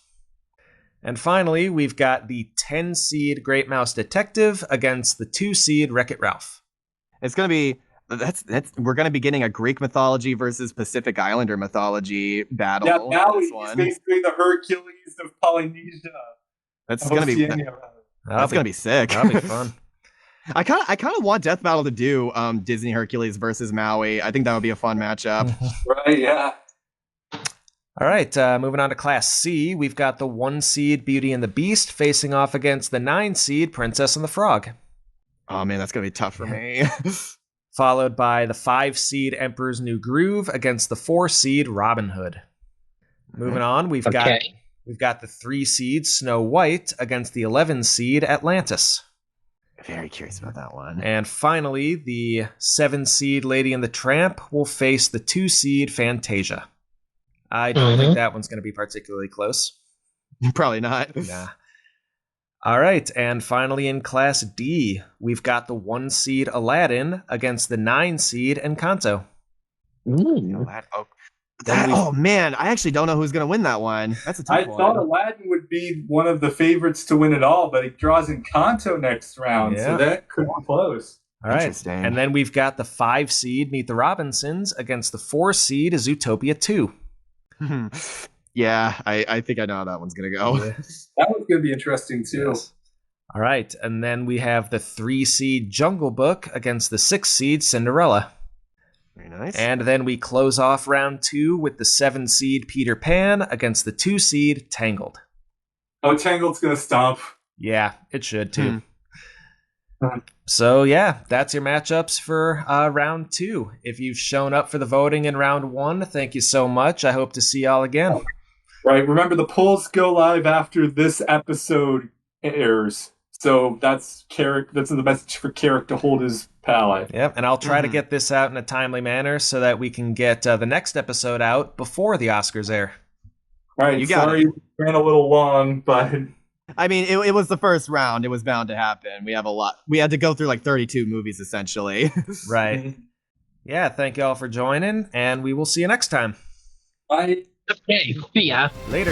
And finally, we've got the 10 seed Great Mouse Detective against the 2 seed Wreck-It Ralph. It's going to be That's we're gonna be getting a Greek mythology versus Pacific Islander mythology battle. Yeah, in Maui this is one. basically the Hercules of Polynesia. That's Of gonna be Oceania, rather. that's gonna be sick. That'll be fun. I kind of want Death Battle to do Disney Hercules versus Maui. I think that would be a fun matchup. Right, yeah. All right, moving on to Class C, we've got the 1 seed Beauty and the Beast facing off against the 9 seed Princess and the Frog. Oh man, that's gonna be tough for me. Followed by the 5 seed Emperor's New Groove against the 4 seed Robin Hood. Moving on, we've got the 3 seed Snow White against the 11 seed Atlantis. Very curious about that one. And finally, the 7 seed Lady and the Tramp will face the 2 seed Fantasia. I don't think that one's going to be particularly close. Probably not. Nah. All right, and finally in Class D, we've got the 1 seed Aladdin against the 9 seed Encanto. Oh man, I actually don't know who's gonna win that one. That's a tough I one. thought Aladdin would be one of the favorites to win it all, but it draws Encanto next round, so that could be close. All right, Interesting. and then we've got the 5 seed Meet the Robinsons against the 4 seed Zootopia 2. Yeah, I think I know how that one's gonna go. Yeah. That one's going to be interesting, too. Yes. All right, and then we have the 3 seed Jungle Book against the 6 seed Cinderella. Very nice. And then we close off round 2 with the 7 seed Peter Pan against the 2 seed Tangled. Oh, Tangled's going to stomp. Yeah, it should too. So yeah, that's your matchups for round 2. If you've shown up for the voting in round 1, thank you so much. I hope to see y'all again. Right, remember the polls go live after this episode airs. So that's Carrick. That's the message for Carrick to hold his palate. Yep, and I'll try to get this out in a timely manner so that we can get the next episode out before the Oscars air. All right, You got sorry, ran a little long, but I mean, it was the first round. It was bound to happen. We have a lot. We had to go through like 32 movies essentially. Right. Yeah, thank y'all for joining, and we will see you next time. I. Okay, see ya. Later.